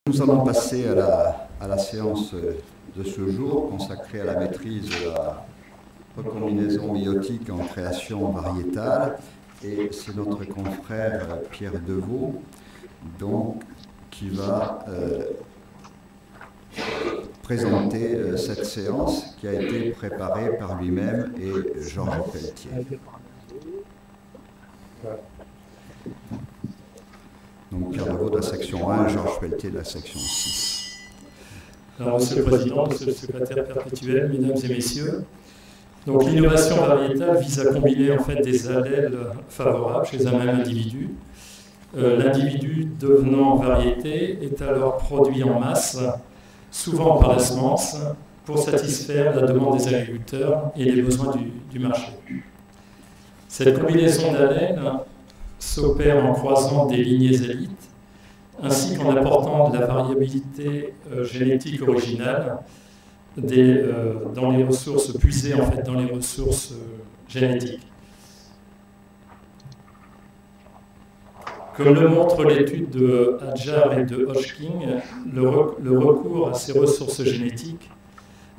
Nous allons passer à la séance de ce jour consacrée à la maîtrise de la recombinaison méiotique en création variétale. Et c'est notre confrère Pierre Deveau donc, qui va présenter cette séance qui a été préparée par lui-même et Georges Pelletier. Donc Pierre Deveau de la section 1, Georges Pelletier de la section 6. Alors, Monsieur le Président, Monsieur le Secrétaire perpétuel, Mesdames et Messieurs, donc l'innovation variétale vise à combiner en fait des allèles favorables chez un même individu. L'individu devenant variété est alors produit en masse, souvent par la semence, pour satisfaire la demande des agriculteurs et les besoins du marché. Cette combinaison d'allèles s'opère en croisant des lignées élites, ainsi qu'en apportant de la variabilité génétique originale dans les ressources puisées en fait dans les ressources génétiques. Comme le montre l'étude de Hadjar et de Hodgkin, le recours à ces ressources génétiques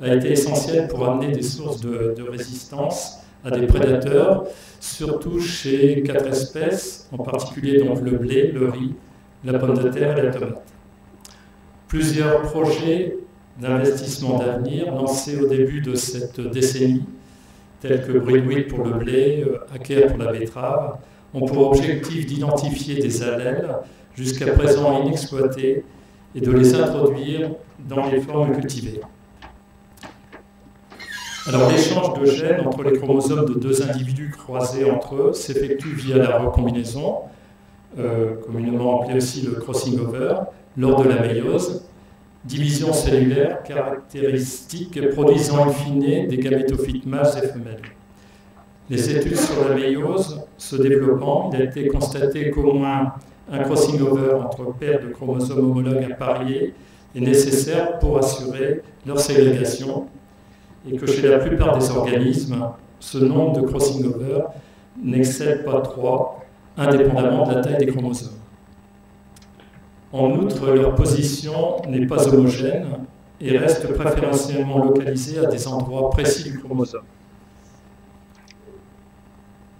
a été essentiel pour amener des sources de résistance à des prédateurs, surtout chez 4 espèces, en particulier donc le blé, le riz, la pomme de terre et la tomate. Plusieurs projets d'investissement d'avenir lancés au début de cette décennie, tels que Breedwheat pour le blé, Acker pour la betterave, ont pour objectif d'identifier des allèles jusqu'à présent inexploités et de les introduire dans les formes cultivées. Alors l'échange de gènes entre les chromosomes de deux individus croisés entre eux s'effectue via la recombinaison, communément appelée aussi le crossing over, lors de la méiose, division cellulaire caractéristique produisant in fine des gamétophytes mâles et femelles. Les études sur la méiose se développant, il a été constaté qu'au moins un crossing over entre paires de chromosomes homologues appariés est nécessaire pour assurer leur ségrégation et que chez la plupart des organismes, ce nombre de crossing over n'excède pas 3, indépendamment de la taille des chromosomes. En outre, leur position n'est pas homogène et reste préférentiellement localisée à des endroits précis du chromosome.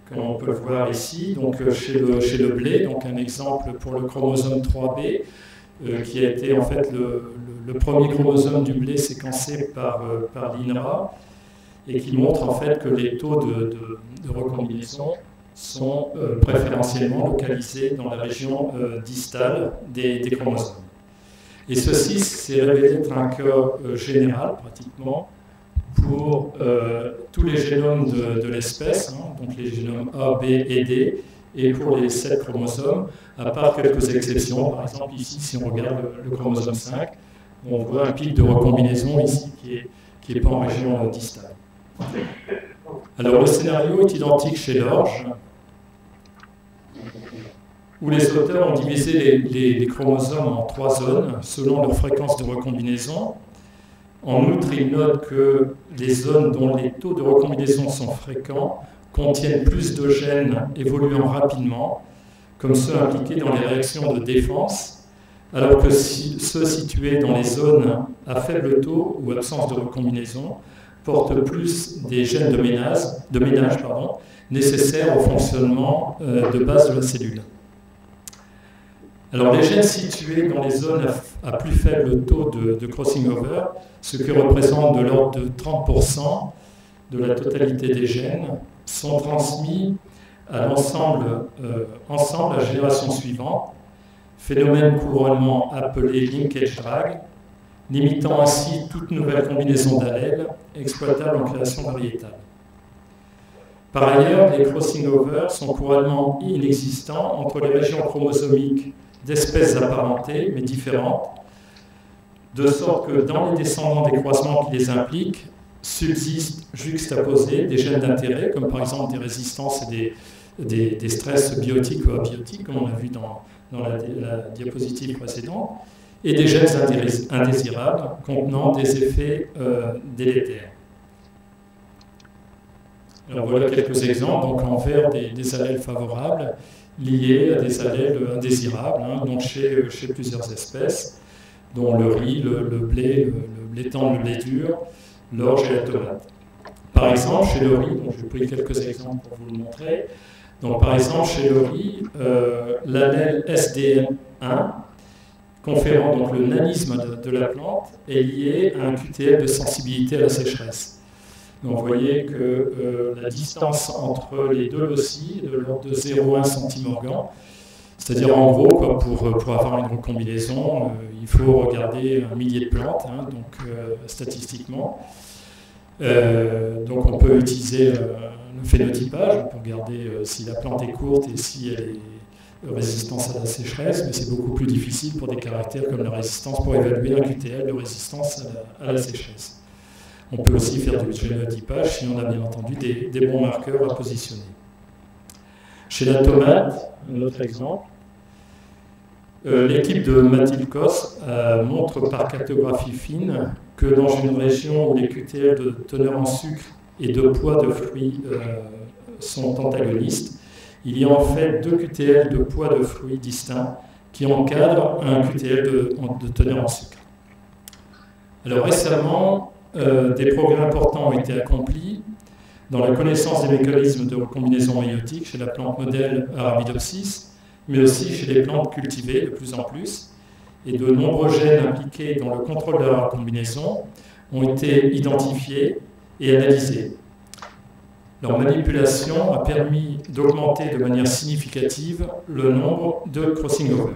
Comme on peut le voir ici, donc chez le blé, donc un exemple pour le chromosome 3B, qui a été en fait le premier chromosome du blé séquencé par l'INRA, et qui montre en fait que les taux de recombinaison sont préférentiellement localisés dans la région distale des chromosomes. Et ceci s'est révélé être un cas général, pratiquement, pour tous les génomes de l'espèce, donc les génomes A, B et D, et pour les 7 chromosomes, à part quelques exceptions. Par exemple, ici, si on regarde le chromosome 5, on voit un pic de recombinaison ici qui n'est pas en région distale. Alors, le scénario est identique chez l'orge, où les auteurs ont divisé les chromosomes en 3 zones selon leur fréquence de recombinaison. En outre, ils notent que les zones dont les taux de recombinaison sont fréquents contiennent plus de gènes évoluant rapidement, comme ceux impliqués dans les réactions de défense, alors que ceux situés dans les zones à faible taux ou absence de recombinaison portent plus des gènes de ménage nécessaires au fonctionnement de base de la cellule. Alors les gènes situés dans les zones à plus faible taux de crossing over, ce qui représente de l'ordre de 30% de la totalité des gènes, sont transmis à l'ensemble à la génération suivante, phénomène couramment appelé linkage drag, limitant ainsi toute nouvelle combinaison d'allèles exploitable en création variétale. Par ailleurs, les crossing over sont couramment inexistants entre les régions chromosomiques d'espèces apparentées mais différentes, de sorte que dans les descendants des croisements qui les impliquent, subsistent juxtaposés des gènes d'intérêt, comme par exemple des résistances et des stress biotiques ou abiotiques, comme on a vu dans la diapositive précédente, et des gènes indésirables contenant des effets délétères. Alors voilà quelques exemples, donc en vert des allèles favorables liés à des allèles indésirables, donc chez plusieurs espèces. dont le riz, le blé, le blé tendre, le blé dur, l'orge et la tomate. Par exemple, chez le riz, donc je vais prendre quelques exemples pour vous le montrer. Donc, par exemple, chez le riz, l'allèle SDN1, conférant donc le nanisme de la plante, est lié à un QTL de sensibilité à la sécheresse. Donc, vous voyez que la distance entre les deux loci est de l'ordre de 0,1 centimorgan. C'est-à-dire, en gros, quoi, pour avoir une recombinaison, il faut regarder un millier de plantes, hein, donc statistiquement. Donc on peut utiliser le phénotypage pour regarder si la plante est courte et si elle est résistante à la sécheresse, mais c'est beaucoup plus difficile pour des caractères comme la résistance pour évaluer un QTL de résistance à la sécheresse. On peut aussi faire du génotypage si on a bien entendu des bons marqueurs à positionner. Chez la tomate, un autre exemple, l'équipe de Mathilde Kos montre par cartographie fine que dans une région où les QTL de teneur en sucre et de poids de fruits sont antagonistes, il y a en fait deux QTL de poids de fruits distincts qui encadrent un QTL de teneur en sucre. Alors récemment, des progrès importants ont été accomplis dans la connaissance des mécanismes de recombinaison méiotique chez la plante modèle Arabidopsis, mais aussi chez les plantes cultivées de plus en plus. Et de nombreux gènes impliqués dans le contrôle de la recombinaison ont été identifiés et analysés. Leur manipulation a permis d'augmenter de manière significative le nombre de crossing over.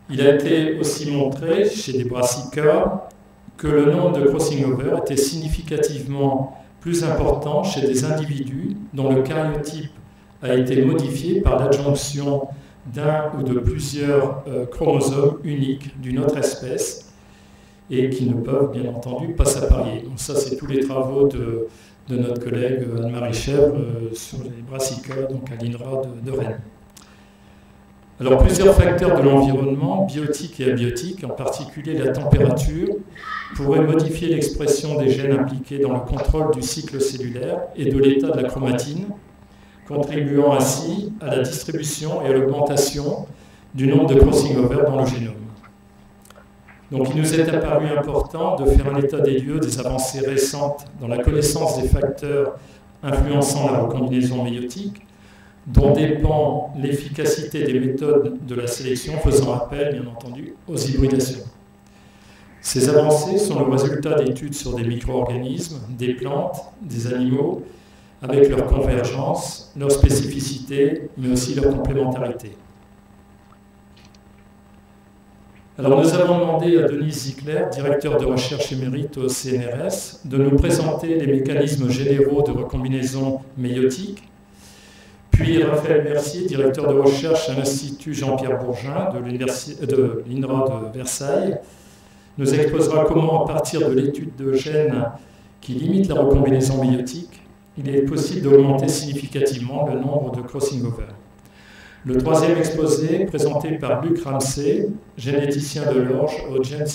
Il a été aussi montré chez des brassicas que le nombre de crossing over était significativement plus important chez des individus dont le karyotype a été modifié par l'adjonction d'un ou de plusieurs chromosomes uniques d'une autre espèce et qui ne peuvent bien entendu pas s'apparier. Donc ça, c'est tous les travaux de notre collègue Anne-Marie Chèvre sur les brassicas, donc à l'INRA de Rennes. Alors plusieurs facteurs de l'environnement, biotiques et abiotiques, en particulier la température, pourraient modifier l'expression des gènes impliqués dans le contrôle du cycle cellulaire et de l'état de la chromatine, contribuant ainsi à la distribution et à l'augmentation du nombre de crossing over dans le génome. Donc il nous est apparu important de faire un état des lieux des avancées récentes dans la connaissance des facteurs influençant la recombinaison méiotique, dont dépend l'efficacité des méthodes de la sélection faisant appel, bien entendu, aux hybridations. Ces avancées sont le résultat d'études sur des micro-organismes, des plantes, des animaux, avec leur convergence, leur spécificité, mais aussi leur complémentarité. Alors nous avons demandé à Denise Ziegler, directeur de recherche émérite au CNRS, de nous présenter les mécanismes généraux de recombinaison méiotique, puis Raphaël Mercier, directeur de recherche à l'Institut Jean-Pierre Bourgin de l'INRA de Versailles, nous exposera comment, à partir de l'étude de gènes qui limitent la recombinaison méiotique, il est possible d'augmenter significativement le nombre de crossing over. Le troisième exposé, présenté par Luc Ramsey, généticien de l'orge au James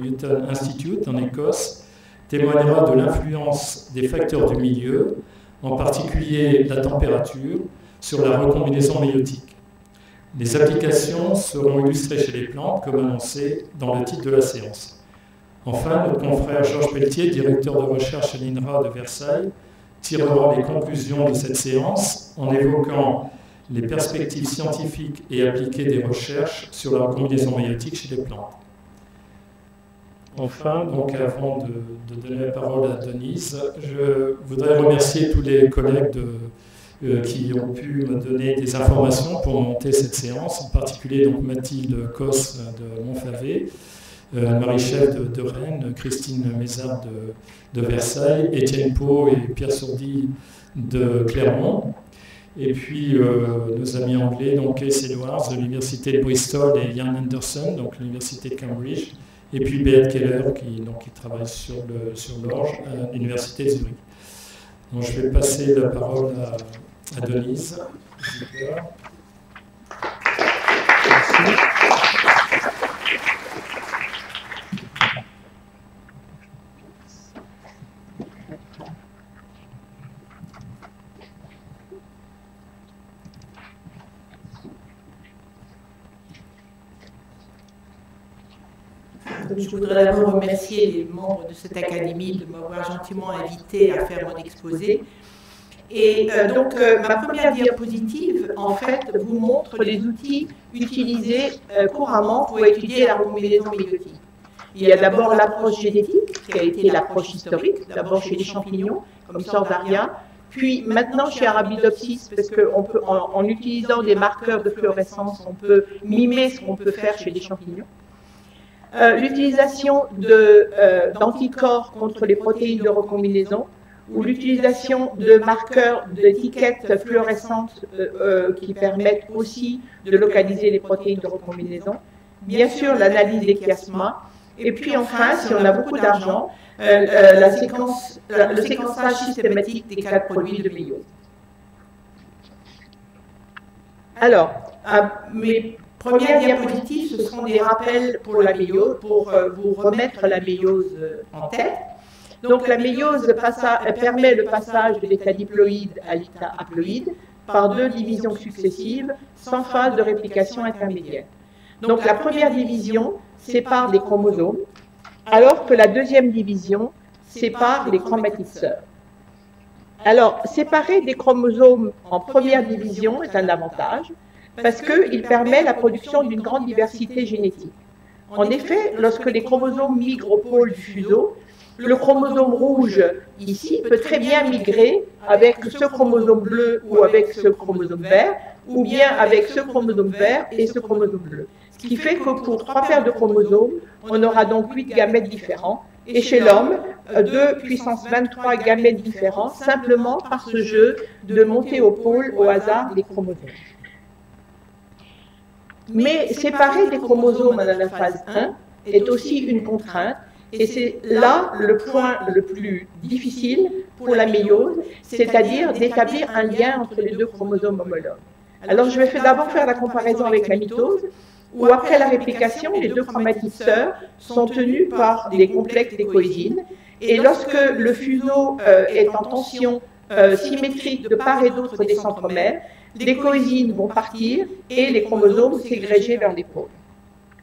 Hutton Institute en Écosse, témoignera de l'influence des facteurs du milieu, en particulier la température, sur la recombinaison méiotique. Les applications seront illustrées chez les plantes, comme annoncé dans le titre de la séance. Enfin, notre confrère Georges Pelletier, directeur de recherche à l'INRA de Versailles, tirera les conclusions de cette séance en évoquant les perspectives scientifiques et appliquées des recherches sur la recombinaison méiotique chez les plantes. Enfin, donc avant de donner la parole à Denise, je voudrais remercier tous les collègues qui ont pu me donner des informations pour monter cette séance, en particulier donc Mathilde Kos de Montfavet, Anne-Marie Chèvre de Rennes, Christine Mézard de Versailles, Étienne Pau et Pierre Sourdy de Clermont, et puis nos amis anglais, donc Case Edwards de l'Université de Bristol et Ian Anderson, donc l'Université de Cambridge, et puis Beat Keller qui travaille sur l'orge à l'Université de Zurich. Donc je vais passer la parole à Denise. Merci. je voudrais d'abord remercier les membres de cette académie de m'avoir gentiment invité à faire mon exposé. Et donc, ma première diapositive, en fait, vous montre les outils utilisés couramment pour étudier la recombinaison méiotique. Il y a d'abord l'approche génétique, qui a été l'approche historique, d'abord chez les champignons, comme Sordaria, puis maintenant chez Arabidopsis, parce qu'en utilisant des marqueurs de fluorescence, on peut mimer ce qu'on peut faire chez les champignons. L'utilisation d'anticorps contre les protéines de recombinaison, ou l'utilisation de marqueurs d'étiquettes fluorescentes qui permettent aussi de localiser les protéines de recombinaison. Bien sûr, l'analyse des chiasmas. Et puis enfin, si on a beaucoup d'argent, le séquençage systématique des 4 produits de méiose. Alors, mes premières diapositives, ce sont des rappels pour la méiose, pour vous remettre la méiose en tête. Donc la méiose permet le passage de l'état diploïde à l'état haploïde par 2 divisions successives sans phase de réplication intermédiaire. Donc la première division sépare les chromosomes, alors que la deuxième division sépare les chromatides sœurs. Alors, séparer des chromosomes en première division est un avantage, parce qu'il permet la production d'une grande diversité génétique. En effet, lorsque les chromosomes migrent au pôle du fuseau, le chromosome rouge, ici, peut très bien migrer avec ce chromosome bleu ou avec ce chromosome vert, ou bien avec ce chromosome vert et ce chromosome bleu. Ce qui fait que pour 3 paires de chromosomes, on aura donc 8 gamètes différents, et chez l'homme, 2 puissance 23 gamètes différents, simplement par ce jeu de monter au pôle au hasard des chromosomes. Mais séparer des chromosomes en anaphase 1 est aussi une contrainte, et c'est là le point le plus difficile pour la méiose, c'est-à-dire d'établir un lien entre les 2 chromosomes homologues. Alors je vais d'abord faire la comparaison avec la mitose, où après la réplication, les 2 chromatides sœurs sont tenues par des complexes des coésines, et lorsque le fuseau est en tension symétrique de part et d'autre des centromères, les coésines vont partir et les chromosomes ségréger vers les pôles.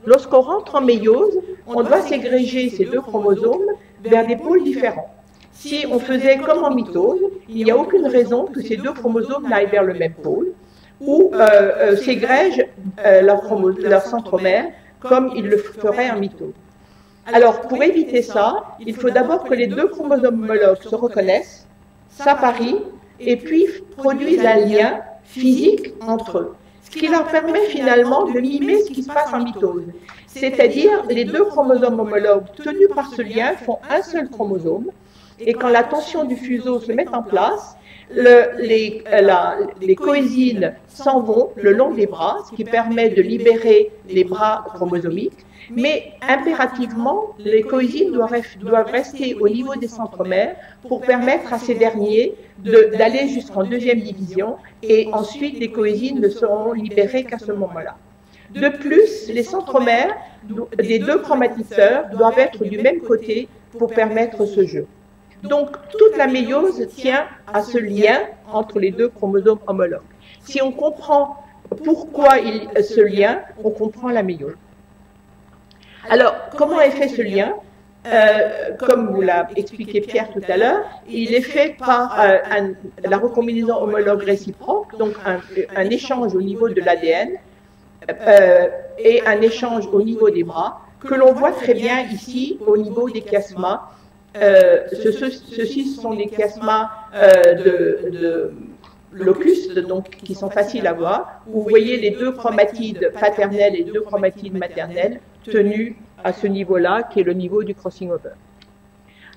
Lorsqu'on rentre en méiose, on doit ségréger ces 2 chromosomes vers des pôles différents. Si on faisait comme en mitose, il n'y a aucune raison que ces 2 chromosomes n'aillent vers le même pôle, ou ségrègent leur centromère comme ils le feraient en mitose. Alors, pour éviter ça, il faut d'abord que les 2 chromosomes homologues se reconnaissent, s'apparient, et puis produisent un lien physique entre eux. Ce qui leur permet finalement de mimer ce qui se passe en mitose. C'est-à-dire, les 2 chromosomes homologues tenus par ce lien font un seul chromosome, et quand la tension du fuseau se met en place, les coésines s'en vont le long des bras, ce qui permet de libérer les bras chromosomiques, mais impérativement, les coésines doivent rester au niveau des centromères pour permettre à ces derniers d'aller jusqu'en 2e division, et ensuite les coésines ne seront libérées qu'à ce moment-là. De plus, les centromères des 2 chromatides sœurs doivent être du même côté pour permettre ce jeu. Donc, toute la méiose tient à ce lien entre les 2 chromosomes homologues. Si on comprend pourquoi ce lien, on comprend la méiose. Alors, comment est fait ce lien? Comme vous l'a expliqué Pierre tout à l'heure, il est fait par la recombinaison homologue réciproque, donc un échange au niveau de l'ADN et un échange au niveau des bras, que l'on voit très bien ici au niveau des chiasmas. Ceux-ci sont des chiasmas de locustes, donc qui sont faciles à voir. Vous voyez les 2 chromatides paternelles et 2 chromatides maternelles tenus à ce niveau-là, qui est le niveau du crossing over.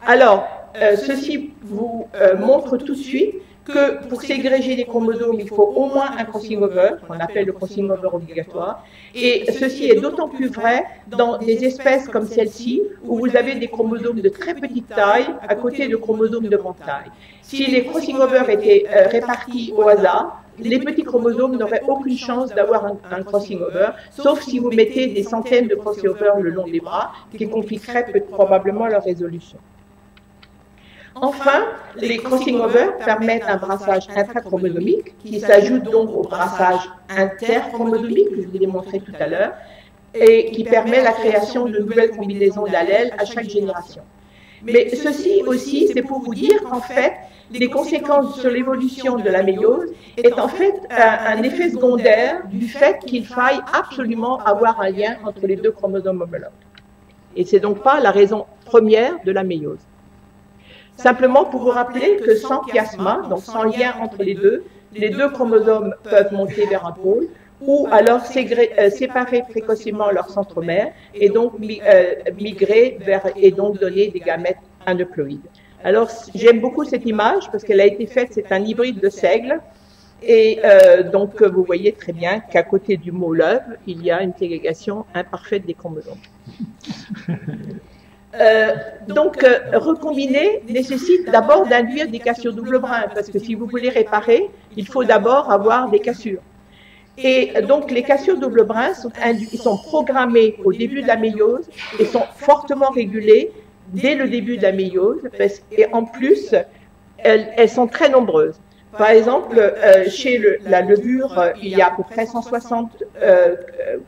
Alors, ceci vous montre tout de suite que pour ségréger les chromosomes, il faut au moins un crossing over, qu'on appelle le crossing over obligatoire. Et ceci est d'autant plus vrai dans des espèces comme celle-ci, où vous avez des chromosomes de très petite taille à côté de chromosomes de grande taille. Si les crossing over étaient répartis au hasard, les petits chromosomes n'auraient aucune chance d'avoir un crossing over, sauf si vous mettez des centaines de crossing over le long des bras, qui compliquerait probablement leur résolution. Enfin, les crossing over permettent un brassage intrachromosomique qui s'ajoute donc au brassage interchromosomique que je vous ai montré tout à l'heure. et qui permet la création de nouvelles combinaisons d'allèles à chaque génération. Mais ceci aussi, c'est pour vous dire qu'en fait, les conséquences sur l'évolution de la méiose est en fait un effet secondaire du fait qu'il faille absolument avoir un lien entre les deux chromosomes homologues. Et c'est donc pas la raison première de la méiose. Simplement pour vous rappeler que sans chiasma, donc sans lien entre les deux chromosomes peuvent monter vers un pôle, ou alors séparer précocement leur centromère et donc migrer vers et donc donner des gamètes aneuploïdes. Alors j'aime beaucoup cette image parce qu'elle a été faite, c'est un hybride de seigle, et donc vous voyez très bien qu'à côté du mot l'œuf, il y a une ségrégation imparfaite des chromosomes. Recombiner nécessite d'abord d'induire des cassures double brin, parce que si vous voulez réparer, il faut d'abord avoir des cassures. Et donc les cassures double brin sont programmées au début de la méiose et sont fortement régulées dès le début de la méiose, et en plus, elles sont très nombreuses. Par exemple, chez la levure, il y a à peu près 160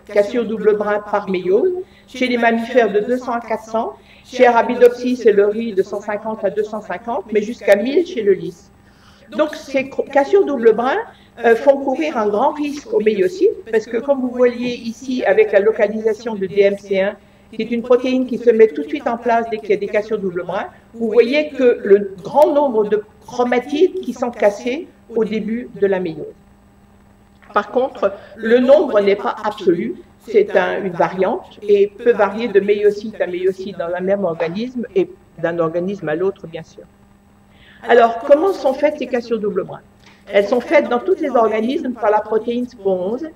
cassures double brin par méiose, chez les mammifères de 200 à 400, chez Arabidopsis et le riz de 150 à 250, mais jusqu'à 1000 chez le lys. Donc ces cassures double brin font courir un grand risque aux méiocytes, parce que comme vous voyez ici avec la localisation de DMC1, qui est une protéine qui se met tout de suite en place dès qu'il y a des cassures double brin, vous voyez que le grand nombre de chromatides qui sont cassées au début de la méiose. Par contre, le nombre n'est pas absolu, c'est une variante et peut varier de méiocyte à méiocyte dans un même organisme et d'un organisme à l'autre, bien sûr. Alors, comment sont faites ces cassures double brin? Elles sont faites dans tous les organismes par la protéine SPO11,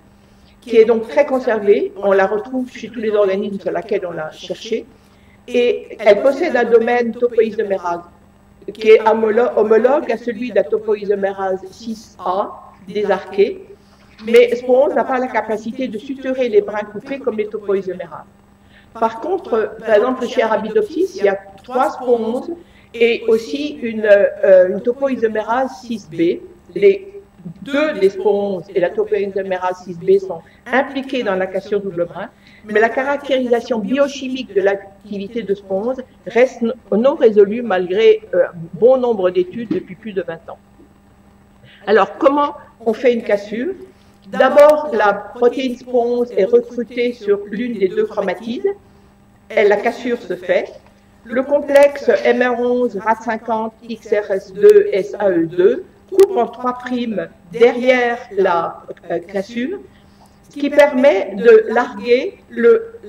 qui est donc très conservée. On la retrouve chez tous les organismes sur lesquels on l'a cherchée. Et elle possède un domaine topoisomérase qui est homologue à celui de la topoisomérase 6A désarquée. Mais SPO11 n'a pas la capacité de suturer les brins coupés comme les topoisomérases. Par contre, par exemple, chez Arabidopsis, il y a 3 SPO11 et aussi une topoisomérase 6B. Les deux des SPO11 et la topoisomérase 6B sont impliqués dans la cassure double brin, mais la caractérisation biochimique de l'activité de SPO11 reste non résolue malgré bon nombre d'études depuis plus de 20 ans. Alors, comment on fait une cassure? D'abord, la protéine SPO11 est recrutée sur l'une des deux chromatides, et la cassure se fait. Le complexe MR11 RAD50 XRS2 SAE2 coupe en 3' derrière la cassure, ce qui permet de larguer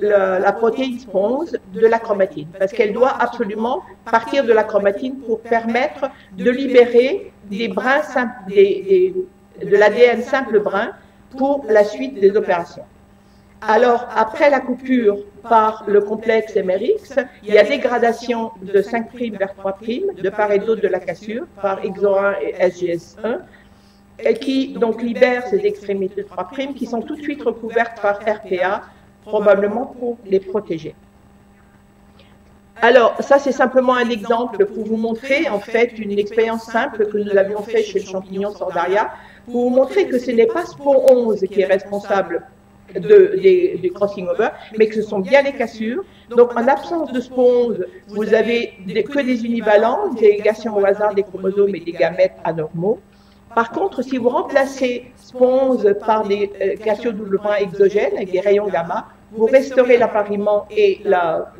la protéine SPO11 de la chromatine, parce qu'elle doit absolument partir de la chromatine pour permettre de libérer des brins simples, de l'ADN simple brun pour la suite des opérations. Alors, après la coupure par le complexe MRX, il y a dégradation de 5' vers 3' de part et d'autre de la cassure par XO1 et SGS1, et qui donc libère ces extrémités de 3' qui sont tout de suite recouvertes par RPA, probablement pour les protéger. Alors, ça c'est simplement un exemple pour vous montrer en fait une expérience simple que nous avions fait chez le champignon Sordaria, pour vous montrer que ce n'est pas SPO11 qui est responsable des crossing over, mais que ce sont bien les cassures. Donc en absence de SPO11, vous avez que des univalents, une délégation au hasard des chromosomes et des gamètes anormaux. Par contre, si vous remplacez SPO11 par des cassures double brin exogènes avec des rayons gamma, vous restaurez l'appariement et la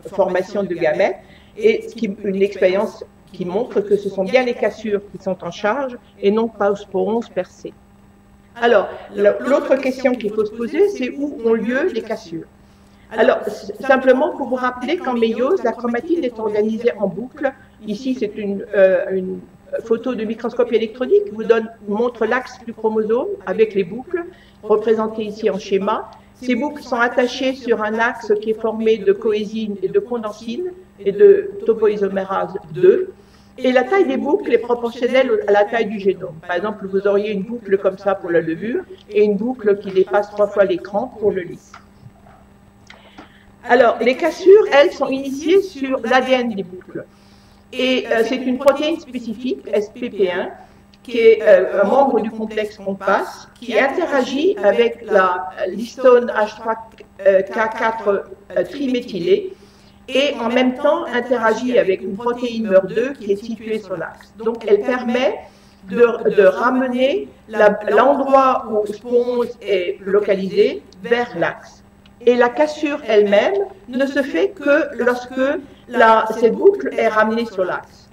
formation de gamètes, et une expérience qui montre que ce sont bien les cassures qui sont en charge et non pas SPO11 per se. Alors, l'autre question qu'il faut se poser, c'est où ont lieu les cassures. Alors, simplement pour vous rappeler qu'en méiose, la chromatine est organisée en boucle. Ici, c'est une photo de microscopie électronique qui vous montre l'axe du chromosome avec les boucles, représentées ici en schéma. Ces boucles sont attachées sur un axe qui est formé de coésine et de condensine et de topoisomérase 2. Et la taille des boucles est proportionnelle à la taille du génome. Par exemple, vous auriez une boucle comme ça pour la levure et une boucle qui dépasse 3 fois l'écran pour le lys. Alors, les cassures, elles, sont initiées sur l'ADN des boucles. Et c'est une protéine spécifique, SPP1, qui est un membre du complexe Compass, qui interagit avec l'histone H3K4 triméthylé et en même temps interagit avec une protéine MER2 qui est située sur l'axe. Donc elle permet de ramener l'endroit où spore 11 est localisé vers l'axe. Et la cassure elle-même ne se fait que lorsque cette boucle est ramenée sur l'axe.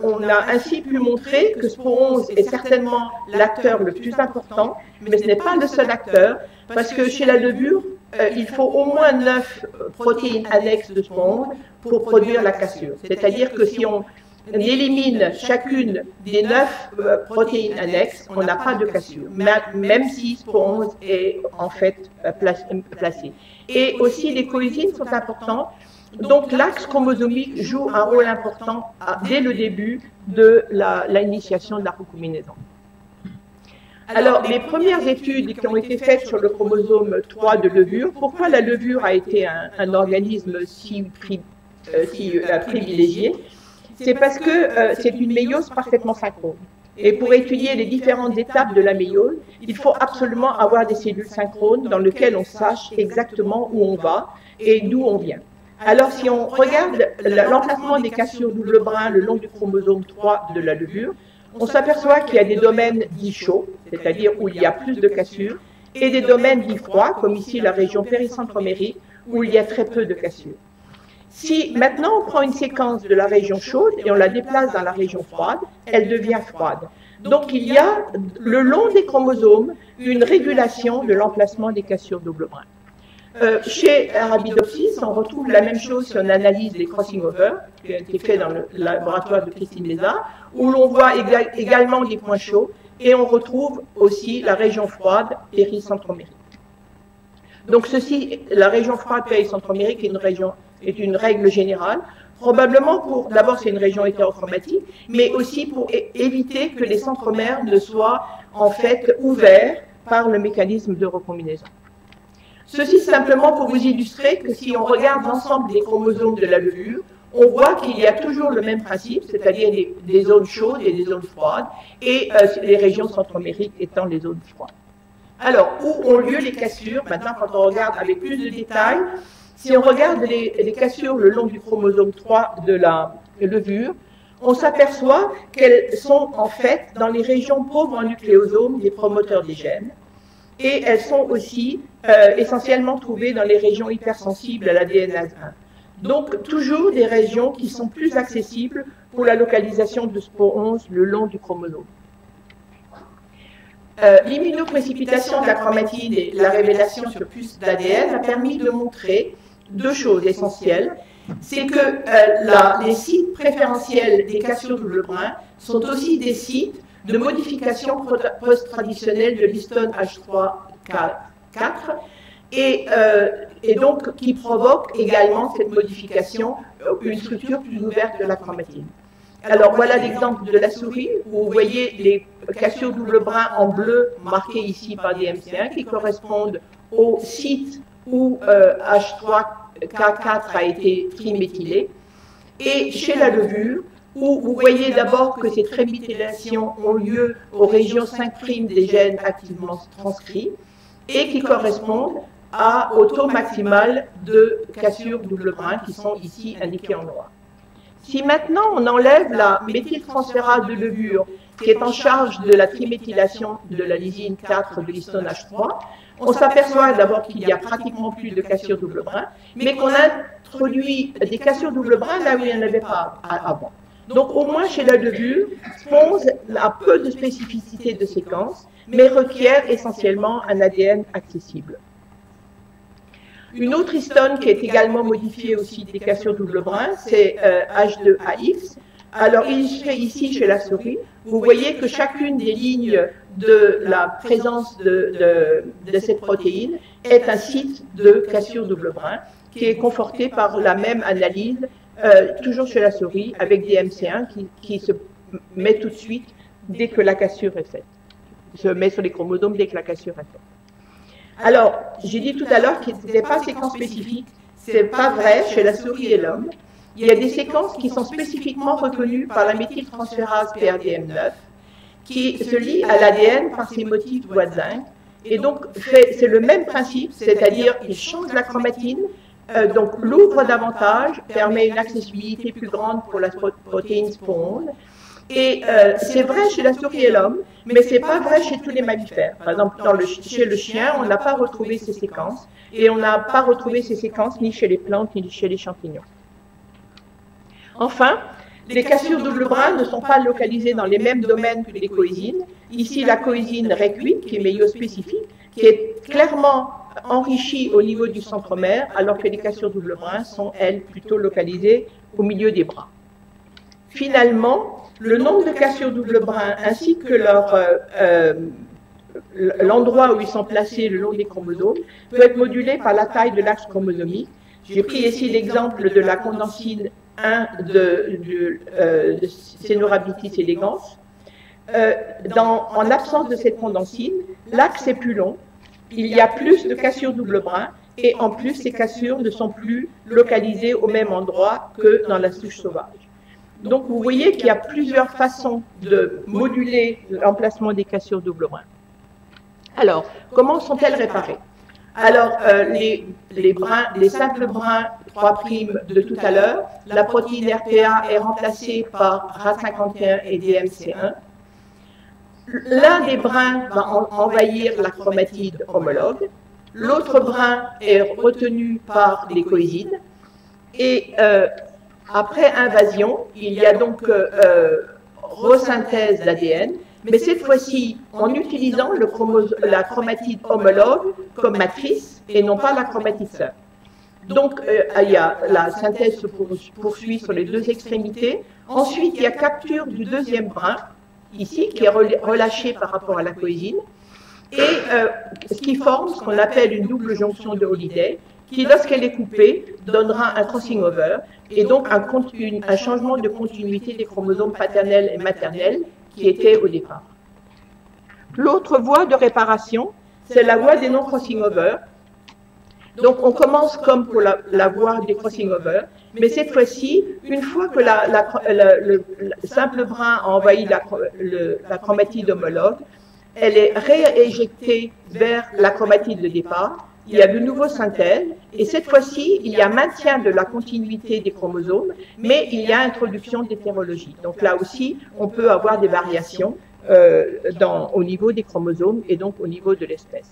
On a ainsi pu montrer que spore 11 est certainement l'acteur le plus important, mais ce n'est pas le seul acteur, parce que chez la levure, il faut au moins 9 protéines annexes de spore 11 pour produire la cassure. C'est-à-dire que si on élimine chacune des 9 protéines annexes, on n'a pas de cassure, même si spore 11 est en fait placé. Et aussi les coésines sont importantes. Donc l'axe chromosomique joue un rôle important dès le début de l'initiation de la recombinaison. Alors, les premières études qui ont été faites sur le chromosome 3 de levure, pourquoi la levure a été un organisme si privilégié? C'est parce que c'est une méiose parfaitement synchrone. Et pour étudier les différentes étapes de la méiose, il faut absolument avoir des cellules synchrones dans lesquelles on sache exactement où on va et d'où on vient. Alors, si on regarde l'emplacement des cassures double brin le long du chromosome 3 de la levure, on s'aperçoit qu'il y a des domaines dits chauds, c'est-à-dire où il y a plus de cassures, et des domaines dits froids, comme ici la région péricentromérique, où il y a très peu de cassures. Si maintenant on prend une séquence de la région chaude et on la déplace dans la région froide, elle devient froide. Donc il y a le long des chromosomes une régulation de l'emplacement des cassures double brin. Chez Arabidopsis, on retrouve la même chose si on analyse les crossing over, qui a été fait dans le laboratoire de Christine Lézard, où l'on voit également des points chauds, et on retrouve aussi la région froide péricentromérique. Donc ceci, la région froide péricentromérique est une règle générale, probablement pour, d'abord c'est une région hétérochromatique, mais aussi pour éviter que les centromères ne soient en fait ouverts par le mécanisme de recombinaison. Ceci simplement pour vous illustrer que si on regarde l'ensemble des chromosomes de la levure, on voit qu'il y a toujours le même principe, c'est-à-dire des zones chaudes et des zones froides, et les régions centromériques étant les zones froides. Alors, où ont lieu les cassures? Maintenant, quand on regarde avec plus de détails, si on regarde les cassures le long du chromosome 3 de la levure, on s'aperçoit qu'elles sont en fait dans les régions pauvres en nucléosomes des promoteurs des gènes, et elles sont aussi essentiellement trouvées dans les régions hypersensibles à l'ADN-1. Donc, toujours des régions qui sont plus accessibles pour la localisation de spore 11 le long du chromosome. L'immunoprécipitation de la chromatine et la révélation sur plus d'ADN a permis de montrer deux choses essentielles. C'est que les sites préférentiels des cassures double brin sont aussi des sites de modification post-traditionnelle de l'histone H3K4 et donc qui provoque également cette modification, une structure plus ouverte de la chromatine. Alors voilà l'exemple de la souris, où vous voyez les cassures double brin en bleu marquées ici par des MC1 qui correspondent au site où H3K4 a été triméthylé. Et chez la levure, où vous voyez d'abord que ces triméthylations ont lieu aux régions 5' des gènes activement transcrits et qui correspondent au taux maximal de cassure double brin qui sont ici indiqués en noir. Si maintenant on enlève la méthyltransférase de levure qui est en charge de la triméthylation de la lysine 4 de l'histone H3, on s'aperçoit d'abord qu'il n'y a pratiquement plus de cassure double brin, mais qu'on introduit des cassures double brin là où il n'y en avait pas avant. Donc au moins chez la levure, SPONS a peu de spécificité de séquence, mais requiert essentiellement un ADN accessible. Une autre histone qui est également modifiée aussi des cassures double brin, c'est H2AX. Alors illustré ici chez la souris, vous voyez que chacune des lignes de la présence de cette protéine est un site de cassure double brin qui est conforté par la même analyse, toujours chez la souris, avec des MC1 qui se met tout de suite dès que la cassure est faite. Se met sur les chromosomes dès que la cassure est faite. Alors, j'ai dit tout à l'heure qu'il n'était pas séquence spécifique. Ce n'est pas vrai chez la souris et l'homme. il y a des séquences qui sont spécifiquement reconnues par la méthyltransférase PRDM9, qui se lie à l'ADN par ses motifs bois de zinc. Et donc, c'est le même principe, c'est-à-dire qu'il change la chromatine, donc l'ouvre davantage, permet une accessibilité plus grande pour la protéine SPON. Et c'est vrai chez la souris et l'homme, mais ce n'est pas vrai chez tous les mammifères. Par exemple, chez le chien, on n'a pas retrouvé ces séquences, et on n'a pas retrouvé ces séquences ni chez les plantes, ni chez les champignons. Enfin, les cassures double brin ne sont pas localisées dans les mêmes domaines que les coésines. Ici, la coésine REC8, qui est méiospécifique, qui est clairement enrichie au niveau du centromère, alors que les cassures double brin sont, elles, plutôt localisées au milieu des bras. Finalement, le nombre de cassures double brin ainsi que l'endroit où ils sont placés le long des chromosomes peut être modulé par la taille de l'axe chromosomique. J'ai pris ici l'exemple de la condensine 1 de Caenorhabditis elegans. En absence de cette condensine, l'axe est plus long, il y a plus de cassures double brin, et en plus, ces cassures ne sont plus localisées au même endroit que dans la souche sauvage. Donc, vous voyez qu'il y a plusieurs façons de moduler l'emplacement des cassures double brin. Alors, comment sont-elles réparées? Alors, les simples brins 3' de tout à l'heure, la protéine RPA est remplacée par RAD51 et DMC1. L'un des brins va envahir la chromatide homologue, l'autre brin est retenu par les coésines, et après invasion, il y a donc resynthèse d'ADN, mais cette fois-ci en utilisant la chromatide homologue comme matrice et non pas la chromatide sœur. Donc, la synthèse se poursuit sur les deux extrémités. Ensuite, il y a capture du deuxième brin, ici, qui est relâché par rapport à la coésine, et ce qui forme ce qu'on appelle une double jonction de Holliday, qui, lorsqu'elle est coupée, donnera un crossing over, et donc un changement de continuité des chromosomes paternels et maternels qui étaient au départ. L'autre voie de réparation, c'est la voie des non-crossing over. Donc, on commence comme pour la voie des crossing over, mais cette fois-ci, une fois que le simple brin a envahi la chromatide homologue, elle est rééjectée vers la chromatide de départ. Il y a de nouveau synthèse, et cette fois-ci, il y a maintien de la continuité des chromosomes, mais il y a introduction d'hétérologie. Donc là aussi, on peut avoir des variations au niveau des chromosomes et donc au niveau de l'espèce.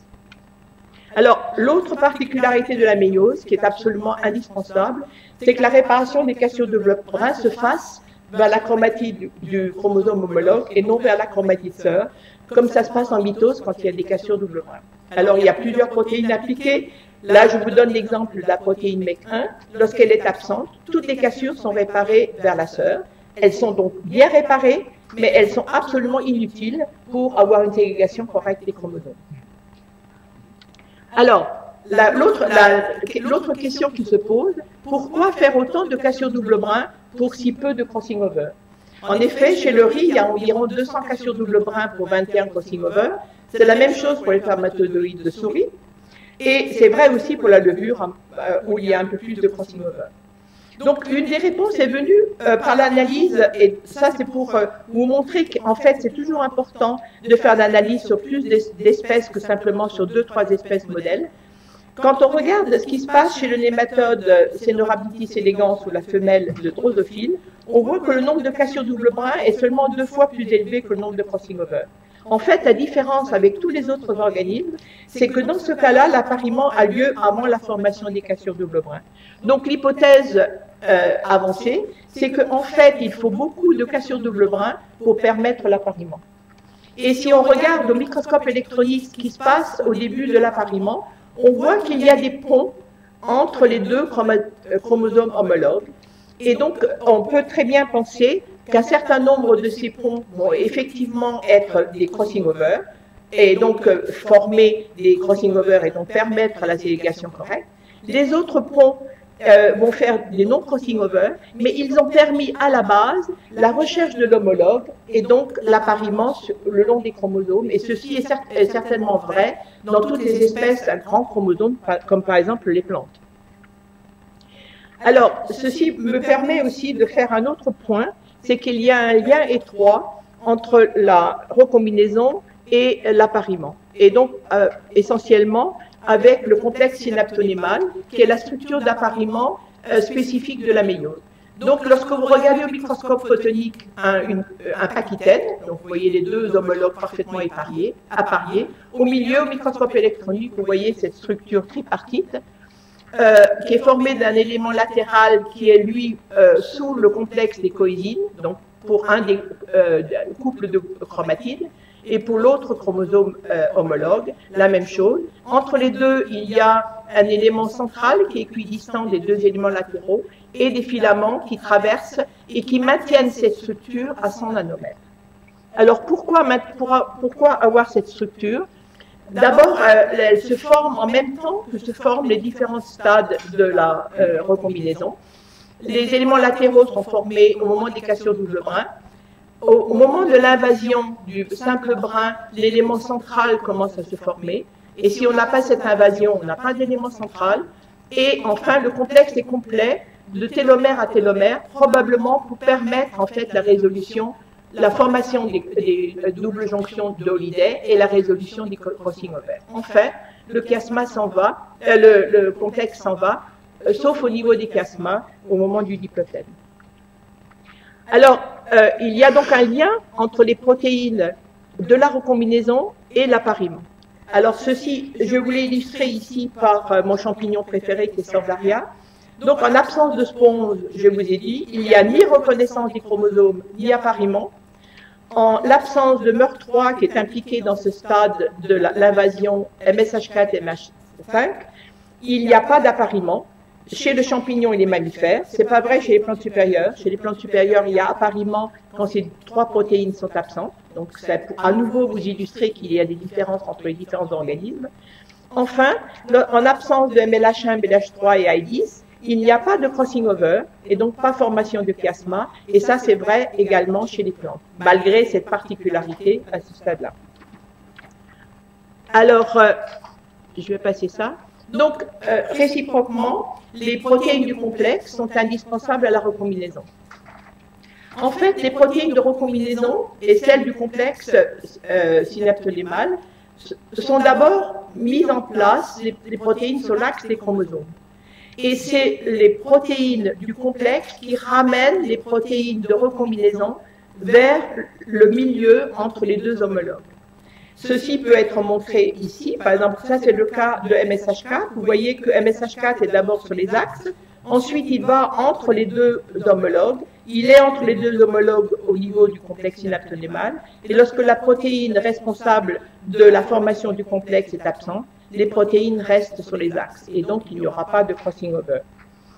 Alors, l'autre particularité de la méiose, qui est absolument indispensable, c'est que la réparation des cassures de brin se fasse vers la chromatide du chromosome homologue et non vers la chromatide sœur, comme ça se passe en mitose quand il y a des cassures double brin. Alors, il y a plusieurs protéines appliquées. Là, je vous donne l'exemple de la protéine MEC1. Lorsqu'elle est absente, toutes les cassures sont réparées vers la sœur. Elles sont donc bien réparées, mais elles sont absolument inutiles pour avoir une ségrégation correcte des chromosomes. Alors, l'autre question qui se pose, pourquoi faire autant de cassures double brin pour si peu de crossing over? En effet, chez le riz, il y a environ 200 cassures double brin pour 21 crossing over. C'est la même chose pour les spermatozoïdes de souris. Et c'est vrai aussi pour la levure, où il y a un peu plus de crossing over. Donc, une des réponses est venue par l'analyse, et ça c'est pour vous montrer qu'en fait c'est toujours important de faire l'analyse sur plus d'espèces que simplement sur 2-3 espèces modèles. Quand on regarde ce qui se passe chez le nématode Caenorhabditis elegans ou la femelle de Drosophile, on voit que le nombre de cassures double brin est seulement 2 fois plus élevé que le nombre de crossing over. En fait, la différence avec tous les autres organismes, c'est que dans ce cas-là, l'appariement a lieu avant la formation des cassures double brin. Donc l'hypothèse avancée, c'est qu'en fait, il faut beaucoup de cassures double brin pour permettre l'appariement. Et si on regarde au microscope électronique ce qui se passe au début de l'appariement, on voit qu'il y a des ponts entre les deux chromosomes homologues. Et donc, on peut très bien penser qu'un certain nombre de ces ponts vont effectivement être des crossing over, et donc former des crossing over et donc permettre la ségrégation correcte. Les autres ponts vont faire des non-crossing over, mais ils ont permis à la base la recherche de l'homologue et donc l'appariement le long des chromosomes. Et ceci est certainement vrai dans toutes les espèces à grands chromosomes, comme par exemple les plantes. Alors, ceci me permet aussi de faire un autre point, c'est qu'il y a un lien étroit entre la recombinaison et l'appariement. Et donc, essentiellement, avec le complexe synaptonémal, qui est la structure d'appariement spécifique de la méiose. Donc, lorsque vous regardez au microscope photonique un pachythène, donc vous voyez les deux homologues parfaitement appariés, au milieu, au microscope électronique, vous voyez cette structure tripartite, qui est formée d'un élément latéral qui est, lui, sous le complexe des coésines, donc pour un des couples de chromatides, et pour l'autre chromosome homologue, la même chose. Entre les deux, il y a un élément central qui est équidistant des deux éléments latéraux et des filaments qui traversent et qui maintiennent cette structure à 100 nanomètres. Alors pourquoi avoir cette structure? D'abord, elle se forme en même temps que se forment les différents stades de la recombinaison. Les éléments latéraux sont formés au moment des cassures double brin. Au moment de l'invasion du simple brin, l'élément central commence à se former. Et si on n'a pas cette invasion, on n'a pas d'élément central. Et enfin, le complexe est complet de télomère à télomère, probablement pour permettre en fait la résolution, la formation des doubles jonctions d'Holliday et la résolution des crossing over. Enfin, le chiasma s'en va, le complexe s'en va, sauf au niveau des chiasmas au moment du diplotème. Alors, il y a donc un lien entre les protéines de la recombinaison et l'appariement. Alors, ceci, je vous l'ai illustré ici par mon champignon préféré qui est Sorzaria. Donc, en absence de sponge, je vous ai dit, il n'y a ni reconnaissance des chromosomes, ni appariement. En l'absence de MER3 qui est impliqué dans ce stade de l'invasion MSH4 MH5, il n'y a pas d'appariement. Chez le champignon et les mammifères, c'est pas vrai chez les plantes supérieures. Chez les plantes supérieures, il y a appariement quand ces trois protéines sont absentes. Donc, c'est pour à nouveau vous illustrer qu'il y a des différences entre les différents organismes. Enfin, en absence de MLH1, MLH3 et I10, il n'y a pas de crossing over et donc pas formation de chiasma. Et ça, c'est vrai également chez les plantes, malgré cette particularité à ce stade-là. Alors, je vais passer ça. Donc, réciproquement, les protéines du complexe sont indispensables à la recombinaison. En fait, les protéines de recombinaison et celles du complexe synaptonémal sont d'abord mises en place, les protéines sur l'axe des chromosomes. Et c'est les protéines du complexe qui ramènent les protéines de recombinaison vers le milieu entre les deux homologues. Ceci peut être montré ici. Par exemple, ça c'est le cas de MSH4. Vous voyez que MSH4 est d'abord sur les axes. Ensuite, il va entre les deux homologues. Il est entre les deux homologues au niveau du complexe synaptonémal. Et lorsque la protéine responsable de la formation du complexe est absente, les protéines restent sur les axes. Et donc, il n'y aura pas de crossing over.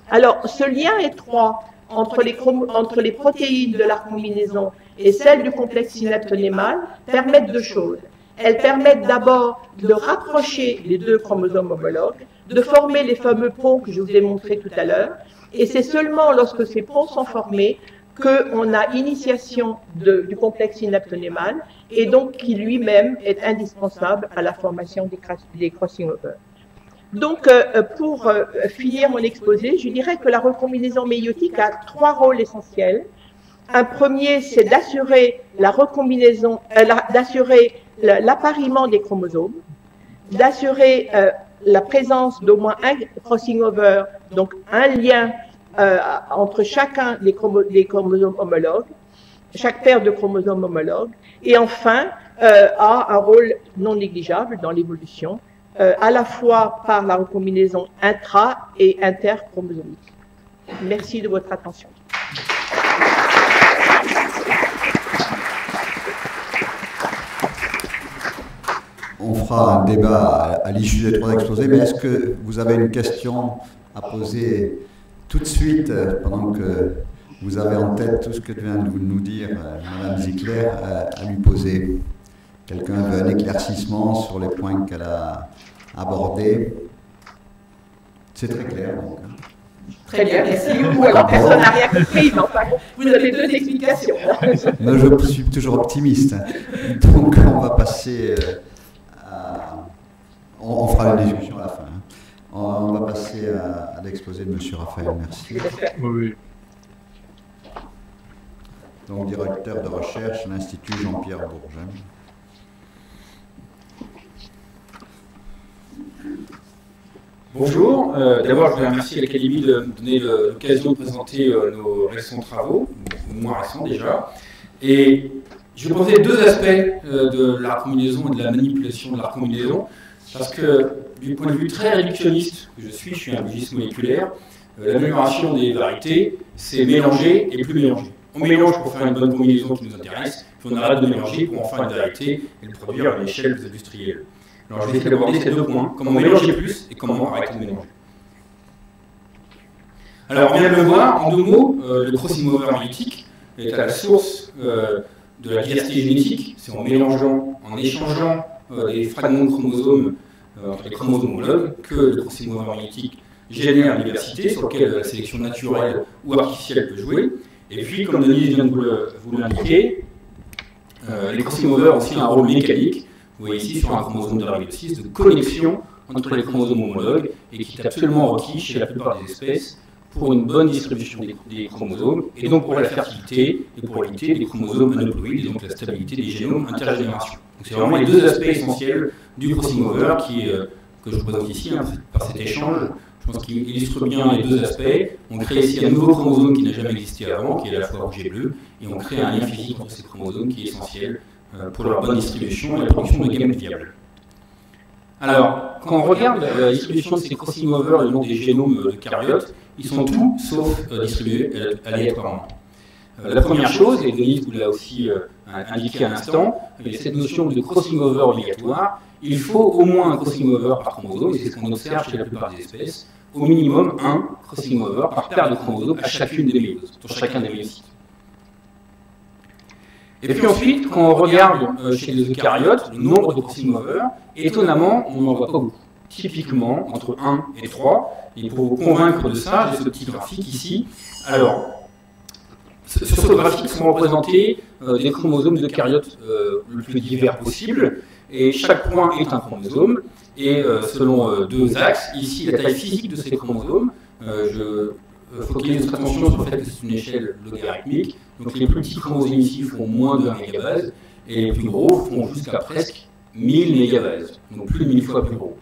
Alors, ce lien étroit entre les protéines de la recombinaison et celles du complexe synaptonémal permettent deux choses. Elles permettent d'abord de rapprocher les deux chromosomes homologues, de former les fameux ponts que je vous ai montrés tout à l'heure, et c'est seulement lorsque ces ponts sont formés qu'on a initiation du complexe synaptonémal, et donc qui lui-même est indispensable à la formation des crossing over. Donc, pour finir mon exposé, je dirais que la recombinaison méiotique a trois rôles essentiels. Un premier, c'est d'assurer la recombinaison, d'assurer l'appariement des chromosomes, d'assurer la présence d'au moins un crossing over, donc un lien entre chacun des chromosomes homologues, chaque paire de chromosomes homologues, et enfin a un rôle non négligeable dans l'évolution, à la fois par la recombinaison intra- et interchromosomique. Merci de votre attention. On fera un débat à l'issue des trois exposés, mais est-ce que vous avez une question à poser tout de suite, pendant que vous avez en tête tout ce que vient de nous dire Mme Zickler, à lui poser? Quelqu'un veut un éclaircissement sur les points qu'elle a abordés? C'est très clair, donc. Très bien, merci. Ou alors personne n'a rien compris, mais enfin, vous avez deux explications. Moi, je suis toujours optimiste. Donc, on va passer... on fera la discussion à la fin. On va passer à l'exposé de M. Raphaël, merci. Oui. Donc, directeur de recherche à l'Institut Jean-Pierre Bourget. Bonjour, d'abord je voudrais remercier l'Académie de me donner l'occasion de présenter nos récents travaux, ou moins récents déjà. Et je vais proposer deux aspects de la recombinaison et de la manipulation de la recombinaison, parce que du point de vue très réductionniste que je suis un biologiste moléculaire, l'amélioration des variétés, c'est mélanger et plus mélanger. On mélange pour faire une bonne combinaison qui nous intéresse, puis on arrête de mélanger pour en faire une variété et le produire à une échelle plus industrielle. Alors je vais essayer d'aborder ces deux points, comment mélanger plus et comment arrêter de mélanger. Alors on vient de le voir, en deux mots, le crossing over magnétique est à la source de la diversité génétique, c'est en mélangeant, en échangeant les fragments de chromosomes entre les chromosomes homologues que le crossing over magnétique génère une diversité sur laquelle la sélection naturelle ou artificielle peut jouer. Et puis, comme Denise vient de vous l'indiquer, les crossing over ont aussi un rôle mécanique. Vous voyez ici sur un chromosome de ribosome de connexion entre les chromosomes homologues et qui est absolument requis chez la plupart des espèces pour une bonne distribution des chromosomes et donc pour la fertilité et pour l'éviter des chromosomes aneuploïdes et donc la stabilité des génomes intergénération. Donc c'est vraiment les deux aspects essentiels du crossing over que je vous présente ici par cet échange. Je pense qu'il illustre bien les deux aspects. On crée ici un nouveau chromosome qui n'a jamais existé avant, qui est à la fois rouge et bleu, et on crée un lien physique entre ces chromosomes qui est essentiel pour leur bonne distribution et la production de gamètes viables. Alors, quand on regarde la distribution de ces crossing over le long des génomes d'eucaryotes, ils sont tous sauf distribués aléatoirement. La première chose, et Denise vous l'a aussi indiqué à l'instant, il y a cette notion de crossing over obligatoire. Il faut au moins un crossing over par chromosome, et c'est ce qu'on observe chez la plupart des espèces, au minimum un crossing over par paire de chromosomes à chacune des méioses, sur chacun des méiocytes. Et puis ensuite, quand on regarde chez les eucaryotes, le nombre de crossing over, étonnamment, on n'en voit pas beaucoup. Typiquement, entre 1 et 3. Et pour vous convaincre de ça, j'ai ce petit graphique ici. Alors, sur ce graphique sont représentés des chromosomes d'eucaryotes le plus divers possible. Et chaque point est un chromosome. Et selon deux axes, ici la taille physique de ces chromosomes, je focalise notre attention sur le fait que c'est une échelle logarithmique. Donc les plus petits chromosomes ici font moins de 1 mégabase, et les plus gros font jusqu'à presque 1000 mégabases, donc plus de 1000 fois plus gros.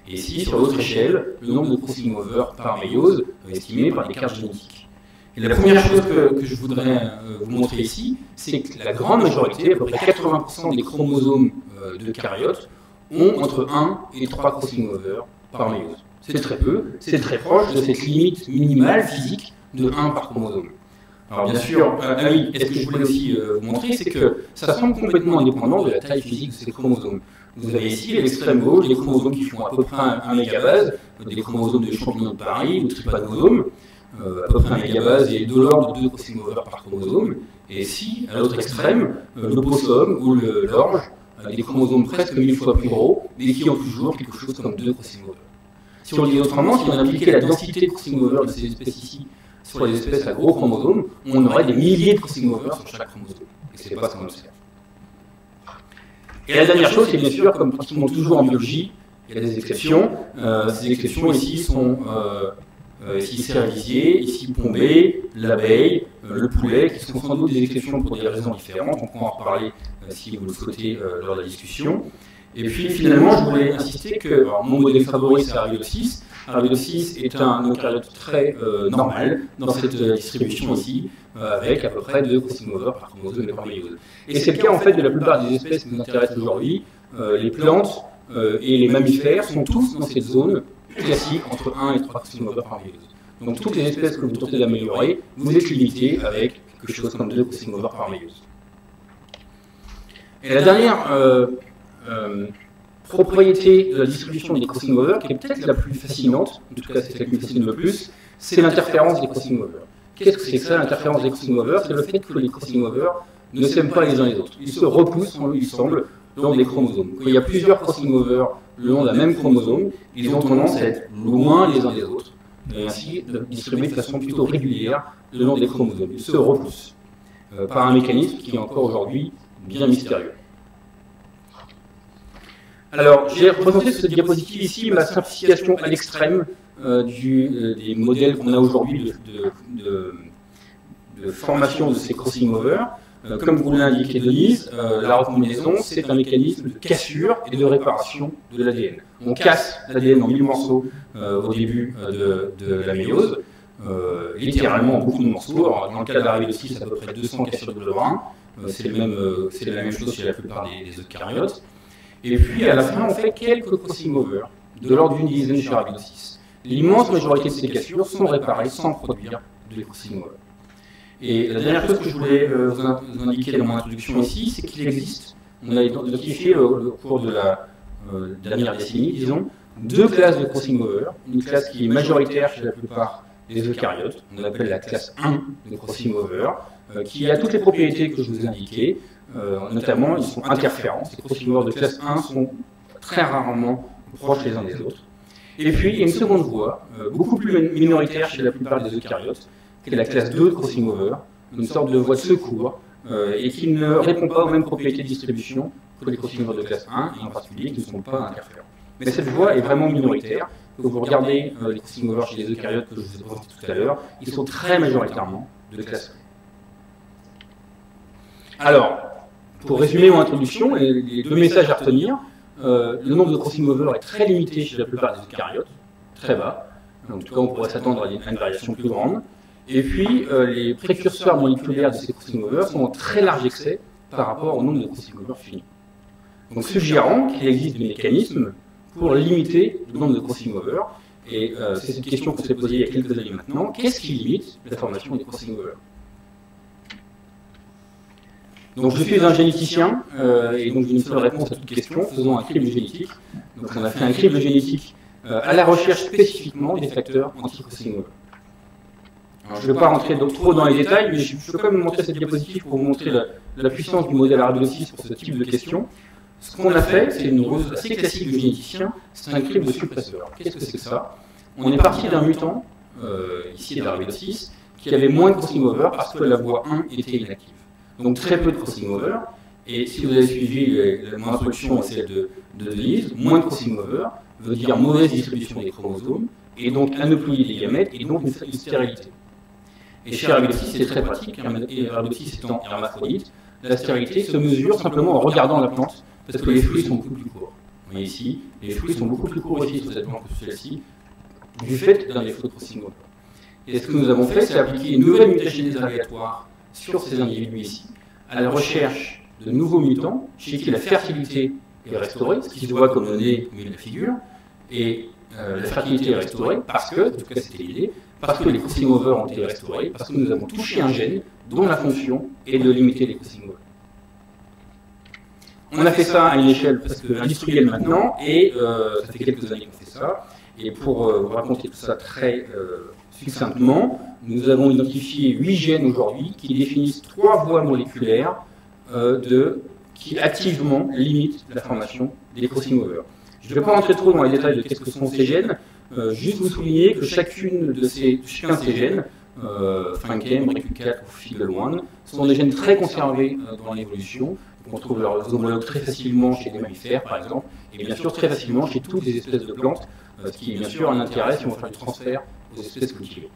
Et ici, sur l'autre échelle, le nombre de crossing over par méiose estimé par les cartes génétiques. Et la première chose que je voudrais vous montrer ici, c'est que la grande majorité, à peu près 80% des chromosomes d'eucaryotes, ont entre 1 et 3 crossing over par méiose. C'est très peu, c'est très proche de cette limite minimale physique de 1 par chromosome. Alors bien sûr, oui, et ce que je voulais aussi vous montrer, c'est que ça semble complètement indépendant de la taille physique de ces chromosomes. Vous avez ici, à l'extrême gauche, des chromosomes qui font à peu près 1 mégabase, des chromosomes de champignons de Paris, ou trypanosomes, à peu près 1 mégabase et de l'ordre de 2 crossing over par chromosome. Et ici, à l'autre extrême, l'opossum ou l'orge, avec des chromosomes presque 1000 fois plus gros, mais qui ont toujours quelque chose comme 2 crossing over. Si on le dit autrement, si on appliquait la densité de crossing over de ces espèces ici sur les espèces à gros chromosomes, on aurait des milliers de crossing over sur chaque chromosome. Et ce n'est pas ce qu'on observe. Et la dernière chose, c'est bien sûr, comme pratiquement toujours en biologie, il y a des exceptions. Ces exceptions ici sont ici cerisier, ici pombé, l'abeille, le poulet, qui sont sans doute des exceptions pour des raisons différentes. On pourra en reparler si vous le souhaitez lors de la discussion. Et puis finalement, je voulais insister que mon modèle favori, c'est Arabidopsis. Arabidopsis est un eucaryote très normal dans cette distribution ici, avec à peu près 2 crossing over par chromosome et par méiose. Et c'est le cas en fait de la plupart des espèces qui nous intéressent aujourd'hui. Les plantes et les mammifères sont tous dans cette zone classique entre 1 et 3 crossing over par méiose. Donc toutes les espèces que vous tentez d'améliorer, vous êtes limité avec quelque chose comme 2 crossing over par méiose. Et la dernière propriété de la distribution des crossing over, qui est peut-être la plus fascinante, en tout cas c'est celle qui me fascine le plus, c'est l'interférence des crossing over. Qu'est-ce que c'est que ça, l'interférence des crossing over? C'est le fait que les crossing over ne s'aiment pas les uns les autres. Ils se repoussent, il semble, le long des chromosomes. Quand il y a plusieurs crossing over le long d'un même chromosome, ils ont tendance à être loin les uns des autres, et ainsi distribués de façon plutôt régulière le long des chromosomes. Ils se repoussent par un mécanisme qui est encore aujourd'hui bien mystérieux. Alors, j'ai représenté sur cette diapositive ici ma simplification à l'extrême des modèles qu'on a aujourd'hui de formation de ces crossing over. Comme vous l'a indiqué Denise, la recombinaison, c'est un mécanisme de cassure et de réparation de l'ADN. On casse l'ADN en 1000 morceaux au début de la méiose, littéralement en beaucoup de morceaux. Alors, dans le cas de l'arrivée de 6, à peu près 200 cassures de l'orin. C'est la même chose chez la plupart des eucaryotes. Et puis, à la fin, on fait quelques crossing over, de l'ordre d'une dizaine chez l'arrivée de 6. L'immense majorité de ces cassures sont réparées sans produire de crossing over. Et la dernière chose que je voulais vous indiquer dans mon introduction ici, c'est qu'il existe, on a identifié au cours de la dernière décennie, disons, deux classes de crossing over. Une classe qui est majoritaire chez la plupart des eucaryotes, on appelle la classe 1 de crossing over, qui a toutes les propriétés que je vous ai indiquées, notamment ils sont interférents. Ces crossing over de classe 1 sont très rarement proches les uns des autres. Et puis il y a une seconde voie, beaucoup plus minoritaire chez la plupart des eucaryotes, qui est la classe 2 de crossing over, une sorte de voie de secours, et qui ne répond pas aux mêmes propriétés de distribution que les crossing over de classe 1, et en particulier qui ne sont pas interférents. Mais cette voie est vraiment minoritaire. Quand vous regardez les crossing over chez les eucaryotes que je vous ai présentés tout à l'heure, ils sont très majoritairement de classe 1. Alors, pour résumer mon introduction, les deux messages à retenir, le nombre de crossing over est très limité chez la plupart des eucaryotes, très bas. En tout cas, on pourrait s'attendre à une variation plus grande. Et puis, les précurseurs moléculaires de ces crossing over sont en très large excès par rapport au nombre de crossing over finis. Donc, suggérant qu'il existe des mécanismes pour limiter le nombre de crossing over. Et c'est une question qu'on s'est posée il y a quelques années maintenant. Qu'est-ce qui limite la formation des crossing over? Donc, je suis un généticien, et donc j'ai une seule réponse à toute question, faisons un crible génétique. Donc, on a fait un crible génétique à la recherche spécifiquement des facteurs anti-crossing over. Alors, je ne vais pas rentrer trop dans les détails, mais je peux quand même vous montrer cette diapositive pour vous montrer la puissance du modèle Arabidopsis pour ce type de questions. Ce qu'on a fait, c'est une ruse assez classique du généticien, c'est un crible de suppresseur. Qu'est-ce que c'est que ça? On est parti d'un mutant, ici de l'Arabidopsis, qui avait moins de crossing over parce que la voie 1 était inactive. Donc très peu de crossing over, et si vous avez suivi mon introduction et celle de Denise, moins de crossing over veut dire mauvaise distribution des chromosomes, et donc aneuploïie des gamètes, et donc une stérilité. Et chez Arabidopsis, c'est très pratique, et Arabidopsis étant hermaphrodite, la stérilité se mesure simplement en regardant la plante, parce que les fruits sont beaucoup plus courts. Vous voyez ici, les fruits sont beaucoup plus courts ici sur cette plante que sur celle-ci, du fait d'un défaut de crossing over. Et ce que nous avons fait, c'est appliquer une nouvelle mutagénèse aléatoire sur ces individus ici, à la recherche de nouveaux mutants, chez qui la fertilité est restaurée, ce qui se voit comme le nez au milieu de la figure, et la fertilité est restaurée parce que, en tout cas c'était l'idée, parce que les crossing over ont été restaurés, parce que nous avons touché un gène dont la fonction est de limiter les crossing over. On a fait ça à une échelle presque industrielle maintenant, et ça fait quelques années qu'on fait ça. Et pour vous raconter tout ça très succinctement, nous avons identifié 8 gènes aujourd'hui qui définissent 3 voies moléculaires qui activement limitent la formation des crossing over. Je ne vais pas rentrer trop dans les détails de qu'est-ce que sont ces gènes, juste vous souligner que chacun de ces gènes, FINCM, RECU4 ou FIGL1, sont des gènes très conservés dans l'évolution. On trouve leurs homologues très facilement chez les mammifères, par exemple, et bien sûr très facilement chez toutes les espèces de plantes, ce qui est bien sûr un intérêt si on veut faire du transfert aux espèces cultivées.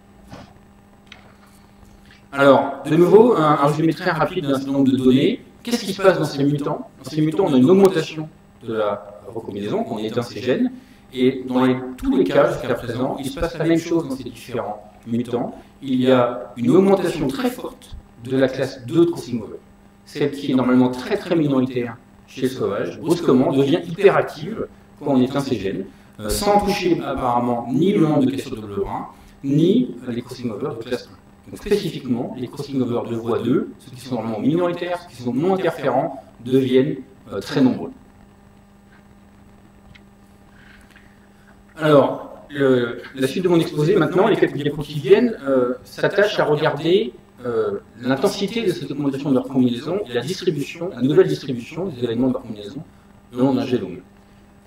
Alors, de nouveau, un résumé très rapide d'un certain nombre de données. Qu'est-ce qui se passe dans ces mutants? Dans ces mutants, on a une augmentation de la recombinaison, on éteint ces gènes, et dans tous les cas jusqu'à présent, il se passe la même chose dans ces différents mutants. Il y a une augmentation très forte de la classe 2 de crossing over. Celle qui est normalement très très minoritaire chez le sauvage, brusquement devient hyperactive quand on éteint ces gènes, sans toucher apparemment ni le nombre de cassures de l'orin, ni les crossing over de classe 1. Donc spécifiquement, les crossing over de voie 2, ceux qui sont normalement minoritaires, ceux qui sont non interférents, deviennent très nombreux. Alors, la suite de mon exposé maintenant, les quelques diapos qui viennent, s'attachent à regarder l'intensité de cette augmentation de leur combinaison et la nouvelle distribution des éléments de leur combinaison le long d'un gélome,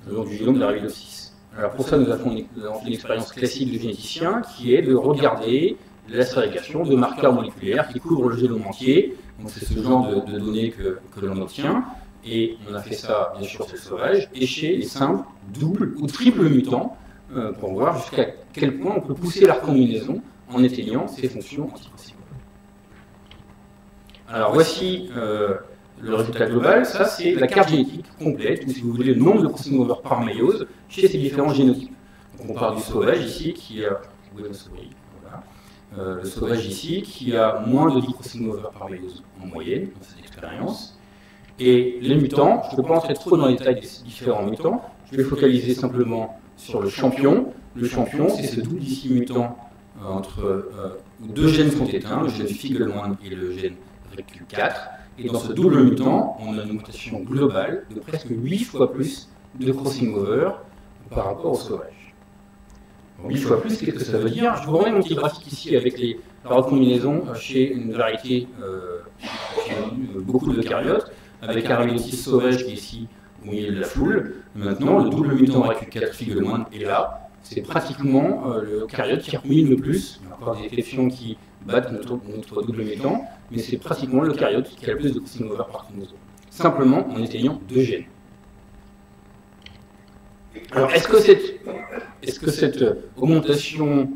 le long du gélome de l'Arabidopsis. Alors pour ça, nous avons fait une expérience classique de généticien qui est de regarder la ségrégation de marqueurs moléculaires qui couvrent le gélome entier. Donc c'est ce genre de données que l'on obtient. Et on a fait ça, bien sûr, chez le sauvage, et chez les simples, doubles ou triples mutants, pour voir jusqu'à quel point on peut pousser la recombinaison en éteignant ces fonctions anti-crossing over. Alors voici le résultat global. Ça, c'est la carte génétique complète, ou si vous voulez, le nombre de crossing over par méiose chez ces différents génotypes. Donc on parle du sauvage ici, qui a... Où est la souris ? Voilà. Le sauvage ici, qui a moins de 10 crossing over par méiose en moyenne, dans cette expérience. Et les mutants, je ne peux pas entrer trop dans les détails des différents mutants, je vais focaliser simplement sur le champion. Le champion, c'est ce double ici mutant où deux gènes sont éteints, le gène Figl1 et le gène RECQ4. Et dans ce double mutant, on a une augmentation globale de presque 8 fois plus de crossing over par rapport au sauvage. 8 fois plus, qu'est-ce que ça veut dire? Je vous remets mon petit graphique ici avec la recombinaison chez une variété, chez beaucoup d'eucaryotes, avec Arabidopsis sauvage qui est ici au milieu de la foule. Maintenant, le double mutant RECQ4 Figl1 est là. C'est pratiquement le eucaryote qui recombine le plus. Il y a encore des exceptions qui battent notre double mutant, mais c'est pratiquement l'eucaryote qui a le plus de crossing over par chromosome. Simplement en éteignant deux gènes. Alors, est-ce que cette augmentation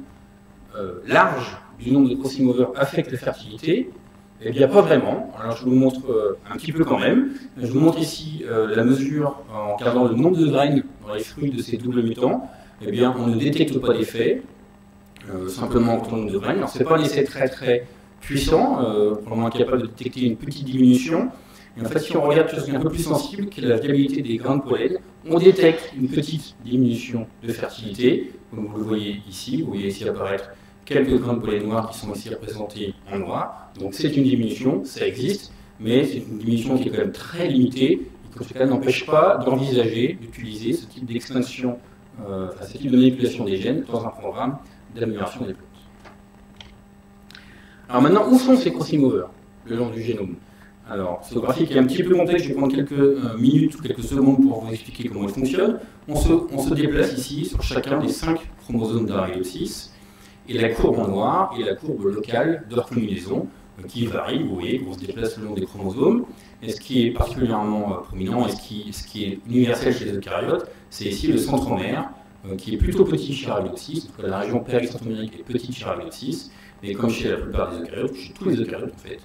large du nombre de crossing over affecte la fertilité? Eh bien, pas vraiment. Alors, je vous montre un petit peu quand même. Je vous montre ici la mesure en regardant le nombre de graines dans les fruits de ces doubles mutants. Eh bien, on ne détecte pas d'effet, simplement en nombre de graines. Alors, ce n'est pas un essai très très puissant, probablement capable de détecter une petite diminution. Et en fait, si on regarde quelque chose qui est un peu plus sensible, qui est la viabilité des grains de pollen, on détecte une petite diminution de fertilité, comme vous le voyez ici. Vous voyez ici apparaître quelques grains de pollen noirs qui sont ici représentés en noir. Donc c'est une diminution, ça existe, mais c'est une diminution qui est quand même très limitée, et qui en tout cas n'empêche pas d'envisager d'utiliser ce type d'extinction, ce type de manipulation des gènes dans un programme d'amélioration des plantes. Alors maintenant, où sont ces crossing over le long du génome? Alors, ce graphique est un petit peu complexe, je vais prendre quelques minutes ou quelques secondes pour vous expliquer comment il fonctionne. On se déplace ici sur chacun des 5 chromosomes d'Arabidopsis, et la courbe en noir est la courbe locale de recombinaison qui varie, vous voyez, qu'on se déplace le long des chromosomes. Et ce qui est particulièrement prominent et ce qui est universel chez les eucaryotes, c'est ici le centromère, qui est plutôt petit chez Arabidopsis, donc la région péricentromérique est petite chez Arabidopsis, mais comme chez la plupart des eucaryotes, chez tous les eucaryotes en fait,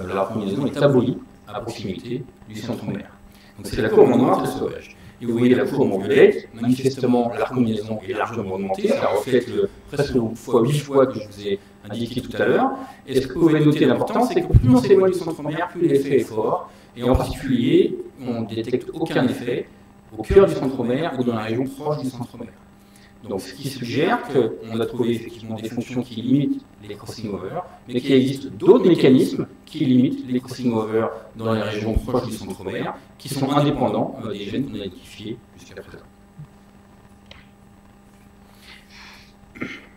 la recombinaison est abolie à proximité du centromère. Donc c'est la courbe en noir, c'est sauvage. Et vous voyez la courbe en violette, manifestement la recombinaison est largement augmentée, ça reflète presque 8 fois que je vous ai indiqué tout à l'heure. Et ce que vous pouvez noter l'important, c'est que plus on s'éloigne du centromère, plus l'effet est fort, et en particulier, on ne détecte aucun effet au cœur du centromère ou dans la région proche du centromère. Donc ce qui suggère qu'on a trouvé effectivement des fonctions qui limitent les crossing over, mais qu'il existe d'autres mécanismes qui limitent les crossing over dans les régions proches du centromère, qui sont indépendants des gènes qu'on a identifiés jusqu'à présent.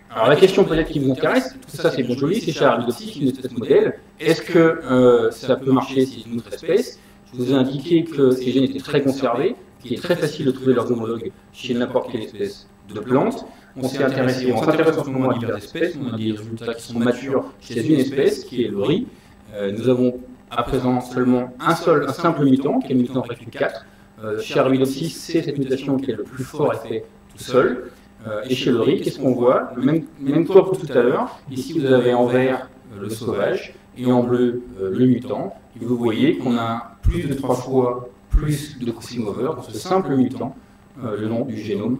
Alors la question peut-être qui vous intéresse, tout ça c'est bon joli, c'est chez Arabidopsis, une espèce modèle. Est-ce que ça peut marcher si c'est une autre espèce? Je vous ai indiqué que ces gènes étaient très conservés, qu'il est très facile de trouver leurs homologues chez n'importe quelle espèce de plantes. On s'intéresse en ce moment à diverses espèces, on a des résultats qui sont matures chez une espèce, qui est le riz. Nous avons à présent seulement un simple mutant, qui est le mutant RECQ4. Chez Arabidopsis, c'est cette mutation qui a le plus fort effet tout seul. Et chez le riz, qu'est-ce qu'on voit? Même courbe que tout à l'heure. Ici, vous avez en vert le sauvage et en bleu le mutant. Et vous voyez qu'on a plus de 3 fois plus de crossing over dans ce simple mutant le long du génome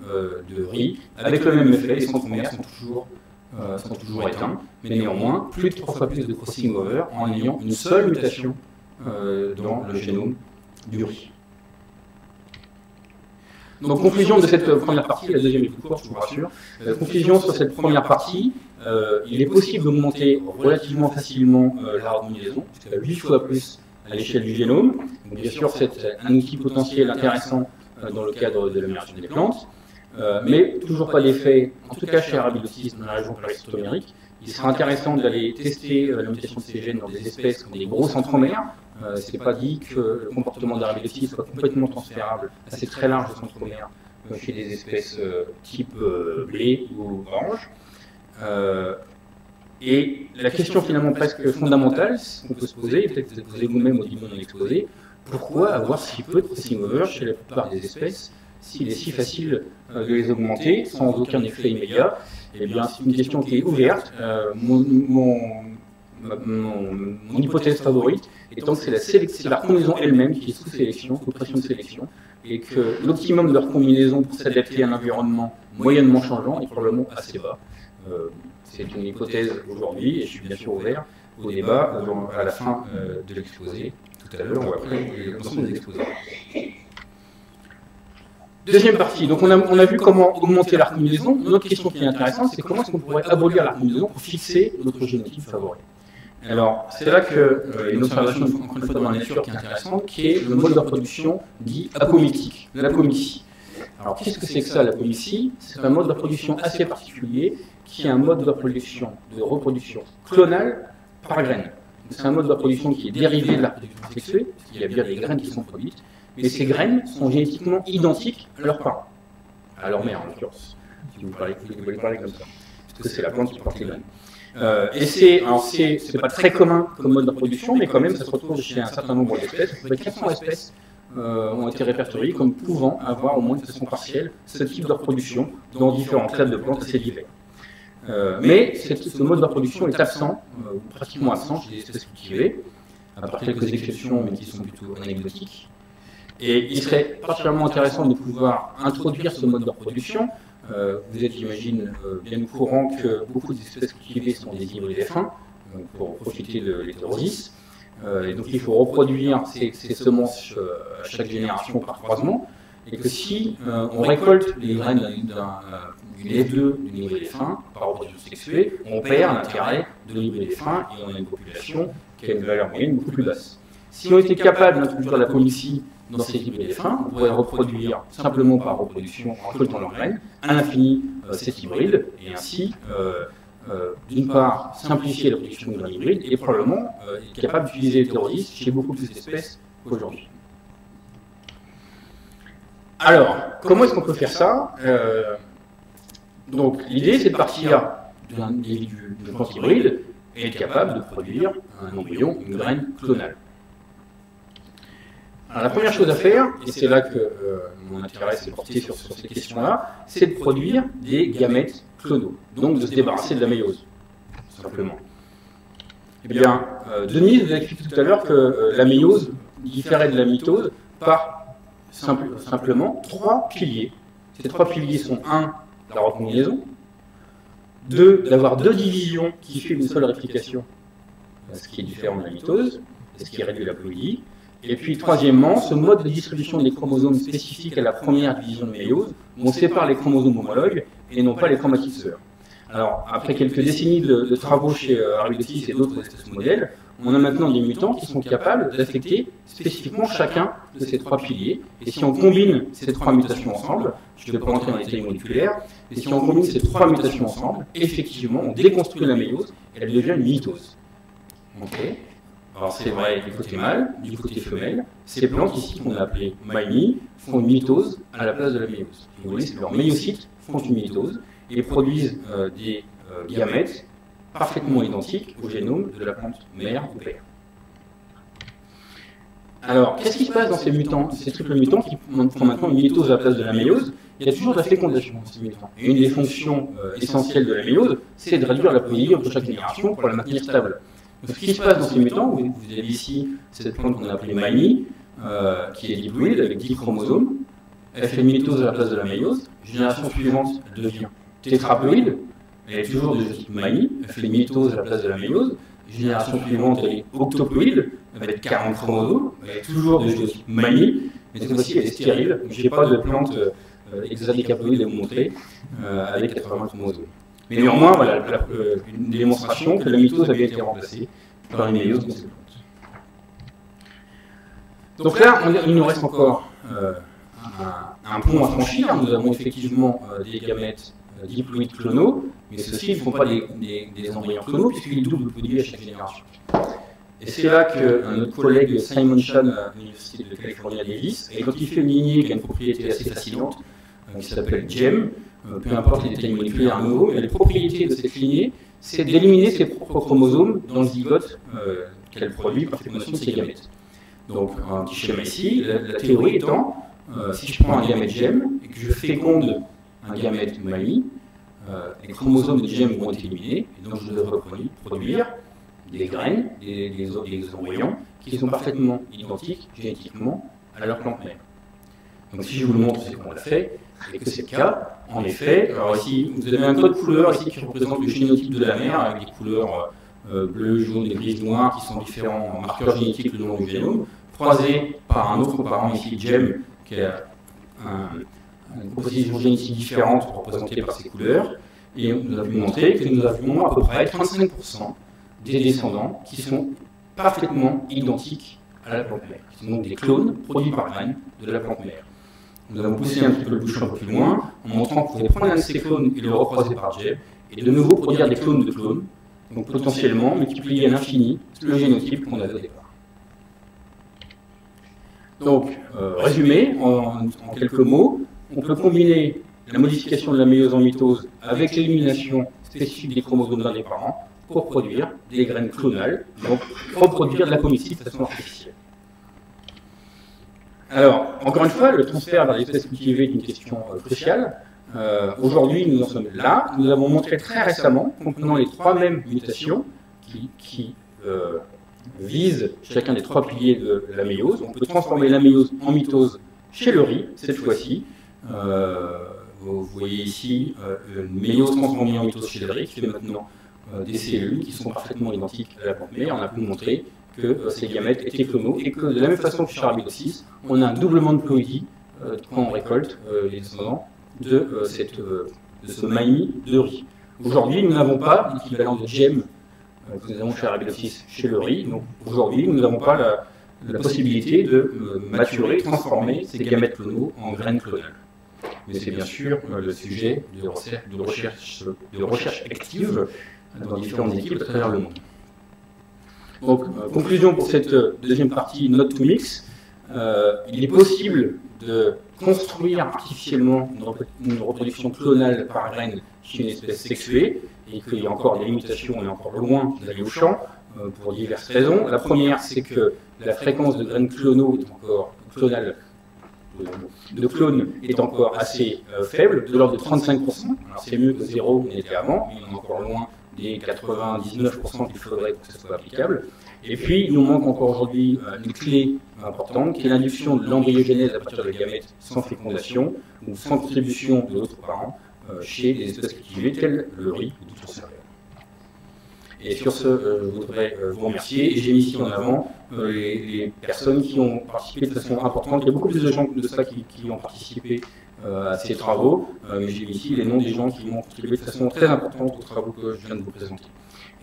de riz, avec le même effet. Les centromères sont toujours éteints, mais néanmoins, plus de 3 fois plus de crossing over en ayant une seule mutation dans le génome du riz. Donc, conclusion de cette première partie, la deuxième est plus courte, je vous rassure. Conclusion sur cette première partie, il est possible d'augmenter relativement facilement la recombinaison, jusqu'à 8 fois plus à l'échelle du génome. Donc, bien sûr, c'est un outil potentiel intéressant dans le cadre de l'amélioration des plantes, mais toujours pas d'effet, en tout cas chez Arabidopsis, dans la région péricentromérique. Il sera intéressant d'aller tester la mutation de ces gènes dans des espèces qui ont des gros centromères. C'est pas dit que le comportement d'Arabidopsis soit complètement transférable à ces très larges centromères chez des espèces type blé ou orange. Et la question finalement presque fondamentale qu'on peut se poser, peut-être que vous avez posé vous-même au début de mon exposé, pourquoi avoir si peu de crossing over chez la plupart des espèces s'il est si facile de les augmenter sans aucun effet immédiat? Eh bien, c'est une question qui est ouverte. Mon hypothèse favorite étant que c'est la combinaison elle-même qui est sous sélection, sous pression de sélection, et que l'optimum de leur combinaison pour s'adapter à un environnement moyennement changeant est probablement assez bas. C'est une hypothèse aujourd'hui, et je suis bien sûr ouvert au débat à la fin de l'exposé, tout à l'heure, ou après l'ensemble des exposés. Deuxième partie, donc on a vu comment augmenter la combinaison. Une autre question qui est intéressante, c'est comment est-ce qu'on pourrait abolir la combinaison pour fixer notre génotype favori. Alors, c'est là qu'il y a une observation, encore une fois, dans la nature qui est intéressante, qui est le mode de reproduction dit apomictique, l'apomixie. Alors, qu'est-ce que c'est que ça, l'apomixie? C'est un mode de reproduction assez particulier, qui est un mode de reproduction clonale par graine. C'est un mode de reproduction qui est dérivé de la reproduction sexuée, parce qu'il y a bien des graines qui sont produites, mais ces graines sont génétiquement identiques à leurs parents, à leur mère en l'occurrence, si vous voulez parler comme ça, parce que c'est la plante qui porte les graines. Et c'est pas très commun comme mode de reproduction, mais quand même ça se retrouve chez un certain nombre d'espèces. 400 espèces ont été répertoriées comme pouvant avoir au moins de façon partielle ce type de reproduction dans différents classes de plantes assez divers. Mais ce mode de reproduction est absent, pratiquement absent chez les espèces cultivées, à part quelques exceptions, mais qui sont plutôt anecdotiques. Et il serait particulièrement intéressant de pouvoir introduire ce mode de reproduction. Vous êtes, j'imagine, bien au courant que beaucoup d'espèces cultivées sont des hybrides F1, pour profiter de l'hétérosis. Et donc il faut reproduire ces semences à chaque génération par croisement. Et que si on récolte les graines d'une F2, d'une hybride F1, par reproduction sexuée, on perd l'intérêt de l'hybride F1 et on a une population qui a une valeur moyenne beaucoup plus basse. Si on était capable d'introduire la polymycie dans ces hybrides F1, on pourrait reproduire simplement par reproduction en récoltant leurs graines à l'infini cet hybride, et ainsi, d'une part, simplifier la production d'un hybride, et probablement être capable d'utiliser l'hétérosis chez beaucoup plus d'espèces qu'aujourd'hui. Alors, comment est-ce qu'on peut faire ça? Donc, l'idée, c'est de partir d'un individu de plante hybride et être capable de produire un embryon, une graine clonale. Alors, la première chose à faire, et c'est là que mon intérêt s'est porté sur ces questions-là, c'est de produire des gamètes clonaux, donc de se débarrasser de la méiose, simplement. Eh bien, Denise vous a expliqué tout à l'heure que la méiose différait de la mitose par simplement 3 piliers. Ces 3 piliers sont 1, la recombinaison, 2, d'avoir 2 divisions qui suivent une seule réplication, ce qui est différent de la mitose, ce qui réduit la ploïdie. Et puis, troisièmement, ce mode de distribution des chromosomes spécifique à la première division de méiose, où on sépare les chromosomes homologues et non pas les chromatides sœurs. Alors, après quelques décennies de travaux chez Arbudotis et d'autres espèces modèles, on a maintenant des mutants qui sont capables d'affecter spécifiquement chacun de ces 3 piliers. Et si on combine ces 3 mutations ensemble, je ne vais pas rentrer dans les détails moléculaires, mais si on combine ces 3 mutations ensemble, effectivement, on déconstruit la méiose et elle devient une mitose. Okay. Alors c'est vrai du côté mâle, du côté femelle, ces plantes ici qu'on a appelées maïmi font une mitose à la place de la méiose. Vous voyez, leurs méiocytes font une mitose et produisent des gamètes parfaitement identiques au génome de la plante mère ou père. Alors, qu'est-ce qui se passe dans ces mutants, ces triples mutants qui font maintenant une mitose à la place de la méiose? Il y a toujours de la fécondation dans ces mutants. Et une des fonctions essentielles de la méiose, c'est de réduire la ploïdie entre chaque génération pour la maintenir stable. Donc, ce qui se passe dans ces mutants, vous avez ici cette plante qu'on a appelée maïmi, qui est diploïde avec 10 chromosomes. Elle fait une mitose à la place de la méiose. Génération suivante, elle devient tétraploïde. Elle est toujours de type maïmi. Elle fait une mitose à la place de la méiose. Génération suivante, elle est octoploïde avec 40 chromosomes. Elle est toujours de type maïmi. Mais cette fois-ci, elle est stérile. Je n'ai pas de plante hexadécaploïde à vous montrer avec 80 chromosomes. Mais néanmoins, voilà une démonstration que la mitose a bien été remplacée par une méiose dans ces plantes. Donc là, il nous reste encore un pont à franchir. Nous avons effectivement des gamètes diploïdes clonaux, mais ceux-ci ne font pas des embryons clonaux puisqu'ils doublent le produit à chaque génération. Et c'est là que notre collègue Simon Chan à l'Université de Californie à Davis a identifié une lignée qui a une propriété assez fascinante, qui s'appelle GEM. Peu importe les détails moléculaires à nouveau, mais la propriété de cette lignée, c'est d'éliminer ses propres chromosomes dans le zygote qu'elle produit par fécondation de ses gamètes. Donc un petit schéma ici, la théorie étant, si je prends un gamète GEM et que je féconde un gamète MAMI, les chromosomes de GEM vont être éliminés, et donc je devrais produire des graines, des embryons, qui sont parfaitement identiques génétiquement à leur plante mère. Donc si je vous le montre, c'est qu'on l'a fait, et que c'est le cas. En effet, alors ici, vous avez un code couleur ici qui représente le génotype de la mère, avec des couleurs bleues, jaunes et grises noires, qui sont différents marqueurs génétiques le long du génome, croisés par un autre parent ici, GEM, qui a une composition génétique différente représentée par ces couleurs. Et on nous a pu montrer que nous avions à peu près 35% des descendants qui sont parfaitement identiques à la plante mère, qui sont donc des clones produits par graines de la plante mère. Nous avons poussé un petit peu le bouchon un peu plus loin, en montrant qu'on pouvait prendre un de ces clones et le recroiser par GEM, et de nouveau produire des clones de clones, donc potentiellement multiplier à l'infini le génotype qu'on avait au départ. Donc, résumé, en quelques mots, on peut combiner la modification de la méiose en mitose avec l'élimination spécifique des chromosomes d'un des parents pour produire des graines clonales, donc reproduire de la comicite de façon artificielle. Alors, encore une fois, le transfert vers l'espèce cultivée est une question cruciale. Aujourd'hui, nous en sommes là. Nous avons montré très récemment, comprenant les trois mêmes mutations qui visent chacun des trois piliers de la méiose, on peut transformer la méiose en mitose chez le riz, cette fois-ci. Vous voyez ici une méiose transformée en mitose chez le riz, qui fait maintenant des cellules qui sont parfaitement identiques à la plante mère. On a pu montrer que ces gamètes étaient clonaux et que de la même façon que chez Arabidopsis, on a un doublement de ploïdie quand on récolte les descendants de ce maïmi de riz. Aujourd'hui, nous n'avons pas l'équivalent de GEM que nous avons chez Arabidopsis chez le riz. Donc aujourd'hui, nous n'avons pas la possibilité de maturer, transformer ces gamètes clonaux en graines clonales. Mais c'est bien sûr le sujet de recherche active dans différentes équipes à travers le monde. Donc, conclusion pour cette deuxième partie, Not to Mix. Il est possible de construire artificiellement une reproduction clonale par graine chez une espèce sexuée, et qu'il y a encore des limitations, on est encore loin d'aller au champ, pour diverses raisons. La première, c'est que la fréquence de graines clonales de clones est encore assez faible, de l'ordre de 35%. Alors c'est mieux que 0, on était avant, mais on est encore loin des 99% qu'il faudrait pour que ça soit applicable. Et puis, il nous manque encore aujourd'hui une clé importante, qui est l'induction de l'embryogénèse à partir de gamètes sans fécondation ou sans contribution de l'autre parent chez des espèces cultivées telles le riz ou d'autres céréales. Et sur ce, je voudrais vous remercier. Et j'ai mis ici en avant les personnes qui ont participé de façon importante. Il y a beaucoup plus de gens que de ça qui ont participé à ces travaux, mais j'ai mis ici les noms des gens qui ont contribué de façon très importante aux travaux que je viens de vous présenter.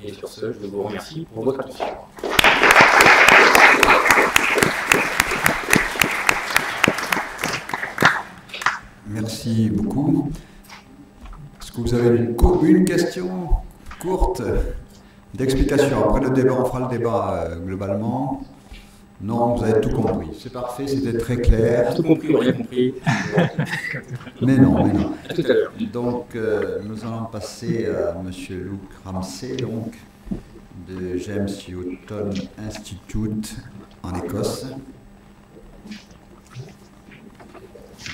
Et sur ce, je vous remercie pour votre attention. Merci beaucoup. Est-ce que vous avez une question courte d'explication? Après le débat, on fera le débat globalement. Non, vous avez tout compris. C'est parfait, c'était très clair. Tout compris ou rien compris. Mais non, mais non. À tout à l'heure. Donc, nous allons passer à M. Luke Ramsey, donc, de James Hutton Institute en Écosse.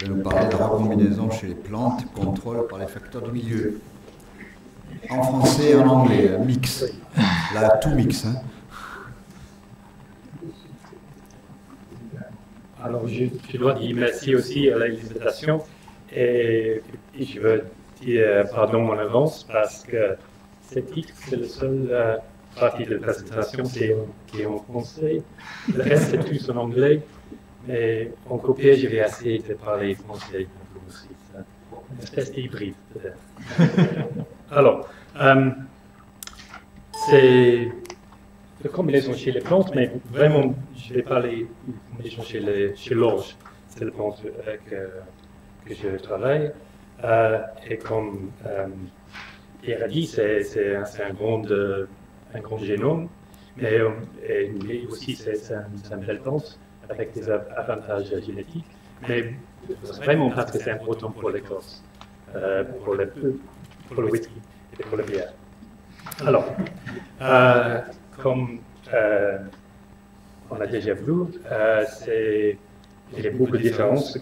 Il va nous parler de la recombinaison chez les plantes, contrôle par les facteurs du milieu. En français et en anglais, mix. Là, tout mix. Hein. Alors, je dois dire merci aussi à l'invitation et je veux dire pardon en avance parce que ce titre, c'est la seule partie de la présentation qui est en français. Le reste, c'est tout en anglais, mais en copier, je vais essayer de parler français aussi. Une espèce d'hybride, peut-être. Alors, c'est la combinaison chez les plantes, mais vraiment, je vais parler de la combinaison chez l'orge. C'est la plante que je travaille. Et comme Pierre a dit, c'est un grand génome, mais aussi c'est une belle plante avec des avantages génétiques. Mais vraiment parce que c'est important pour l'Écosse, pour le whisky et pour la bière. Alors, comme on a déjà vu, il y a beaucoup de différences,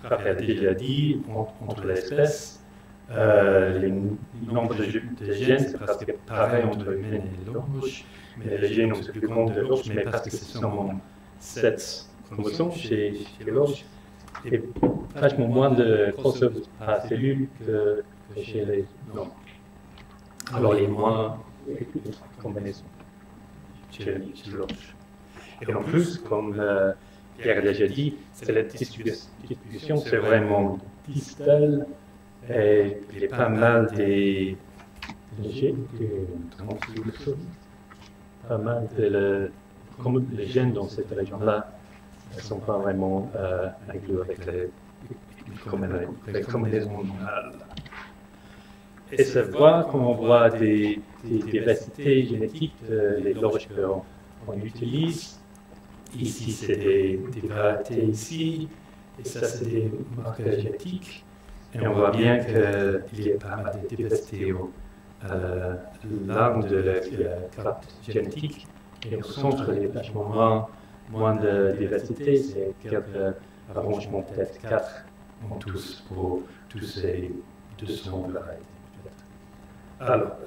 Raphaël a déjà dit, entre les espèces. Le nombre de gènes, c'est presque pareil entre l'humain et l'orge, mais les génomes sont plus grands de l'orge, mais parce que c'est seulement 7 chromosomes chez l'orge, et vachement moins de crossover par cellule que chez les hommes. Alors les moins combinaisons chez l'orge. Et en plus, comme Pierre a déjà dit, c'est la distribution, c'est vraiment distal. Et il y a pas mal des gènes, pas mal comme les gènes dans cette région-là ne sont pas vraiment inclus avec les combinaisons normales. Et ça voit quand on voit des diversités génétiques des loges qu'on utilise. Ici, c'est des variétés ici, et ça, c'est des marqueurs génétiques. Et on voit bien qu'il y a pas mal de diversité à l'arbre de la carte génétique. Et au centre, il y a vachement moins de diversité. C'est quelques arrangements, peut-être 4 en tous pour tous ces 200 variétés. Alors,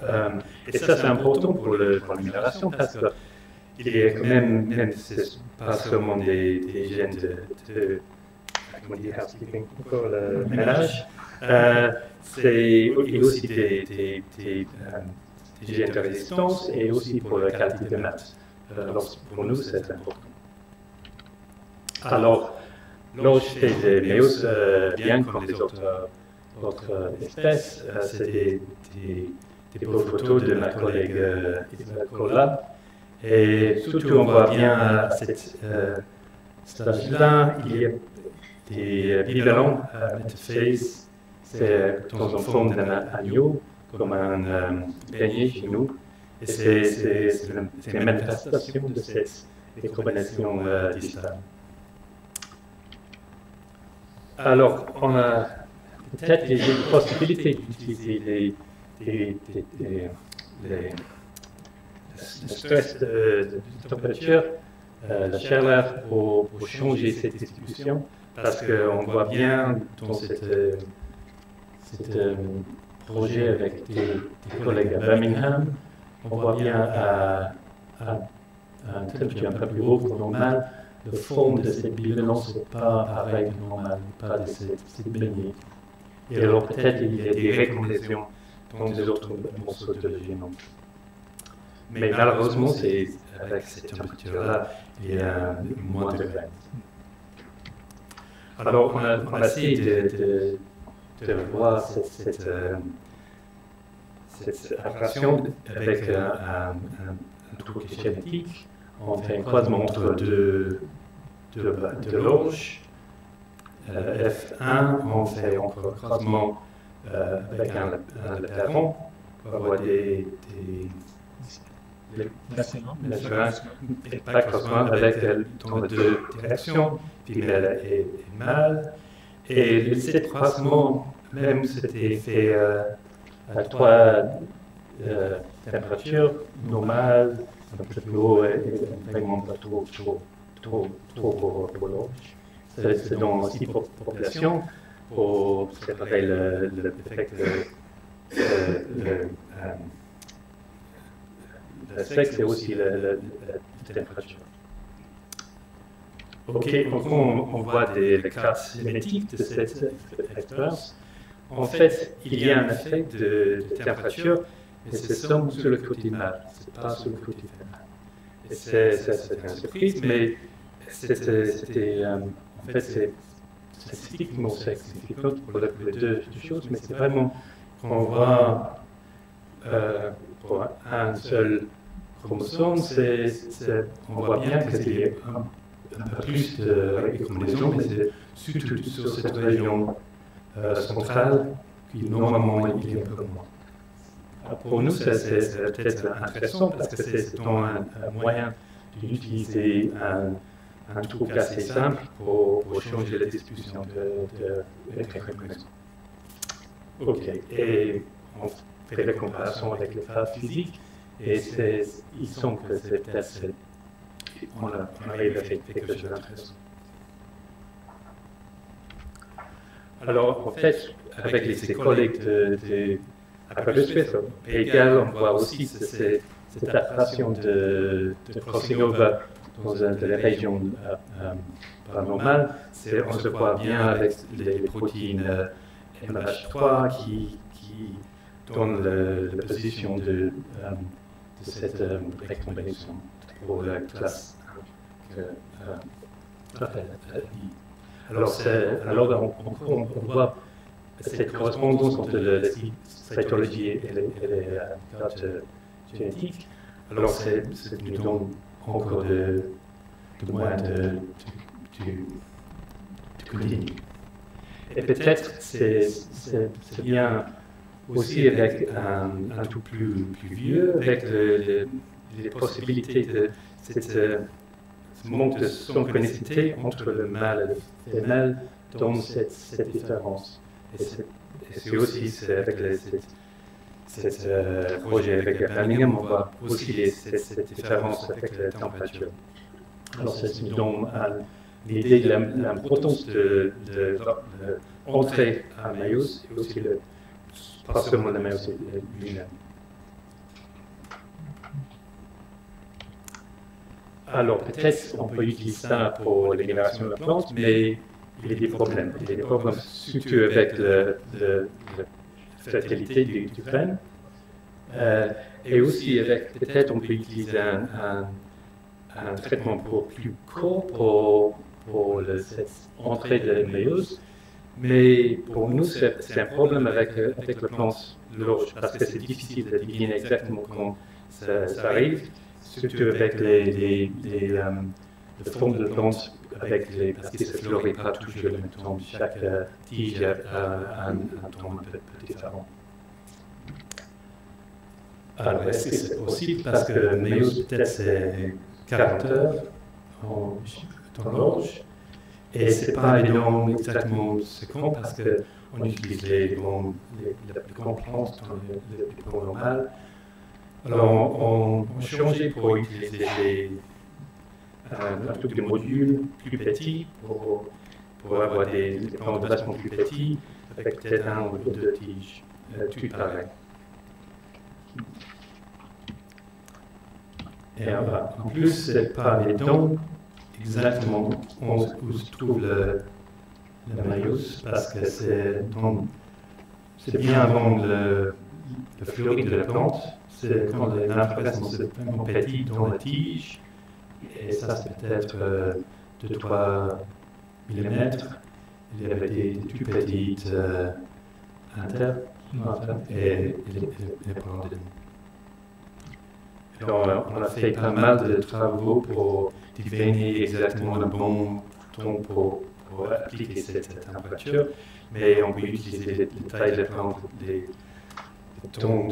et ça, c'est important pour l'amélioration parce qu'il y a quand même c'est pas seulement des gènes de comment dire, housekeeping, pour le ménage. Il y a aussi des gènes de résistance et aussi pour la qualité de maths. Alors, pour nous, c'est important. Alors, l'orge fait des méioses bien comme les autres espèces. C'est des beaux photos de ma collègue Isabelle Colla. Et surtout, on voit bien à cet stage-là, il y a des bivalents métaphase, c'est en forme d'un agneau, comme un beignet chez nous. Et c'est une manifestation de cette décombination distale. Alors, on a peut-être des possibilités d'utiliser le stress de température, la chaleur pour changer cette distribution, parce qu'on voit bien dans cet projet avec des collègues à Birmingham, on voit bien à une température un peu plus haute que normal, la forme de cette bivalence n'est pas pareille que normal, pas de cette baignée. Et alors peut-être il y a des récombinaisons dans des autres morceaux de génome. Mais malheureusement, avec cette température-là, il y a moins de graines. Alors, on a essayé de voir cette apparition avec un truc génétique. On fait un croisement entre deux loges. F1, on fait encore un croisement avec un lapéron pour avoir des pas croisement avec dans les deux directions, femelle et mâle. Et cet croisement, même c'était fait à 3 températures normales, un peu plus haut et vraiment pas trop pour l'orge. C'est dans 6 populations pour séparer l'effet le sexe et aussi la température. Ok, donc on voit des cartes génétiques de cette expérience. En fait, il y a un effet de température, mais c'est seulement sur le côté mâle, c'est pas sur le côté féminin. Et c'est une surprise, mais c'était en fait c'est statistiquement significant pour les deux choses, mais c'est vraiment qu'on voit pour un seul chromosome, on voit bien qu'il y a un peu plus de combinaisons, mais c'est surtout sur cette région centrale qui normalement il y a un peu moins. Alors pour nous, c'est peut-être intéressant parce que c'est un moyen d'utiliser un truc assez simple pour changer la distribution de combinaisons. Ok, et on fait la comparaison avec les phases physiques. Et il semble que c'est peut-être on arrive à faire quelque chose d'intéressant. Alors, en fait, avec ces collègues après le Suisse, au Pays de Galles, on voit aussi cette apparition de crossing over dans les régions paranormales. On se voit bien avec les protéines MH3 qui donnent la position de cette recombinaison pour la classe Raphaël. Alors on voit cette correspondance entre la cytologie et les cartes génétiques. Alors ça nous donne encore de moyens de continuer. Et peut-être c'est bien aussi avec un tout plus vieux, avec les possibilités de ce manque de synchronicité entre le mâle et le femelle dans cette différence. Et c'est aussi avec cette projet avec Birmingham, on voit aussi cette différence avec la température. Alors ça nous donne l'idée de l'importance de l'entrée à Mayos et aussi pas seulement la Mayos lui-même. Alors peut-être on peut utiliser ça pour la génération de la plante, mais il y a des problèmes. Il y a des problèmes surtout avec la fertilité du grain. Et aussi avec, peut-être on peut utiliser un traitement plus court pour cette entrée de méiose. Mais pour nous, c'est un problème avec la plante l'orge, parce que c'est difficile de deviner exactement quand ça arrive, surtout avec les formes de plantes, parce que ça ne fleurit pas toujours le même temps. Chaque tige a un temps un peu différent. Alors, est-ce que c'est possible parce que le méiose, peut-être, c'est 40 heures dans l'orge, et c'est pas évident exactement ce quand, parce qu'on utilise les plus grandes plantes dans le plan normal. Alors, on changeait pour utiliser un truc de module plus petit pour avoir des plans de vachement plus petits, avec peut-être un ou deux tiges, tout pareil. Et en plus, c'est pas évident exactement où se trouve la maïos, parce que c'est bien avant le fleurir de la plante, c'est quand l'inflorescence est vraiment petite dans la tige, et ça c'est peut-être 2-3 mm. Il y avait des tout petites et les plantes. Alors, on a fait pas mal de travaux pour deviner exactement le bon temps pour appliquer cette température, mais on peut utiliser les tailles de plantes, les tons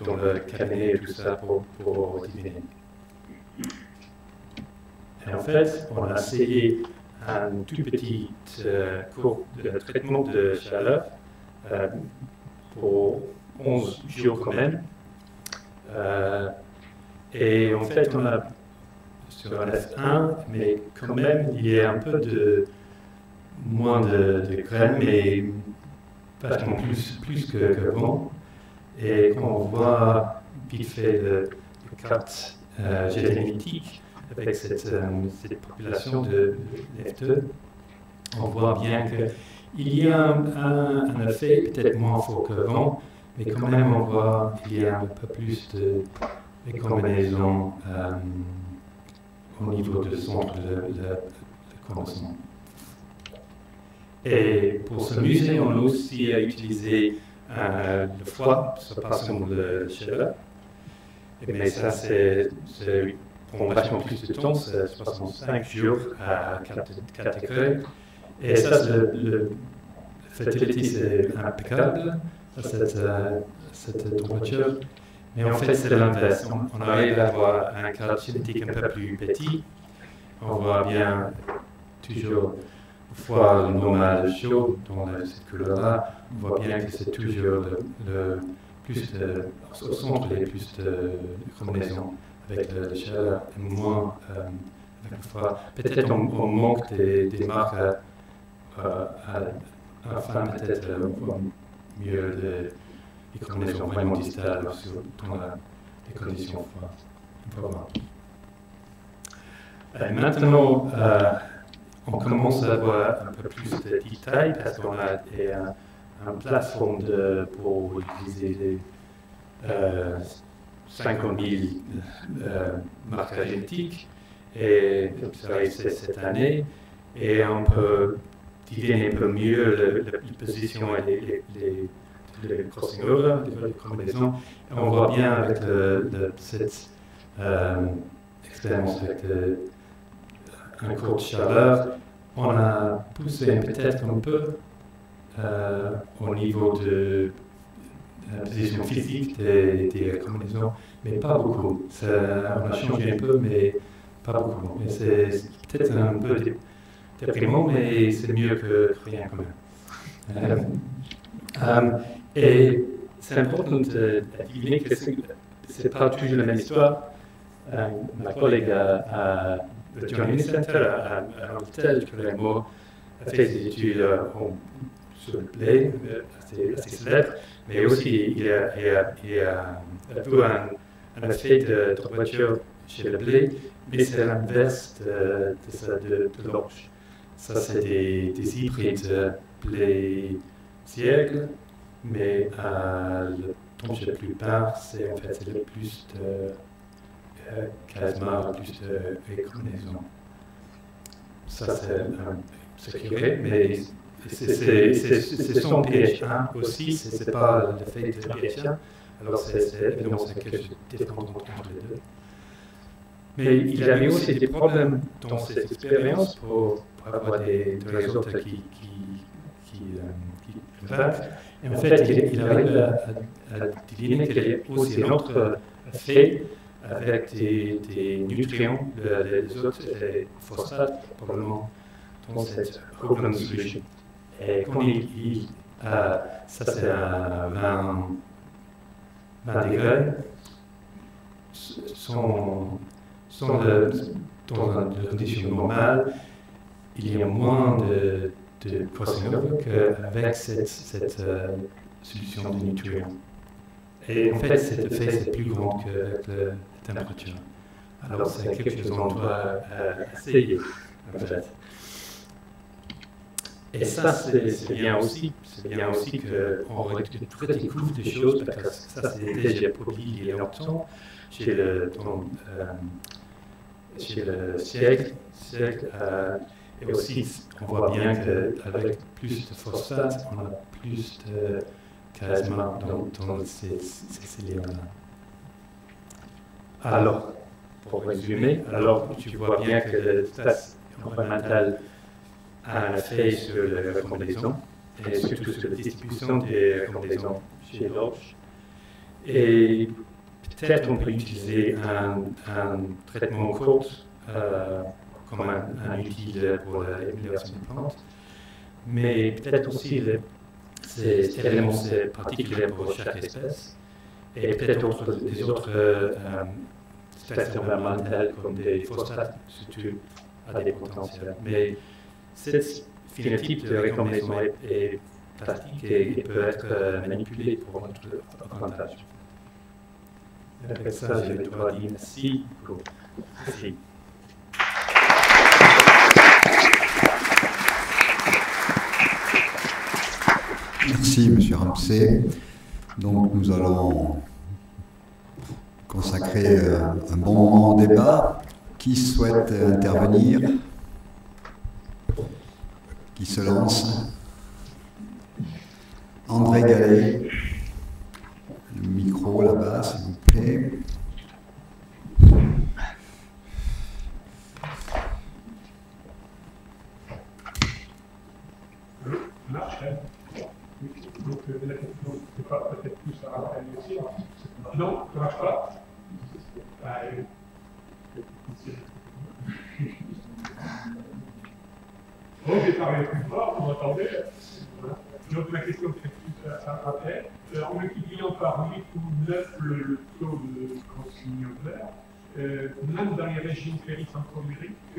dans le cabinet et tout ça pour deviner. Et en fait, on a essayé un tout petit cours de traitement de chaleur pour 11 jours quand même. Et en fait, on a sur un F1, mais quand même, il y a un peu moins de graines, mais vachement plus qu'avant. Et quand on voit vite fait le carte génétique avec cette population de F2, on voit bien qu'il y a un effet peut-être moins fort qu'avant, mais quand même on voit qu'il y a un peu plus de combinaisons au niveau du centre de commencement. Et pour s'amuser, on a aussi utilisé le froid, pas seulement le chaleur, mais ça prend vachement plus de temps, c'est 65 jours à 4 degrés. Et ça, la fertilité, c'est impeccable, cette température. Mais en fait, c'est l'inverse. On arrive à avoir un cadre génétique un peu plus petit. On voit bien toujours froid normal chaud dans cette couleur-là. On voit bien que c'est toujours au centre, il y a plus de combinaisons avec la chaleur et moins avec le froid. Peut-être on manque des marques afin peut-être mieux des combinaisons vraiment distales dans les conditions froides. Maintenant, on commence à avoir un peu plus de détails parce qu'on a un plateforme pour utiliser les 50 000 marqueurs génétiques et ça arrive cette année et on peut deviner un peu mieux la position et les crossing over, les combinaisons. Et on voit bien avec cette expérience avec un cours de chaleur, on a poussé peut-être un peu au niveau de la position physique des combinaisons, mais pas beaucoup. On a changé un peu, mais pas beaucoup. Et c'est peut-être un peu déprimant, mais c'est mieux que rien quand même. Et c'est important de deviner que ce n'est pas toujours la même histoire. Ma collègue le John Innes Center à Angleterre, a fait des études sur le blé, assez célèbres, mais aussi il a vu un effet de température chez le blé, mais c'est l'inverse de l'orge. Ça, c'est des hybrides blé siècle, mais le température le plus bas, c'est en fait le plus de charisma, plus de recombinaison. Ça, c'est sécuré, mais c'est son pH1 aussi, c'est pas l'effet de pH1, alors c'est évidemment quelque chose de différent entre les deux. Mais il avait aussi des problèmes dans cette expérience pour avoir des résultats qui vaguent. Et en fait, il arrive à deviner qu'il y a aussi un autre effet avec des nutriments, les autres, les phosphates, probablement, dans cette open solution. Et quand ça c'est à 20 degrés, dans une condition normale, il y a moins de crossing over qu'avec cette solution de nutriments. Et en fait, cet effet c'est plus grand qu'avec la température. Alors c'est quelque chose qu'on doit essayer, en fait. Et ça, c'est bien aussi qu'on redécouvre des choses, parce que ça, c'est déjà publié il y a longtemps, chez le siècle, et aussi, on voit bien qu'avec plus de phosphate, on a plus de charisma dans ces cellules-là. Alors, pour résumer, tu vois bien que le stress environnemental a un effet sur la recombinaison et surtout sur la distribution des recombinaisons chez l'orge. Et peut-être on peut utiliser un traitement court comme un outil pour l'amélioration des plantes, mais peut-être aussi ces éléments c'est particulier pour chaque espèce et peut-être des autres espèces environnementales comme des phosphates surtout à des potentiels. Mais cette phénotype de recombinaison est plastique et peut être manipulé pour notre avantage. Avec ça, je vais devoir dire merci. Merci. Merci, M. Ramsey. Donc, nous allons consacrer un bon moment au débat. Qui souhaite intervenir? Qui se lance? André Gallet, le micro là-bas, s'il vous plaît. Donc la question, c'est pas peut-être plus à rappeler aussi. Non, ça ne marche pas. Bon, j'ai parlé plus fort, vous m'entendez. Donc la question, c'est plus à rappeler. En multipliant par 8 ou 9 le taux de crossing over, même dans les régions péricentromériques,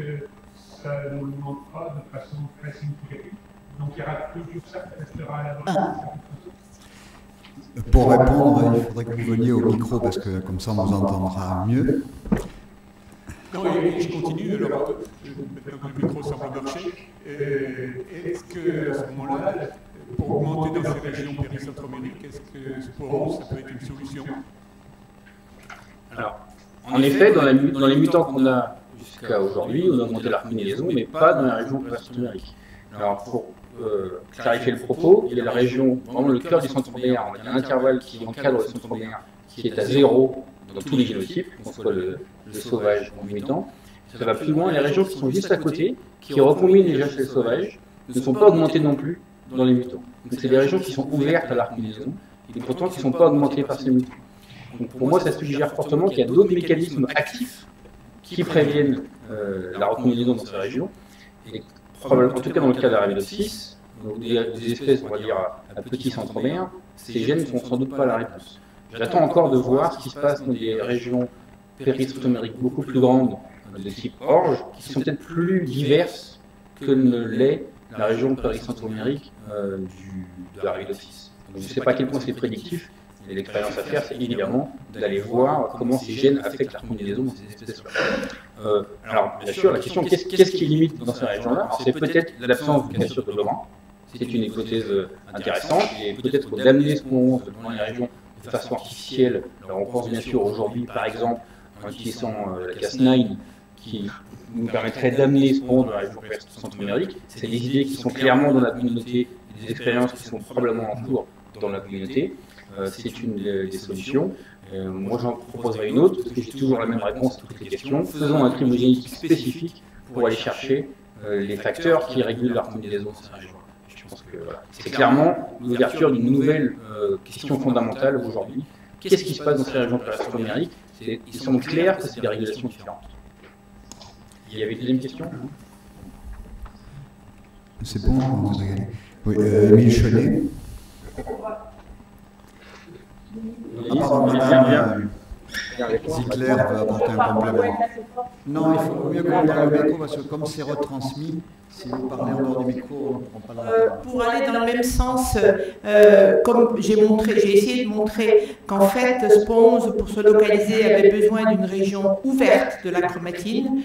ça ne augmente pas de façon très significative. Donc il y aura toujours ça qui restera à la base. Pour répondre, il faudrait que vous veniez au micro parce que comme ça on vous entendra mieux. Non, et je continue. Alors, maintenant que le micro semble marcher, est-ce que à ce moment-là, pour augmenter dans ces régions péricentromériques, est-ce que Sporon, ça peut être une solution? Alors, en effet, dans les mutants qu'on a jusqu'à aujourd'hui, on a augmenté la combinaison, mais pas dans la région péricentromérique. Alors, pour clarifier le propos, il y a la région, vraiment le cœur du centromère, il y a un intervalle qui encadre le centromère, qui est à 0 dans tous les génotypes, qu'on soit le sauvage ou le mutant. Ça va plus loin, les régions qui sont juste à côté, qui recombinent déjà chez les sauvages, ne sont pas augmentées non plus dans les mutants. Donc c'est des régions qui sont ouvertes à la combinaison, et pourtant qui ne sont pas augmentées par ces mutants. Donc pour moi, ça suggère fortement qu'il y a d'autres mécanismes actifs qui préviennent la recombinaison dans ces régions. Et probablement, en tout cas dans le cas d'Arabidopsis, donc des espèces, on va dire, à petits centromères, ces gènes ne sont sans doute pas la réponse. J'attends encore de voir ce qui se passe dans des régions péricentromériques beaucoup plus grandes, de type orge, qui sont peut-être plus diverses que ne l'est la région péricentromérique de Arabidopsis. Donc je ne sais pas à quel point c'est prédictif, mais l'expérience à faire, c'est évidemment d'aller voir comment ces gènes affectent la combinaison dans ces espèces-là. Alors, bien sûr, la question, qu'est-ce qui limite dans ces régions-là? C'est peut-être l'absence de cassure de Lebrun. C'est une hypothèse intéressante, et peut-être d'amener ce qu'on dans les régions de façon artificielle. Alors, on pense bien sûr aujourd'hui, par exemple, en utilisant la Cas9, qui nous permettrait d'amener ce qu'on dans la région centromérique. C'est des idées qui sont clairement dans la communauté, des expériences qui sont probablement en cours dans la communauté. C'est une des solutions. Moi, j'en proposerai une autre, parce que j'ai toujours la même réponse à toutes les questions. Faisons un crime génétique spécifique pour aller chercher les facteurs qui régulent la combinaison de ces régions. Je pense que voilà. C'est clairement l'ouverture d'une nouvelle question fondamentale aujourd'hui. Qu'est-ce qui se passe dans ces régions péricentromériques? Il semble clair que c'est des régulations différentes. Il y avait une deuxième question? C'est bon, on vous a gagné. Oui, Émile Chenet. Ziegler veut apporter un complément. Non, il faut mieux qu'on parle au micro parce que comme c'est retransmis, si vous parlez en dehors du micro, on ne prend pas la Pour aller dans le même sens, comme j'ai essayé de montrer qu'en fait, Sponge, pour se localiser, avait besoin d'une région ouverte de la chromatine,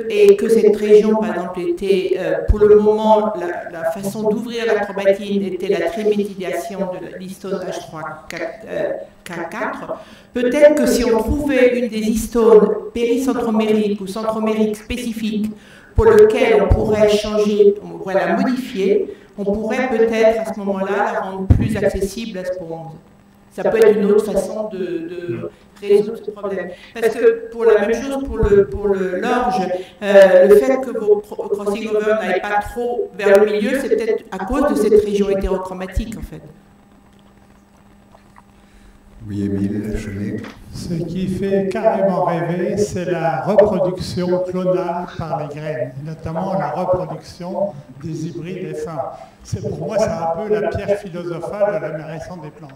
et que cette région, par exemple, était, pour le moment, la façon d'ouvrir la chromatine était la triméthylation de l'histone H3K4. Peut-être que si on trouvait une des histones péricentromériques ou centromériques spécifiques pour lequel on pourrait changer, on pourrait la modifier, on pourrait peut-être à ce moment-là la rendre plus accessible à Sponge. Ça peut être une autre façon de résoudre ce problème. Parce que pour la même chose, pour l'orge, le fait que vos crossing over n'aillent pas trop vers le milieu, c'est peut-être à cause de cette région hétérochromatique en fait. Oui, Émile Chenet. Ce qui fait carrément rêver, c'est la reproduction clonale par les graines, notamment la reproduction des hybrides F1. Pour moi, c'est un peu la pierre philosophale de la naissance des plantes.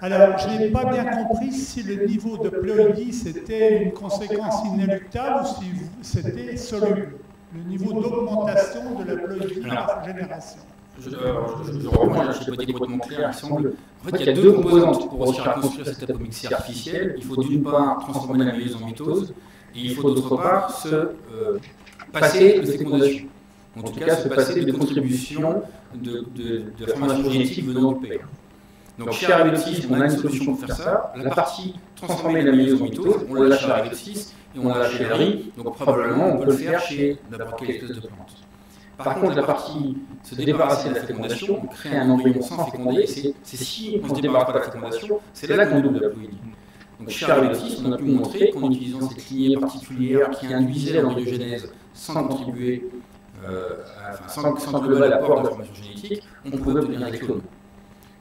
Alors, je n'ai pas bien compris si le niveau de ploïdie c'était une conséquence inéluctable ou si c'était soluble, le niveau d'augmentation de la ploïdie par génération. Je reprends, je n'ai pas été complètement clair, il semble. En fait, il y a deux composantes pour réussir à construire cette apomixie artificielle. Il faut d'une part transformer la méiose en mitose, et il faut d'autre part se passer de fécondation. En tout cas, se passer de contribution de la formation génétique venant du père. Donc chez Arabidopsis, on a une solution pour faire ça. La partie transformer la méiose en mitose, on la lâche chez Arabidopsis et on la lâche chez le riz. Donc probablement, on peut le faire chez n'importe quelle espèce de plante. Par contre, la partie se débarrasser de la fécondation, on crée un embryon sans féconder, et c'est si on ne se débarrasse pas de la fécondation, c'est là qu'on double la ploïdie. Donc chez Arabidopsis, on a pu montrer qu'en utilisant cette lignée particulière qui induisait l'embryogenèse sans contribuer, sans global apport de formation génétique, on pouvait obtenir des clones.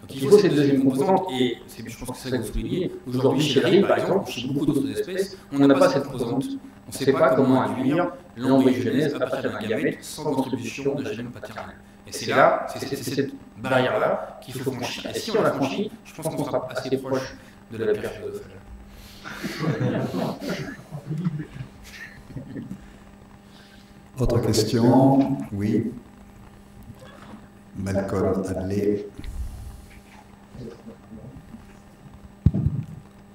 Donc il faut cette deuxième composante, et je pense que c'est ça que vous soulignez. Aujourd'hui, chez le riz, par exemple, chez beaucoup d'autres espèces, on n'a pas cette composante. On ne sait pas comment induire l'embryogenèse à partir d'un gamète sans contribution de gène paternel. Et c'est là, c'est cette barrière-là qu'il faut franchir. Et si on la franchit, je pense qu'on sera assez proche de la pierre philosophale. Autre question? Oui. Malcolm Adley.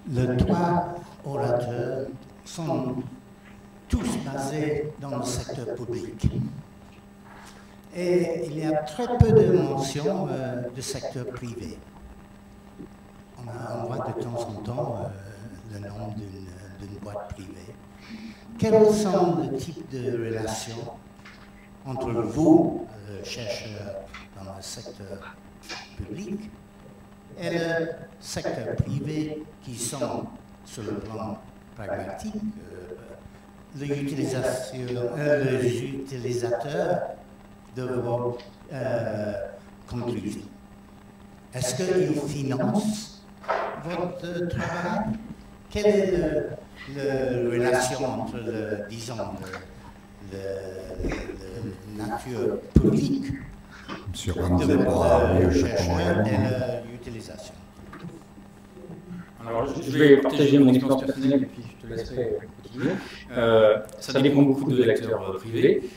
Les trois orateurs sont tous basés dans le secteur public. Et il y a très peu de mentions du secteur privé. On voit de temps en temps le nom d'une boîte privée. Quels sont les types de relations entre vous, chercheurs dans le secteur public, et le secteur privé qui sont, sur le plan pragmatique, les utilisateurs de vos conclusions? Est-ce qu'ils financent votre travail? Quelle est la relation entre, disons, la nature publique Monsieur de Ramsey pourra mieux votre répondre chercheur également. et l'utilisation? Alors, je vais partager mon expérience personnelle et puis je te laisserai continuer. Ça dépend beaucoup de l'acteur privé.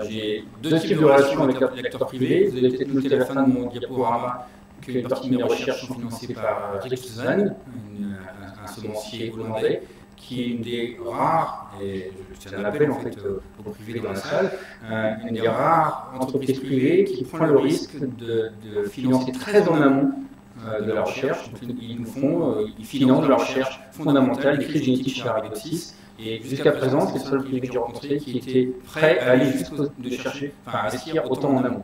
J'ai deux types de relations avec l'acteur privé. Vous avez peut-être noté à la fin de mon diaporama qu'une partie de mes recherches sont financées par Rick Suzanne, un semencier hollandais, qui est une des rares, et je tiens un appel en fait au privé dans la salle, une des rares entreprises privées qui prend le risque de financer très en amont de la recherche. Donc, ils financent de la recherche fondamentale, des crises génétiques chez Arabidopsis. Et jusqu'à présent, c'est le seul privé que j'ai rencontré qui était prêt à aller jusqu'au de chercher, enfin à investir autant en amont.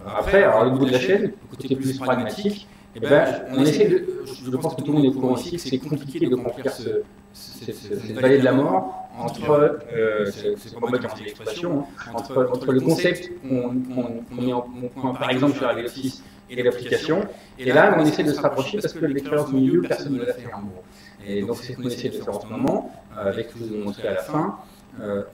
Après, alors le bout de la chaîne, le côté plus pragmatique, eh ben, on essaie de, je pense que tout le monde est au courant ici, que c'est compliqué de remplir cette vallée de la mort entre, c'est pas moi qui ai l'expression, entre le concept qu'on met en point, par exemple sur Arabidopsis, et l'application. Et là, on essaie de se rapprocher parce que l'expérience du milieu, personne ne l'a fait en gros. Et donc, c'est ce qu'on essaie de faire en ce moment, avec ce que je vous ai montré à la fin.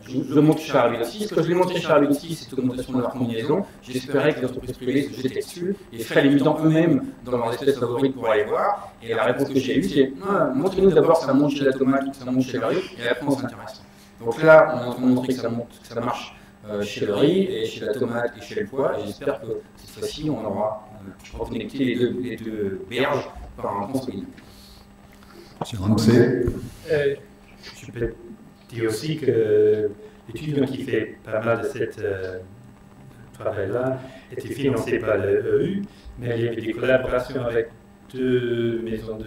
Je montre chez Arabidopsis. Ce que je vais montrer chez Arabidopsis, c'est l'augmentation de leur combinaison. J'espérais que les entreprises privées se jetaient dessus et feraient les mutants eux-mêmes dans leurs espèces favorites pour aller voir. Et la réponse que j'ai eue, c'est montrez-nous d'abord que ça monte chez la tomate ou que ça monte chez le riz, et après on s'intéresse. Donc là, on est en train de montrer que ça marche chez le riz, et chez la tomate et chez le pois. Et j'espère que cette fois-ci, on aura reconnecté les deux berges par un pont solide. Monsieur Ramsey. Je peux dire aussi que l'étudiant qui fait pas mal de ce travail-là était financé par l'EU, mais il y avait des collaborations avec deux maisons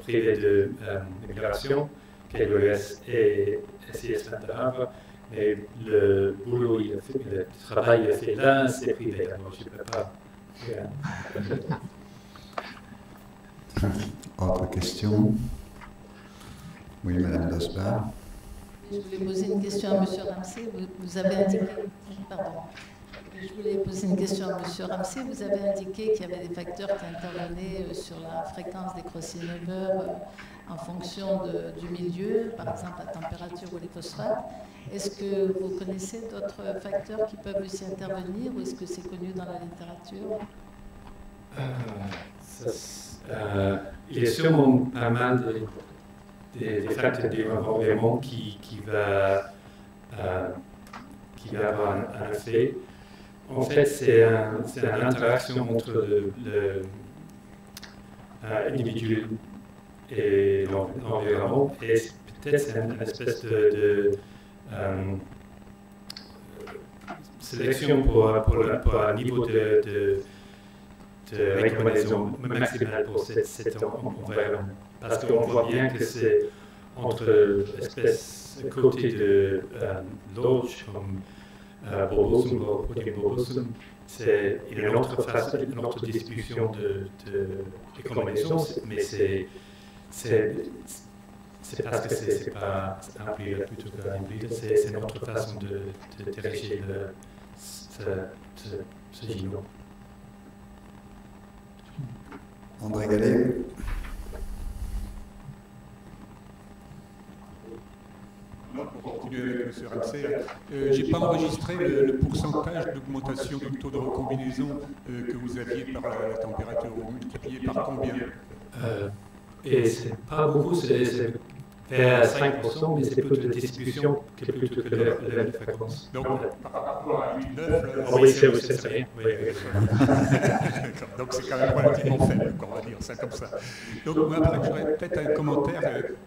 privées de migration, KWS et SIS Harvard. Mais le boulot, le travail il a fait là, c'est privé, alors je ne peux pas. Autre question? Oui, Madame Dosbar. Je voulais poser une question à M. Ramsey. Vous avez indiqué. Pardon. Je voulais poser une question à M. Ramsey. Vous avez indiqué qu'il y avait des facteurs qui intervenaient sur la fréquence des crossing over en fonction du milieu, par exemple la température ou les phosphates. Est-ce que vous connaissez d'autres facteurs qui peuvent aussi intervenir ou est-ce que c'est connu dans la littérature? Il y a sûrement pas mal des facteurs d'environnement qui va avoir un effet. En fait, c'est une interaction entre l'individu et l'environnement, et peut-être c'est une espèce de sélection pour un niveau de recommandation maximale pour cet environnement. Parce qu'on voit bien que c'est entre l'espèce côté de l'autre, comme Borbosum, protéine Borbosum, il y a une autre distribution de recommandation, mais c'est parce que c'est pas un hybride plutôt qu'un hybride, c'est une autre façon de diriger ce génome. André Gallet. Pour continuer avec M. Ramsey, je n'ai pas enregistré le pourcentage d'augmentation du taux de recombinaison que vous aviez par la température. Vous multipliez par combien? Et c'est pas beaucoup, c'est vers 5%, mais c'est plutôt de distribution que plutôt que la fréquence. Donc, par rapport à 8,9, oui, c'est rien. Oui. Donc, c'est quand même relativement faible, on va dire ça comme ça. Donc, moi, après, j'aurais peut-être un commentaire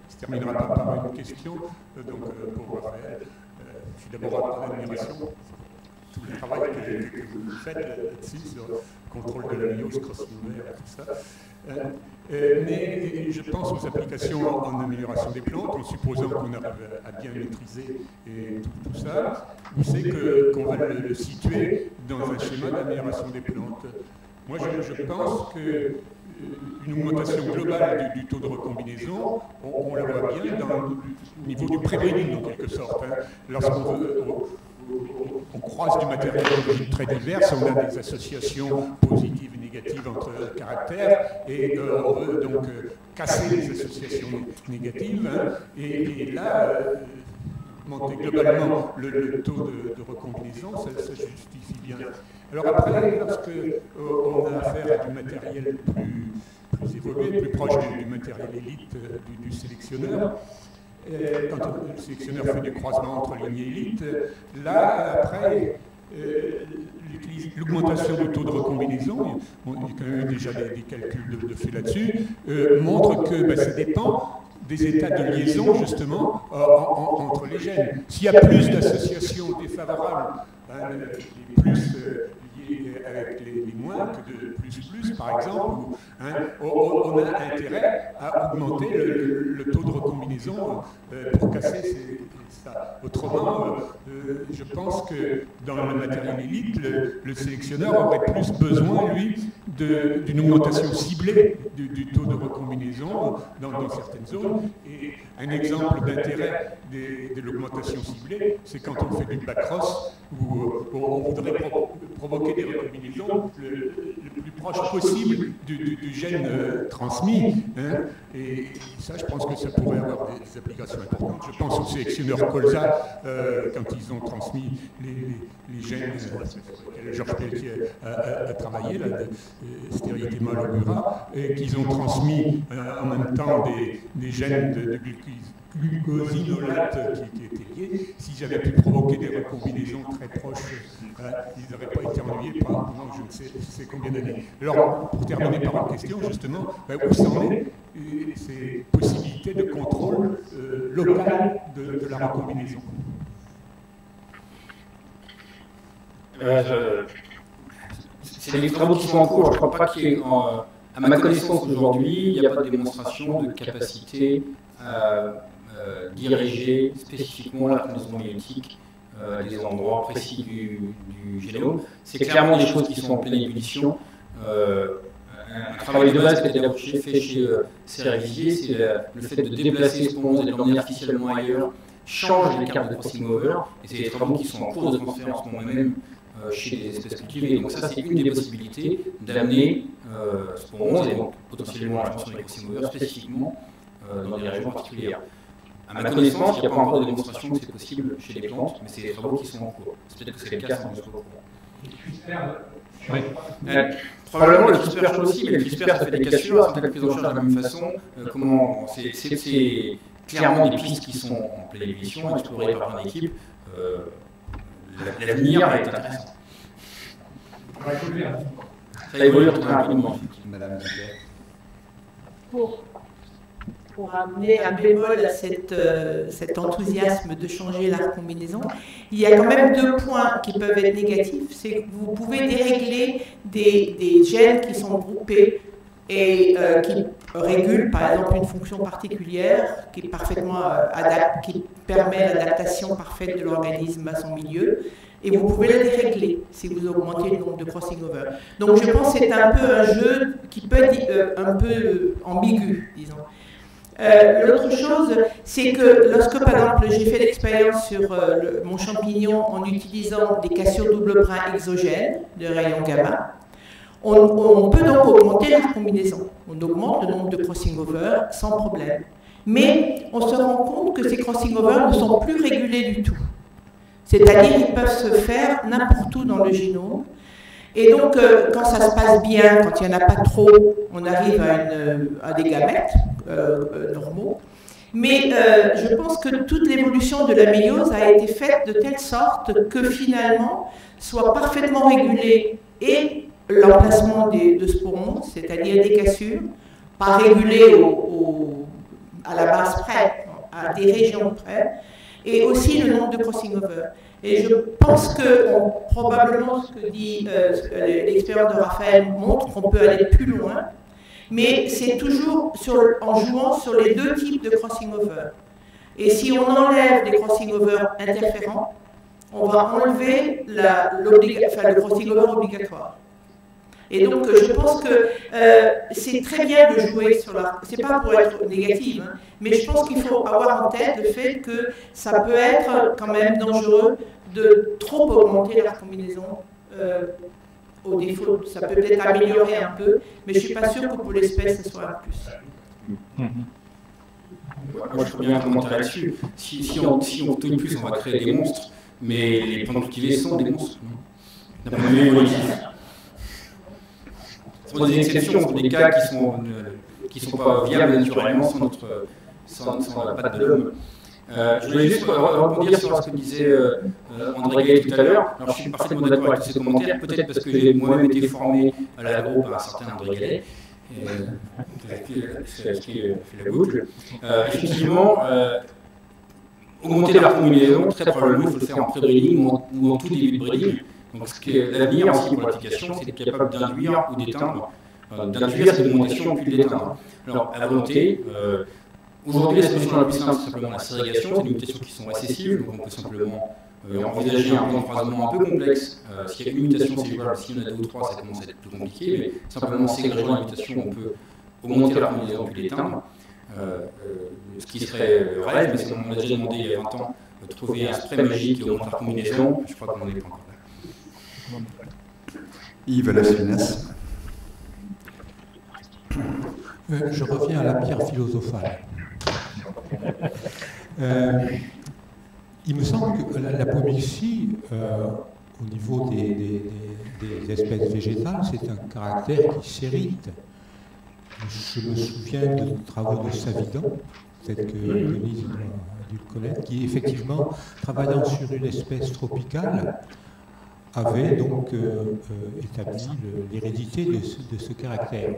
qui se terminera pas par une question. Pour Raphaël, je suis d'abord en admiration pour tout le travail que vous faites là-dessus, sur le contrôle de la myose, crossing over et tout ça. Mais je pense aux applications en amélioration des plantes, en supposant qu'on arrive à bien maîtriser et tout ça. Où c'est qu'on va le situer dans un schéma d'amélioration des plantes? Moi, je pense qu'une augmentation globale du taux de recombinaison, on la voit bien au niveau du pré-breeding, en quelque sorte. Hein. Lorsqu'on on croise du matériel d'origine très diverse, on a des associations positives et négatives entre caractères, et on veut donc casser les associations négatives, hein, et là, monter globalement le taux de recombinaison, ça justifie bien. Alors après, lorsque on a affaire à du matériel plus évolué, plus proche du matériel élite du sélectionneur, quand le sélectionneur fait du croisement entre lignes élites, là, après, l'augmentation du taux de recombinaison, il y a quand même déjà des calculs de fait là-dessus, montre que ça dépend des états de liaison, justement, entre les gènes. S'il y a plus d'associations défavorables, les plus liées avec les moins que de plus, par exemple, on a intérêt à augmenter le taux de recombinaison pour casser ça. Autrement, je pense que dans le matériel élite, le sélectionneur aurait plus besoin, lui, d'une augmentation ciblée du taux de recombinaison dans certaines zones. Et un exemple d'intérêt de l'augmentation ciblée, c'est quand on fait du backcross, où on voudrait provoquer des recombinaisons le plus proche possible du gène transmis. Hein. Et ça, je pense que ça pourrait avoir des applications importantes. Je pense aux sélectionneurs Colza, quand ils ont transmis les gènes sur lesquels Georges Pelletier a travaillé, la stérilité mâle au Gura, et qu'ils ont transmis en même temps des gènes de glucosinolate qui étaient liés. S'ils avaient pu provoquer des recombinaisons très proches, ils n'auraient pas été ennuyés pendant je ne sais combien d'années. Alors, pour terminer par une question, justement, où s'en est ces possibilités de contrôle local de la recombinaison? C'est les travaux qui sont en cours. Je ne crois pas qu'il y ait, à ma connaissance aujourd'hui, il n'y a pas de démonstration de capacité à diriger spécifiquement la recombinaison myétique des endroits précis du génome. C'est clairement des choses qui sont en pleine ébullition. Un travail de base qui a été fait chez Cerevisier, c'est le fait de déplacer Sponge et de l'emmener artificiellement ailleurs, change les cartes de crossing over, et c'est des travaux qui sont en cours de transfert en ce moment même chez les espèces cultivées. Donc ça, c'est une des possibilités d'amener Sponge et donc potentiellement la transformation des crossing over spécifiquement dans des régions particulières. À ma connaissance, il n'y a pas encore de démonstration que c'est possible chez les plantes, mais c'est des travaux qui sont en cours. Peut-être que c'est le cas sans que je sois au courant. Oui. Probablement le CRISPR aussi, mais le CRISPR ça fait des cassures, ça fait la prise en charge de la même façon. C'est clairement des pistes qui sont en pleine évolution, explorées par une équipe. L'avenir va être intéressant. Ça évolue très rapidement. Madame Duquet. Pour amener un bémol à cet enthousiasme de changer la recombinaison, il y a quand même deux points qui peuvent être négatifs. C'est que vous pouvez dérégler des gènes qui sont groupés et qui régulent par exemple une fonction particulière qui est parfaitement qui permet l'adaptation parfaite de l'organisme à son milieu. Et vous pouvez la dérégler si vous augmentez le nombre de crossing over. Donc je pense que c'est un peu un jeu qui peut être un peu ambigu, disons. L'autre chose, c'est que lorsque, par exemple, j'ai fait l'expérience sur mon champignon en utilisant des cassures double brin exogènes de rayons gamma, on peut donc augmenter la recombinaison. On augmente le nombre de crossing over sans problème. Mais on se rend compte que ces crossing over ne sont plus régulés du tout. C'est-à-dire qu'ils peuvent se faire n'importe où dans le génome. Et donc, quand ça se passe bien, quand il n'y en a pas trop, on arrive à des gamètes normaux. Mais je pense que toute l'évolution de la méiose a été faite de telle sorte que finalement soit parfaitement régulé et l'emplacement de sporons, c'est-à-dire des cassures, pas régulé à la base près, à des régions près, et aussi le nombre de crossing over. Et je pense que probablement ce que dit l'expérience de Raphaël montre qu'on peut aller plus loin, mais c'est toujours en jouant sur les deux types de crossing over. Et si on enlève les crossing over interférents, on va enlever le crossing over obligatoire. Et donc, je pense que c'est très bien de jouer sur la... C'est pas pour être négative, hein, mais je pense qu'il faut avoir en tête le fait que ça peut être quand même dangereux de trop augmenter la combinaison au défaut. Ça peut peut-être améliorer un peu, mais je ne suis pas sûre que pour l'espèce, ce soit un plus. Moi, je peux bien commenter là-dessus. Si on obtient plus, on va créer des monstres, mais les plantes cultivées sont des monstres. D'un point de vue évolutif. Ce sont des exceptions, ce sont des cas qui sont pas viables naturellement sans la patte de l'homme. Je voulais juste rebondir sur ce que disait André Gallet tout à l'heure. Alors, je suis parfaitement d'accord avec tous ces commentaires, peut-être parce que j'ai moi-même été formé à l'agro par un certain André Gallet, qui a fait la boucle. Effectivement, augmenter la combinaison, très probablement, il faut le faire en pré-breeding ou en tout début de breeding. Donc, l'avenir aussi pour l'application, c'est d'être capable d'induire ou d'éteindre. D'induire cette augmentation puis de l'éteindre. Alors, à volonté, aujourd'hui, la solution la plus simple, c'est simplement la ségrégation. C'est des mutations qui sont récessives, donc on peut simplement envisager un plan de croisement un peu complexe. S'il y a une mutation cellulaire, si on a 2 ou 3, ça commence à être plus compliqué, mais simplement ségrégeant la mutation, on peut augmenter la combinaison puis l'éteindre. Ce qui serait le rêve, mais on a déjà demandé il y a 20 ans de trouver un spray magique qui augmente la combinaison. Je crois qu'on n'en est pas encore là. Yves Lespinès. Je reviens à la pierre philosophale. Il me semble que la pomixie, au niveau des espèces végétales, c'est un caractère qui s'hérite. Je me souviens de travaux de Savidan, peut-être que Denise a dû le connaître, qui effectivement, travaillant sur une espèce tropicale, avait donc établi l'hérédité de ce caractère.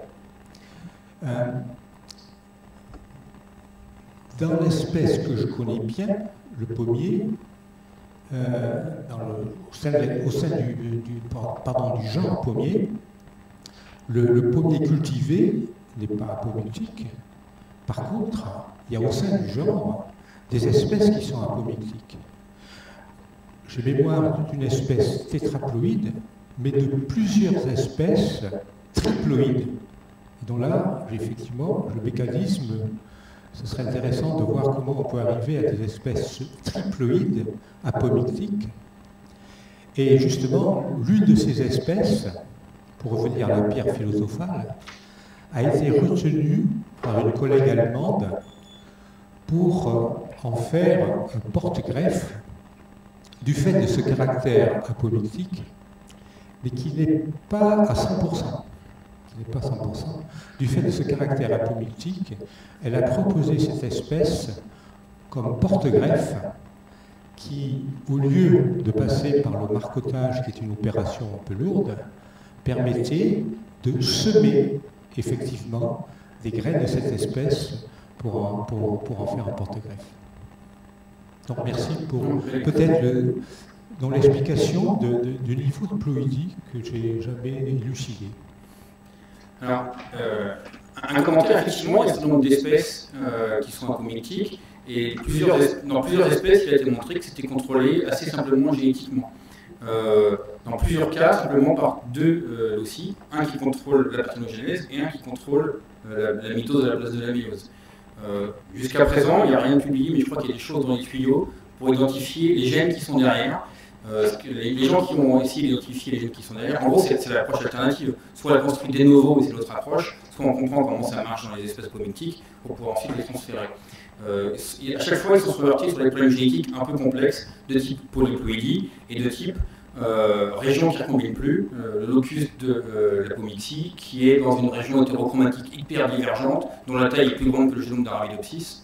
Dans l'espèce que je connais bien, le pommier, au sein du genre pommier, le pommier cultivé n'est pas apomictique. Par contre, il y a au sein du genre des espèces qui sont apomictiques. J'ai mémoire d'une espèce tétraploïde, mais de plusieurs espèces triploïdes. Donc là, effectivement, le mécanisme, ce serait intéressant de voir comment on peut arriver à des espèces triploïdes apomictiques. Et justement, l'une de ces espèces, pour revenir à la pierre philosophale, a été retenue par une collègue allemande pour en faire un porte-greffe du fait de ce caractère apomictique, mais qui n'est pas à 100%. Du fait de ce caractère apomictique, elle a proposé cette espèce comme porte-greffe qui, au lieu de passer par le marcottage, qui est une opération un peu lourde, permettait de semer effectivement des graines de cette espèce pour en faire un porte-greffe. Donc merci pour peut-être dans l'explication du niveau de ploïdie que j'ai jamais élucidé. Alors, un commentaire, effectivement, il y a un certain nombre d'espèces qui sont apomictiques, et dans plusieurs espèces, il a été montré que c'était contrôlé assez simplement génétiquement. Dans plusieurs cas, simplement par deux loci, un qui contrôle la parthénogenèse et un qui contrôle la mitose à la place de la méiose. Jusqu'à présent, il n'y a rien de publié, mais je crois qu'il y a des choses dans les tuyaux pour identifier les gènes qui sont derrière. Les gens qui ont essayé d'identifier les gènes qui sont derrière, en gros, c'est l'approche alternative. Soit elle construit des novo, mais c'est l'autre approche, soit on comprend comment ça marche dans les espèces apomictiques pour pouvoir ensuite les transférer. À chaque fois, ils sont repartis sur des problèmes génétiques un peu complexes, de type polyploïdie et de type région qui ne recombine plus, le locus de l'apomixie, qui est dans une région hétérochromatique hyper divergente, dont la taille est plus grande que le génome d'Arabidopsis.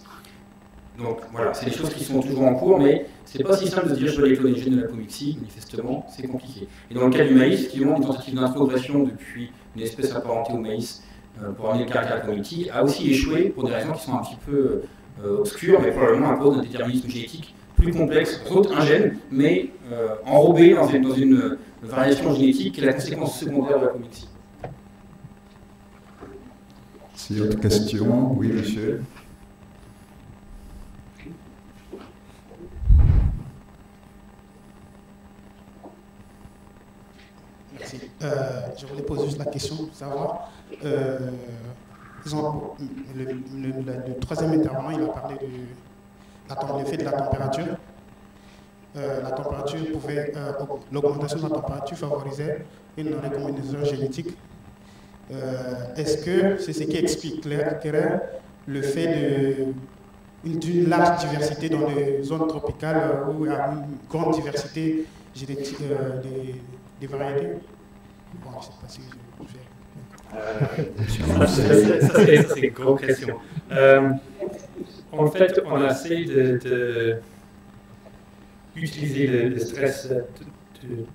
Donc voilà, c'est des choses qui sont toujours en cours, mais c'est pas si simple de dire je vais cloner les gènes de la pomixie, manifestement, c'est compliqué. Et dans le cas du maïs, effectivement, une tentative d'introgression depuis une espèce apparentée au maïs pour amener le caractère pomitique a aussi échoué pour des raisons qui sont un petit peu obscures, mais probablement à cause d'un déterminisme génétique plus complexe, sauf un gène, mais enrobé dans une variation génétique qui est la conséquence secondaire de la pomixie. Si autre question, oui, monsieur. Merci. Je voulais poser juste la question de savoir, le troisième intervenant, il a parlé de l'effet de la température. La température pouvait, l'augmentation de la température favorisait une recombinaison génétique. Est-ce que c'est ce qui explique le fait d'une large diversité dans les zones tropicales où il y a une grande diversité génétique des variétés? Bon, je ne sais pas si je ça, c'est une grande question. En fait, on a essayé d'utiliser le stress de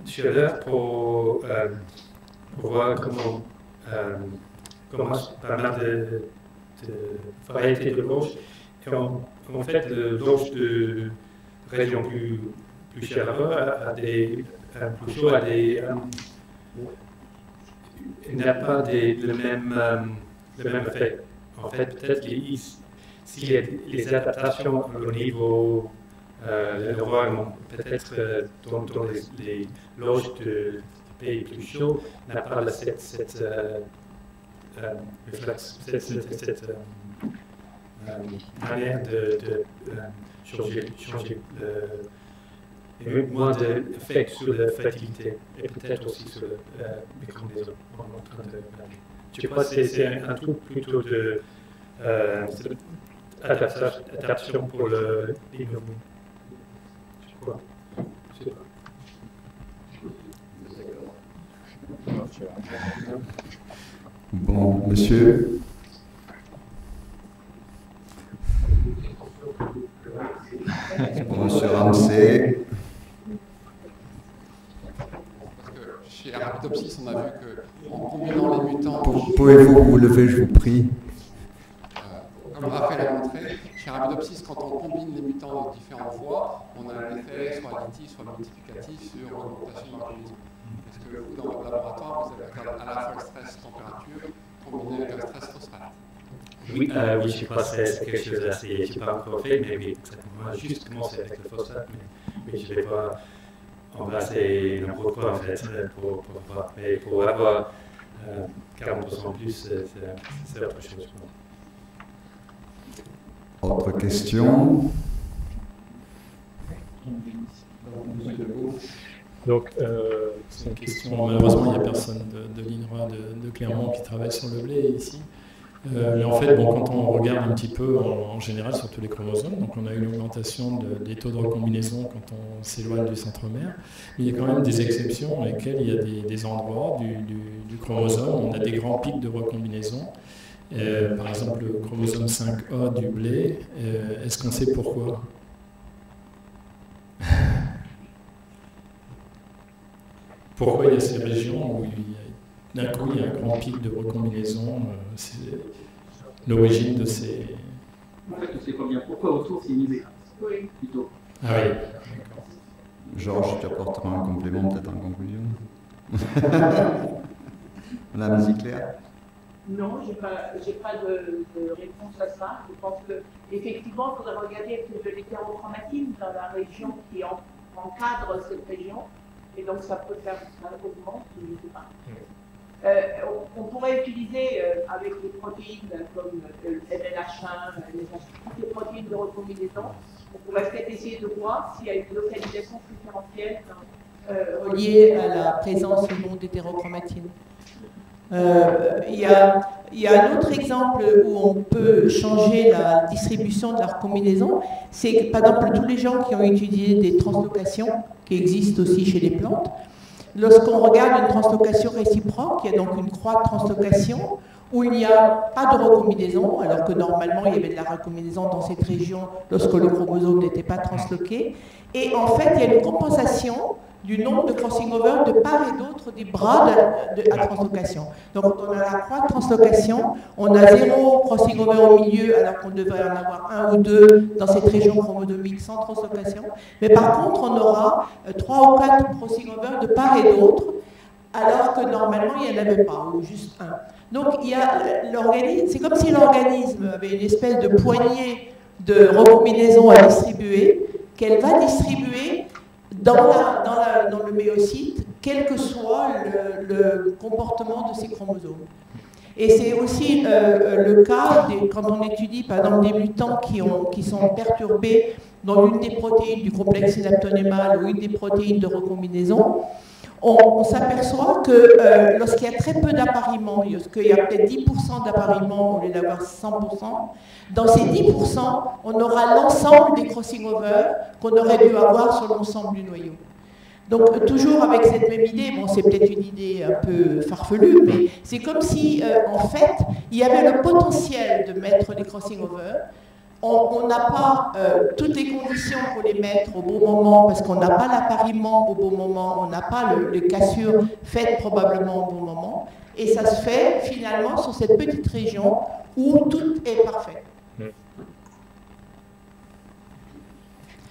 chaleur pour voir comment pas mal de variétés de l'orge. En fait, l'orge de région plus chaleureuse plus chaud n'a pas le même effet. En fait, peut-être s'il y a les adaptations au niveau l'environnement, peut-être dans les loges de pays plus chauds, n'a pas cette manière de changer moins d'effet sur la fertilité et peut-être aussi sur le micronisme. Je crois que c'est un truc plutôt de adaptation pour l'ignorant. Je crois. Je sais pas. Bon, monsieur. Bon, monsieur Ramsey. Chez Arabidopsis, on a vu qu'en combinant les mutants... Pouvez-vous vous lever, je vous prie? Comme Raphaël a montré, chez Arabidopsis, quand on combine les mutants de différentes voies, on a un effet soit additif, soit multiplicatif sur l'augmentation de l'organisme. Est-ce que vous, dans votre laboratoire, vous avez à la fois le stress température combiné avec un stress phosphate? Oui, je crois que c'est quelque chose d'assez... Je n'ai pas encore fait, mais oui, on va juste commencer avec le phosphate, mais je ne vais pas embrasser n'importe quoi en fait, pour voir. Mais pour avoir 40% plus, c'est autre chose. Autre question? Donc, c'est une question. Malheureusement, il n'y a personne de l'INRA de Clermont qui travaille sur le blé ici. Mais en fait, bon, quand on regarde un petit peu en général sur tous les chromosomes, donc on a une augmentation des taux de recombinaison quand on s'éloigne du centromère. Mais il y a quand même des exceptions dans lesquelles il y a des endroits du chromosome, on a des grands pics de recombinaison. Par exemple, le chromosome 5A du blé, est-ce qu'on sait pourquoi? Pourquoi il y a ces régions où d'un coup il y a un grand pic de recombinaison? C'est l'origine de ces... En fait, on sait pas bien pourquoi autour c'est misé. Oui. Plutôt. Ah oui, d'accord. Georges, tu apporteras un complément peut-être en conclusion. Madame Zicler? Non, je n'ai pas de réponse à ça. Je pense qu'effectivement, il faudrait regarder de l'hétérochromatine dans la région qui encadre cette région. Et donc, ça peut faire ça augmente, je ne sais pas. On pourrait utiliser avec des protéines comme le MLH1, toutes les protéines de recombinaison, on pourrait peut-être essayer de voir s'il y a une localisation préférentielle reliée à la présence ou non d'hétérochromatine. Il y a un autre exemple où on peut changer la distribution de la recombinaison, c'est que par exemple tous les gens qui ont étudié des translocations qui existent aussi chez les plantes, lorsqu'on regarde une translocation réciproque, il y a donc une croix de translocation, où il n'y a pas de recombinaison, alors que normalement il y avait de la recombinaison dans cette région lorsque le chromosome n'était pas transloqué. Et en fait, il y a une compensation du nombre de crossing over de part et d'autre des bras à translocation. Donc on a la croix de translocation, on a 0 crossing over au milieu alors qu'on devrait en avoir 1 ou 2 dans cette région chromosomique sans translocation. Mais par contre, on aura 3 ou 4 crossing over de part et d'autre alors que normalement il n'y en avait pas, ou juste 1. Donc il y a l'organisme, c'est comme si l'organisme avait une espèce de poignée de recombinaisons à distribuer, qu'elle va distribuer dans le méocyte, quel que soit le comportement de ces chromosomes. Et c'est aussi le cas quand on étudie par exemple des mutants qui sont perturbés dans l'une des protéines du complexe synaptonémal ou une des protéines de recombinaison. On s'aperçoit que lorsqu'il y a très peu d'appariements, lorsqu'il y a peut-être 10% d'appariements au lieu d'avoir 100%, dans ces 10%, on aura l'ensemble des crossing over qu'on aurait dû avoir sur l'ensemble du noyau. Donc toujours avec cette même idée, bon c'est peut-être une idée un peu farfelue, mais c'est comme si en fait il y avait le potentiel de mettre des crossing over. On n'a pas toutes les conditions pour les mettre au bon moment parce qu'on n'a pas l'appariement au bon moment, on n'a pas les cassures faites probablement au bon moment. Et ça se fait finalement sur cette petite région où tout est parfait.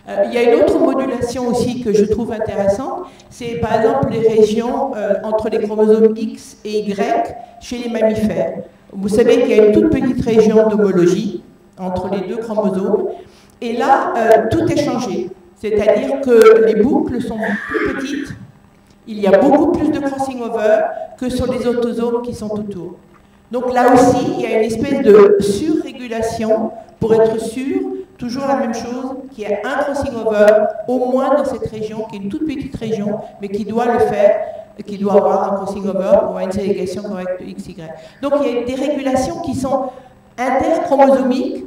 Il y a une autre modulation aussi que je trouve intéressante, c'est par exemple les régions entre les chromosomes X et Y chez les mammifères. Vous savez qu'il y a une toute petite région d'homologie entre les deux chromosomes, et là, tout est changé. C'est-à-dire que les boucles sont plus petites, il y a beaucoup plus de crossing over que sur les autosomes qui sont autour. Donc là aussi, il y a une espèce de surrégulation pour être sûr, toujours la même chose, qu'il y a un crossing over au moins dans cette région, qui est une toute petite région, mais qui doit le faire, qui doit avoir un crossing over pour avoir une ségrégation correcte de XY. Donc il y a des régulations qui sont interchromosomiques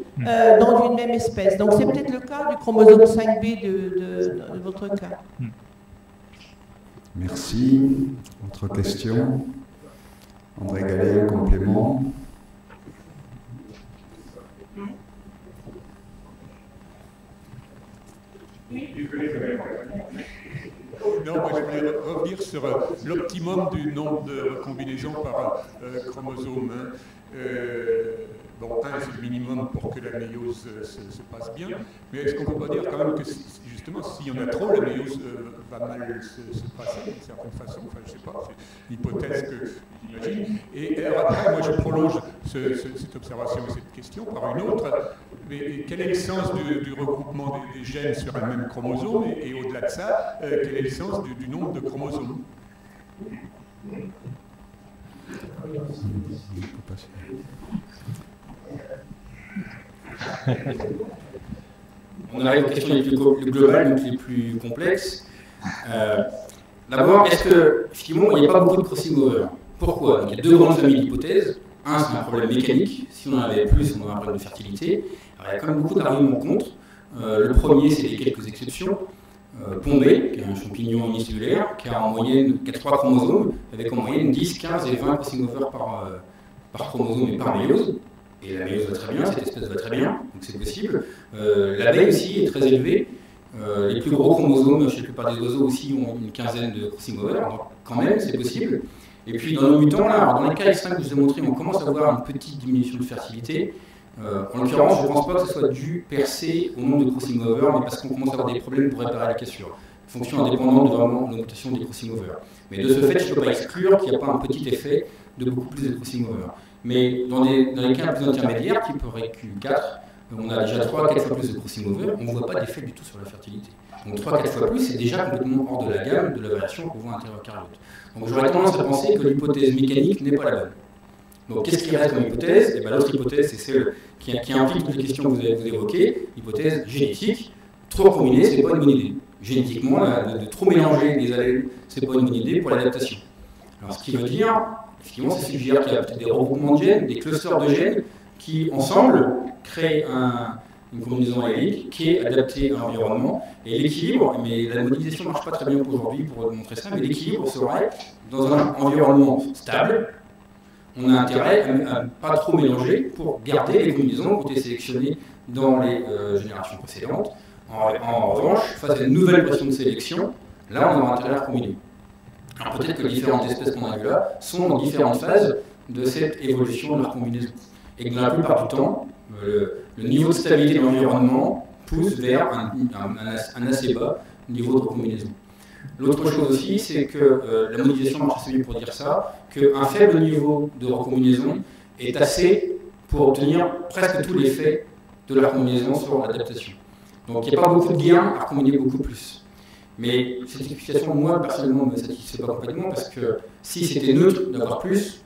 dans une même espèce. Donc c'est peut-être le cas du chromosome 5B de votre cas. Merci. Autre question? André Gallet, un complément? Non, moi je voulais revenir sur l'optimum du nombre de combinaisons par chromosome. Bon, 1 c'est le minimum pour que la méiose se passe bien, mais est-ce qu'on ne peut pas dire quand même que justement s'il y en a trop, la méiose va mal se passer d'une certaine façon, enfin je ne sais pas, c'est une hypothèse que j'imagine. Et alors après, moi je prolonge cette observation et cette question par une autre, mais quel est le sens du regroupement des gènes sur un même chromosome, et au-delà de ça, quel est le sens du nombre de chromosomes? On arrive aux questions les plus globales, donc les plus complexes. D'abord, est-ce qu'effectivement, il n'y a pas beaucoup de crossing over? Pourquoi? Donc, il y a deux grandes familles d'hypothèses. Un, c'est un problème mécanique. Si on en avait plus, on aurait un problème de fertilité. Alors, il y a quand même beaucoup d'arguments contre. Le premier, c'est les quelques exceptions. Pombé, qui est un champignon unicellulaire, qui a en moyenne 3 chromosomes, avec en moyenne 10, 15 et 20 crossing over par chromosome et par méiose. Et la méiose va très bien, cette espèce va très bien, donc c'est possible. L'abeille aussi est très élevée. Les plus gros chromosomes chez la plupart des oiseaux aussi ont une quinzaine de crossing over, donc quand même c'est possible. Et puis dans nos mutants, là, dans les cas extrêmes que je vous ai montré, on commence à avoir une petite diminution de fertilité. En l'occurrence, je ne pense pas que ce soit dû percer au nombre de crossing over, mais parce qu'on commence à avoir des problèmes pour réparer les cassures. Fonction indépendante de vraiment l'augmentation des crossing over. Mais de ce fait, je ne peux pas exclure qu'il n'y a pas un petit effet de beaucoup plus de crossing over. Mais dans les cas plus intermédiaires, type REQ4, on a déjà 3-4 fois plus de crossing over, on ne voit pas d'effet du tout sur la fertilité. Donc 3-4 fois plus, c'est déjà complètement hors de la gamme de la variation qu'on voit inter-eucaryote. Donc j'aurais tendance à penser que l'hypothèse mécanique n'est pas la bonne. Donc qu'est-ce qui reste comme hypothèse? L'autre hypothèse, c'est celle qui implique toutes les questions que vous avez évoquées, l'hypothèse génétique. Trop combiner, ce n'est pas une bonne idée. Génétiquement, de trop mélanger les allèles, ce n'est pas une bonne idée pour l'adaptation. Alors ce qui veut dire, effectivement, ça suggère qu'il y a peut-être des regroupements de gènes, des clusters de gènes qui, ensemble, créent une combinaison allélique qui est adaptée à l'environnement. Et l'équilibre, mais la modélisation ne marche pas très bien aujourd'hui pour montrer ça, mais l'équilibre serait dans un environnement stable, on a intérêt à ne pas trop mélanger pour garder les combinaisons qui ont été sélectionnées dans les générations précédentes. En revanche, face à une nouvelle pression de sélection, là, on aura intérêt à combiner. Alors peut-être que les différentes espèces qu'on a vues là sont dans différentes phases de cette évolution de leur combinaison. Et que dans la plupart du temps, le niveau de stabilité de l'environnement pousse vers un assez bas niveau de combinaison. L'autre chose aussi, c'est que la modélisation marche assez bien pour dire ça, qu'un faible niveau de recombinaison est assez pour obtenir presque tout l'effet de la recombinaison sur l'adaptation. Donc il n'y a pas beaucoup de gains à recombiner beaucoup plus. Mais cette explication, moi, personnellement, ne me satisfait pas complètement, parce que si c'était neutre d'avoir plus,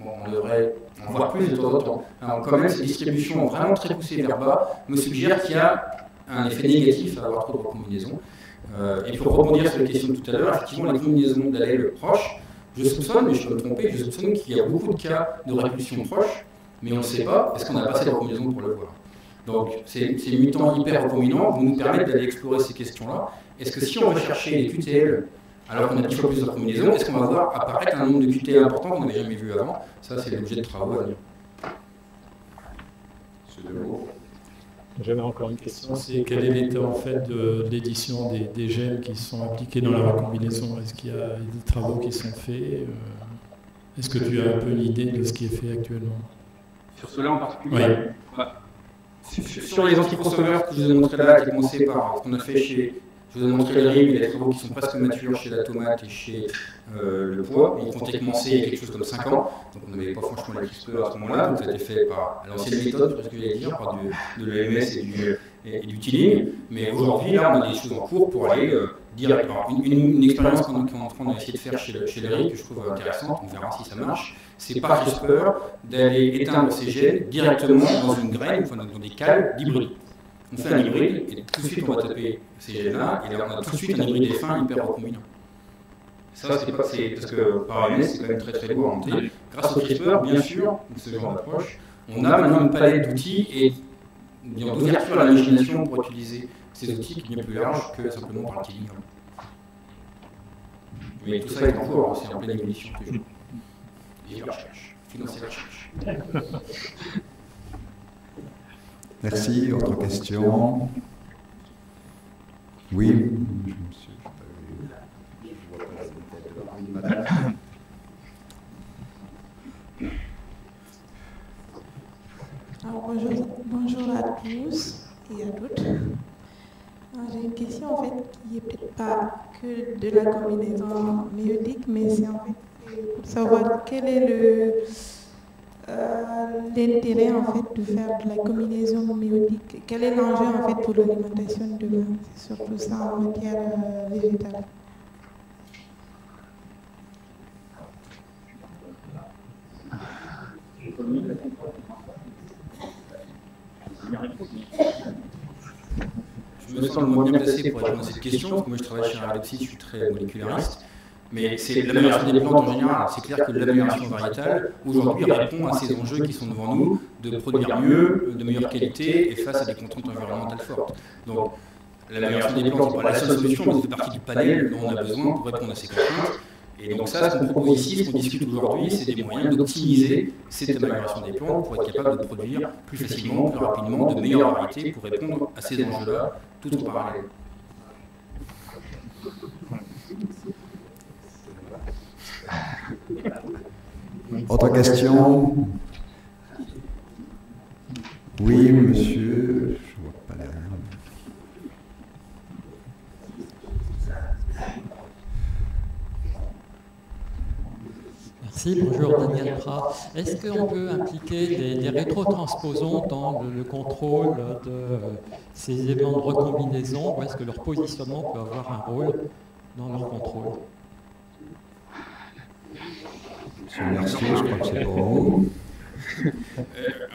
bon, on devrait en voir plus de temps en temps. Alors, quand même, cette distribution vraiment très poussée vers bas me suggère qu'il y a un effet négatif à avoir trop de recombinaisons. Et pour rebondir sur la question de tout à l'heure, effectivement, les combinaisons d'allèles proches, je soupçonne, mais je peux me tromper, je soupçonne qu'il y a beaucoup de cas de répulsion proche, mais on ne sait pas, parce qu'on n'a pas assez de recombinaisons pour le voir. Donc, ces mutants hyper recombinants vont nous permettre d'aller explorer ces questions-là. Est-ce que si on va chercher les QTL, alors qu'on a 10 fois plus de recombinaisons, est-ce qu'on va voir apparaître un nombre de QTL important qu'on n'avait jamais vu avant? Ça, c'est l'objet de travaux à venir. J'avais encore une question. C'est quel est l'état en fait de l'édition des gènes qui sont appliqués dans la recombinaison? Est-ce qu'il y a des travaux qui sont faits? Est-ce que tu as un peu une idée de ce qui est fait actuellement? Sur cela en particulier? Oui. Sur les anti-crossovers que je vous ai montré là, qui a commencé par ce qu'on a fait chez... Je vous ai montré le riz, il y a des travaux qui sont presque matures chez la tomate et chez le pois. Ils comptaient commencer il y a quelque chose comme 5 ans. Donc on n'avait pas franchement la CRISPR à ce moment-là. Donc ça a été fait par l'ancienne méthode, ce que j'allais dire, par de l'EMS et du Tilling. Mais aujourd'hui, là, on a des choses en cours pour aller direct. Une expérience qu'on est en train d'essayer de faire chez le riz, que je trouve intéressante, on verra si ça marche, c'est par CRISPR d'aller éteindre ces gènes directement dans une graine, enfin dans des cales d'hybrides. On fait un hybride, et tout de suite on va taper ces gènes-là, et là on a tout de suite un hybride F1 hyper recombinant. Ça, c'est parce que par AMS, c'est quand même très très lourd à monter. Grâce au CRISPR, bien sûr, ce genre d'approche, on a maintenant une palette d'outils et d'ouverture à l'imagination pour utiliser ces outils qui est bien plus large que simplement par le Tilling. Mais tout ça est en cours, c'est en pleine évolution toujours. Et la recherche, financer la recherche. Merci. Autre question? Oui, monsieur. Je vois pas la tête de la madame. Alors, bonjour à tous et à toutes. J'ai une question en fait qui n'est peut-être pas que de la combinaison méiotique, mais c'est en fait pour savoir quel est l'intérêt en fait de faire de la combinaison méiotique. Quel est l'enjeu en fait pour l'alimentation de demain, surtout ça en matière végétale? Je me sens le moins bien placé pour répondre à cette question, parce que moi je travaille chez Radoxis, je suis très moléculariste. Mais c'est l'amélioration des plantes en général. C'est clair que l'amélioration variétale, aujourd'hui, répond à ces enjeux qui sont devant nous, de produire mieux, de meilleure qualité et face à des contraintes environnementales fortes. Donc, l'amélioration des plantes, c'est pas la seule solution, mais c'est partie du panel dont on a besoin pour répondre à ces contraintes. Et donc ça, ce qu'on propose ici, ce qu'on discute aujourd'hui, c'est des moyens d'optimiser cette amélioration des plantes pour être capable de produire plus facilement, plus rapidement, de meilleures variétés pour répondre à ces enjeux-là, tout en parallèle. Autre question? Oui, monsieur. Je ne vois pas derrière. Merci, bonjour Daniel Prat. Est-ce qu'on peut impliquer des rétrotransposons dans le contrôle de ces éléments de recombinaison, ou est-ce que leur positionnement peut avoir un rôle dans leur contrôle? Merci, je crois que c'est pour vous.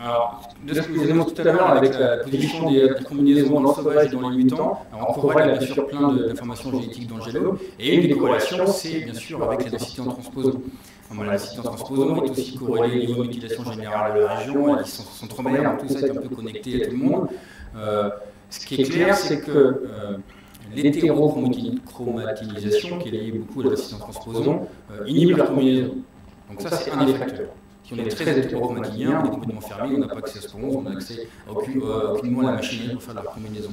Alors, de ce que vous avez montré tout à l'heure avec la position des combinaisons dans le sauvage et dans les mutants, alors on corrèle bien sûr plein d'informations génétiques dans le génome, et une des corrélations, c'est bien sûr avec les densités en transposons. La densité en transposons est aussi corrélée au niveau de l'utilisation générale de la région, à la distance centromère, tout ça est un peu connecté à tout le monde. Ce qui est clair, c'est que l'hétérochromatinisation, qui est liée beaucoup à la densité en transposons, inhibe la combinaison. Donc ça, c'est un des facteurs. Si on est très hétérochromatinien, on est complètement fermé, on n'a pas accès à ce qu'on, on n'a accès aucunement à la machine pour faire de la recombinaison.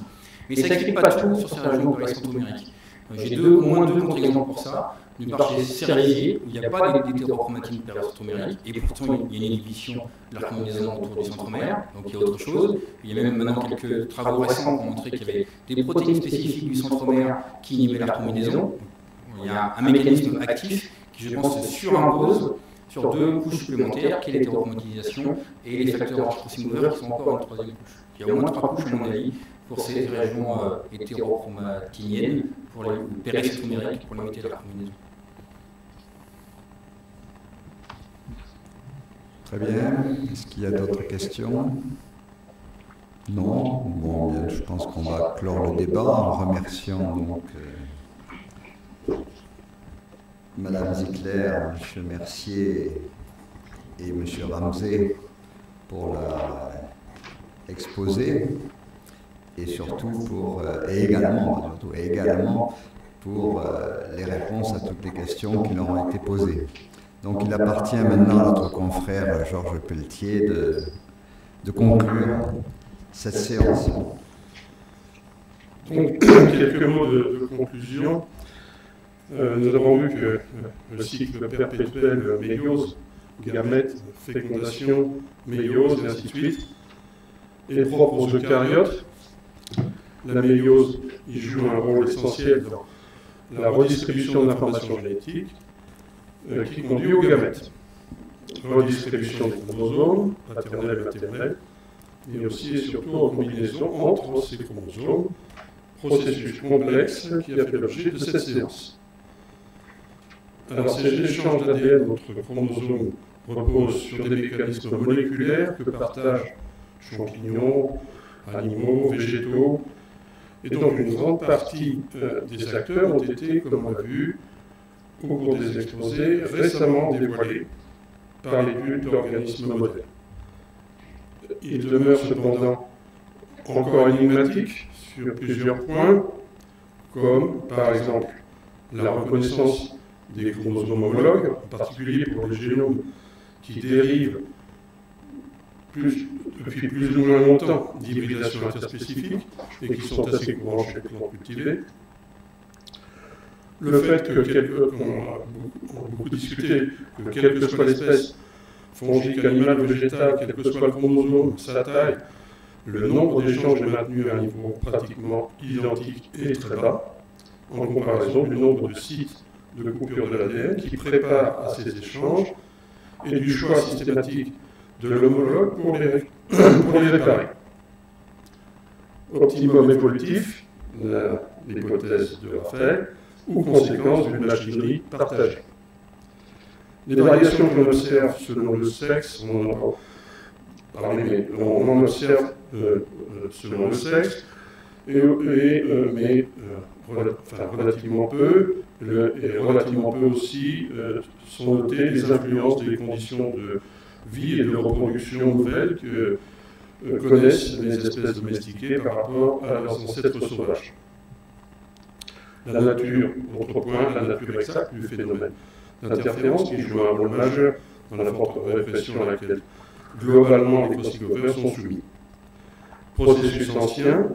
Mais ça n'explique pas tout sur ces régions péricentromériques. J'ai au moins deux contre-exemples pour ça. D'une part, chez les cerisiers, où il n'y a pas d'hétérochromatine péricentromérique, et pourtant il y a une inhibition de la recombinaison autour du centromère, donc il y a autre chose. Il y a même maintenant quelques travaux récents qui ont montré qu'il y avait des protéines spécifiques du centromère qui inhibaient la recombinaison. Il y a un mécanisme actif qui, je pense, se surimpose sur deux couches supplémentaires, qui est l'hétérochromatisation et les facteurs crossing over qui sont encore une troisième couche. Il y a au moins trois couches, à mon avis, pour ces régions hétérochromatiniennes, pour les péricentromériques, pour limiter la recombinaison. Très bien. Est-ce qu'il y a d'autres questions? Non. Bon, bien, je pense qu'on va clore le débat en remerciant donc Madame Ziegler, M. Mercier et M. Ramsey pour l'exposé et surtout pour également pour les réponses à toutes les questions qui leur ont été posées. Donc il appartient maintenant à notre confrère Georges Pelletier de conclure cette séance. Donc, quelques mots de conclusion. Nous avons vu que le cycle perpétuel méiose, gamète, fécondation, méiose, et ainsi de suite, est propre aux eucaryotes. La méiose y joue un rôle essentiel dans la redistribution d'informations génétiques qui conduit aux gamètes. Redistribution des chromosomes, paternels et maternels, mais aussi et surtout en combinaison entre ces chromosomes, processus complexe qui a fait l'objet de cette séance. Alors ces échanges d'ADN entre chromosomes reposent sur des mécanismes moléculaires que partagent champignons, animaux, végétaux, et donc une grande partie des acteurs ont été, comme on l'a vu, au cours des exposés, récemment dévoilés par l'étude d'organismes modèles. Il demeure cependant encore énigmatique sur plusieurs points, comme par exemple la reconnaissance des chromosomes homologues, en particulier pour les génomes qui dérivent depuis plus ou moins longtemps d'hybridation interspécifique et qui sont assez courants chez les plantes cultivées. Le fait qu'on a beaucoup discuté, que quelle que soit l'espèce, fongique, animale ou végétale, quel que soit le chromosome, sa taille, le nombre d'échanges est maintenu à un niveau pratiquement identique et très bas, en comparaison du nombre de sites de coupure de l'ADN qui préparent à ces échanges et du choix systématique de l'homologue pour les réparer. Optimum évolutif, l'hypothèse de Raphaël, ou conséquence d'une machinerie partagée. Les variations que l'on observe selon le sexe, on en observe selon le sexe, mais relativement peu, et relativement peu aussi sont notées les influences des conditions de vie et de reproduction nouvelles que connaissent les espèces domestiquées par rapport à leurs ancêtres sauvages. La nature, autre point, la nature exacte du phénomène d'interférence qui joue un rôle majeur dans la forte répression à laquelle globalement les crossing overs sont soumis. Processus ancien,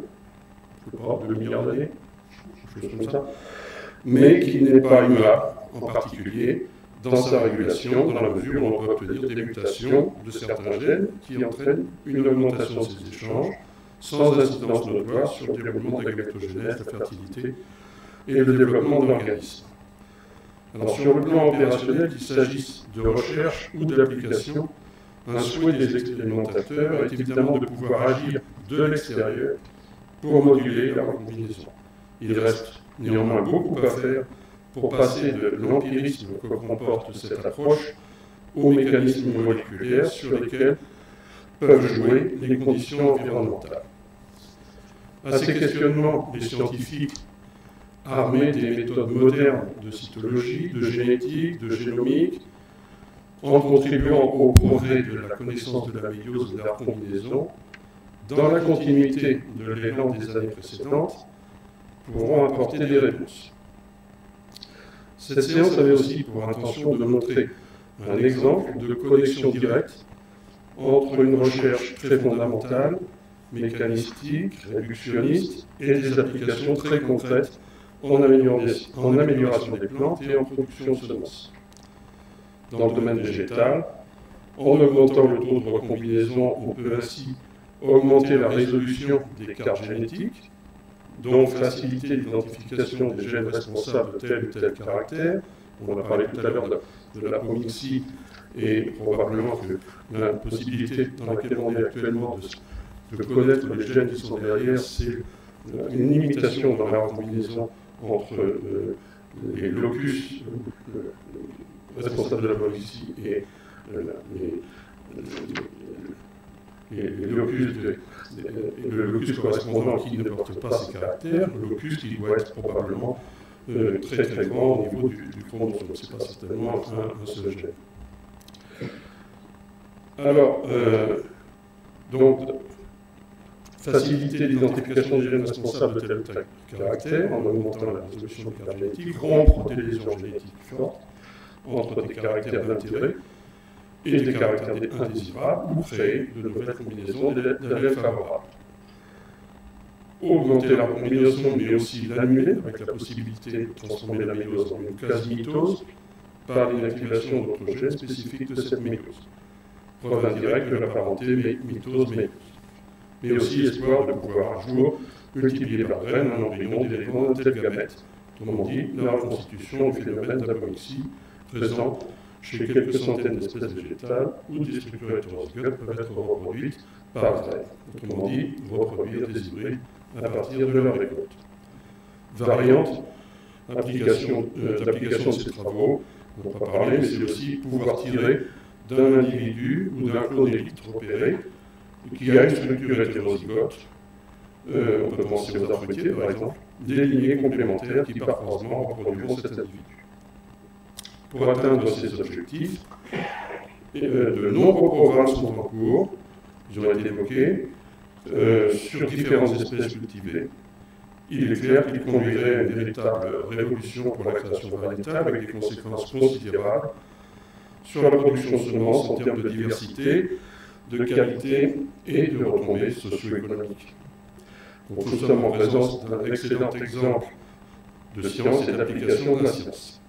je ne sais pas, 2 milliards d'années, quelque chose comme ça, mais qui n'est pas immuable, en particulier dans sa régulation, dans la mesure où on peut obtenir des mutations de certains gènes qui entraînent une augmentation de ces échanges, sans incidence notoire sur le déroulement de la galactogénèse, la fertilité et le développement de l'organisme. Alors sur le plan opérationnel, qu'il s'agisse de recherche ou d'application, un souhait des expérimentateurs est évidemment de pouvoir agir de l'extérieur pour moduler la recombinaison. Il reste néanmoins beaucoup à faire pour passer de l'empirisme que comporte cette approche aux mécanismes moléculaires sur lesquels peuvent jouer les conditions environnementales. À ces questionnements, les scientifiques, armés des méthodes modernes de cytologie, de génétique, de génomique, en contribuant au progrès de la connaissance de la méiose et de la recombinaison, dans la continuité de l'élan des années précédentes, pourront apporter des réponses. Cette séance avait aussi pour intention de montrer un exemple de connexion directe entre une recherche très fondamentale, mécanistique, réductionniste, et des applications très concrètes en amélioration des plantes et en production de semences. Dans le domaine végétal, en augmentant le taux de recombinaison, on peut ainsi augmenter la résolution des cartes génétiques, donc faciliter l'identification des gènes responsables de tel ou tel caractère. On a parlé tout à l'heure de la pomixie, et probablement que la possibilité dans laquelle on est actuellement de connaître les gènes qui sont derrière, c'est une limitation dans la recombinaison entre les locus responsables de la pomixie et le locus correspondant qui ne porte pas ces caractères, le locus qui doit être probablement très très grand au niveau du chromosome. Ce n'est pas certainement un seul gène. Alors, donc, faciliter l'identification des gènes responsables de tel ou tel caractère en augmentant la résolution des cartes génétiques, rompre des lésions génétiques fortes entre des caractères d'intérêt et des caractères indésirables, ou créer de nouvelles combinaisons d'allèles favorables. Augmenter la combinaison, mais aussi l'annuler, avec la possibilité de transformer la méiose en une quasi-mitose par l'inactivation d'autres gènes spécifiques de cette méiose. Preuve indirecte de la parenté mitose-méiose. Mais aussi espoir de pouvoir un jour multiplier par graine un embryon dérivant d'un tel gamète, autrement dit, la reconstitution du phénomène d'apomixie présent chez quelques centaines d'espèces végétales où des structures hétérozygotes peuvent être reproduites par graine, autrement dit, reproduire des hybrides à partir de leur récolte. Variante, d'application de ces travaux, on n'a pas parlé, mais c'est aussi pouvoir tirer d'un individu ou d'un clone élite repéré qui a une structure hétérozygote, on peut penser aux fruitiers par exemple, des lignées complémentaires qui par croisement reproduiront cet individu. Pour atteindre ces objectifs, de nombreux programmes sont en cours, ils ont été évoqués, sur différentes espèces cultivées. Il est clair qu'il conduirait à une véritable révolution pour la création variétale avec des conséquences considérables sur la production de semences en termes de diversité, de qualité et de retombées socio-économiques. Donc nous sommes en présence d'un excellent exemple de science et d'application de la science.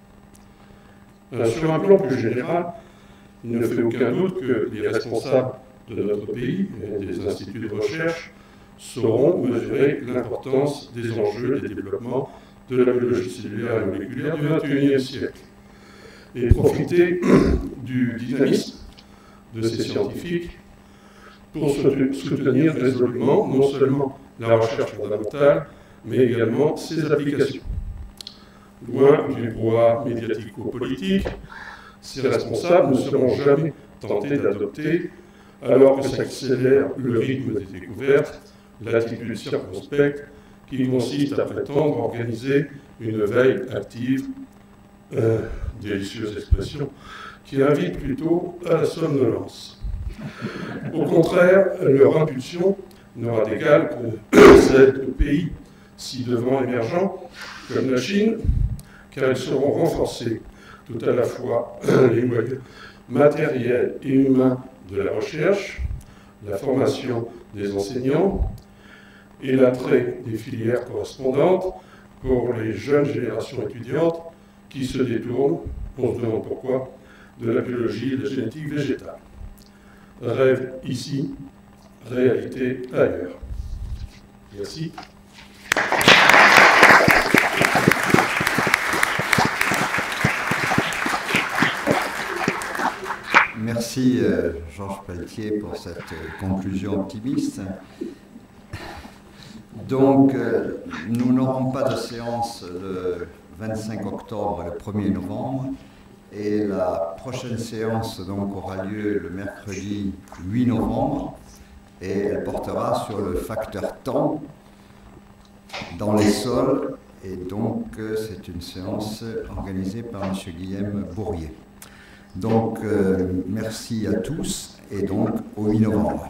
Sur un plan plus général, il ne fait aucun doute que les responsables de notre pays et des instituts de recherche sauront mesurer l'importance des enjeux des développements de la biologie cellulaire et moléculaire du XXIe siècle et profiter du dynamisme de ces scientifiques pour soutenir résolument non seulement la recherche fondamentale, mais également ses applications. Loin du brouhaha médiatico-politique, ces responsables ne seront jamais tentés d'adopter, alors que s'accélère le rythme des découvertes, l'attitude circonspecte qui consiste à prétendre organiser une veille active, délicieuse expression, qui invite plutôt à la somnolence. Au contraire, leur impulsion n'aura d'égal que celle de pays si devant émergents comme la Chine, car ils seront renforcés tout à la fois les moyens matériels et humains de la recherche, la formation des enseignants et l'attrait des filières correspondantes pour les jeunes générations étudiantes qui se détournent, on se demande pourquoi, de la biologie et de la génétique végétale. Rêve ici, réalité ailleurs. Merci. Merci Georges Pelletier pour cette conclusion optimiste. Donc, nous n'aurons pas de séance le 25 octobre et le 1er novembre. Et la prochaine séance donc, aura lieu le mercredi 8 novembre. Et elle portera sur le facteur temps dans les sols. Et donc, c'est une séance organisée par M. Guillaume Bourrier. Donc, merci à tous et donc au 8 novembre.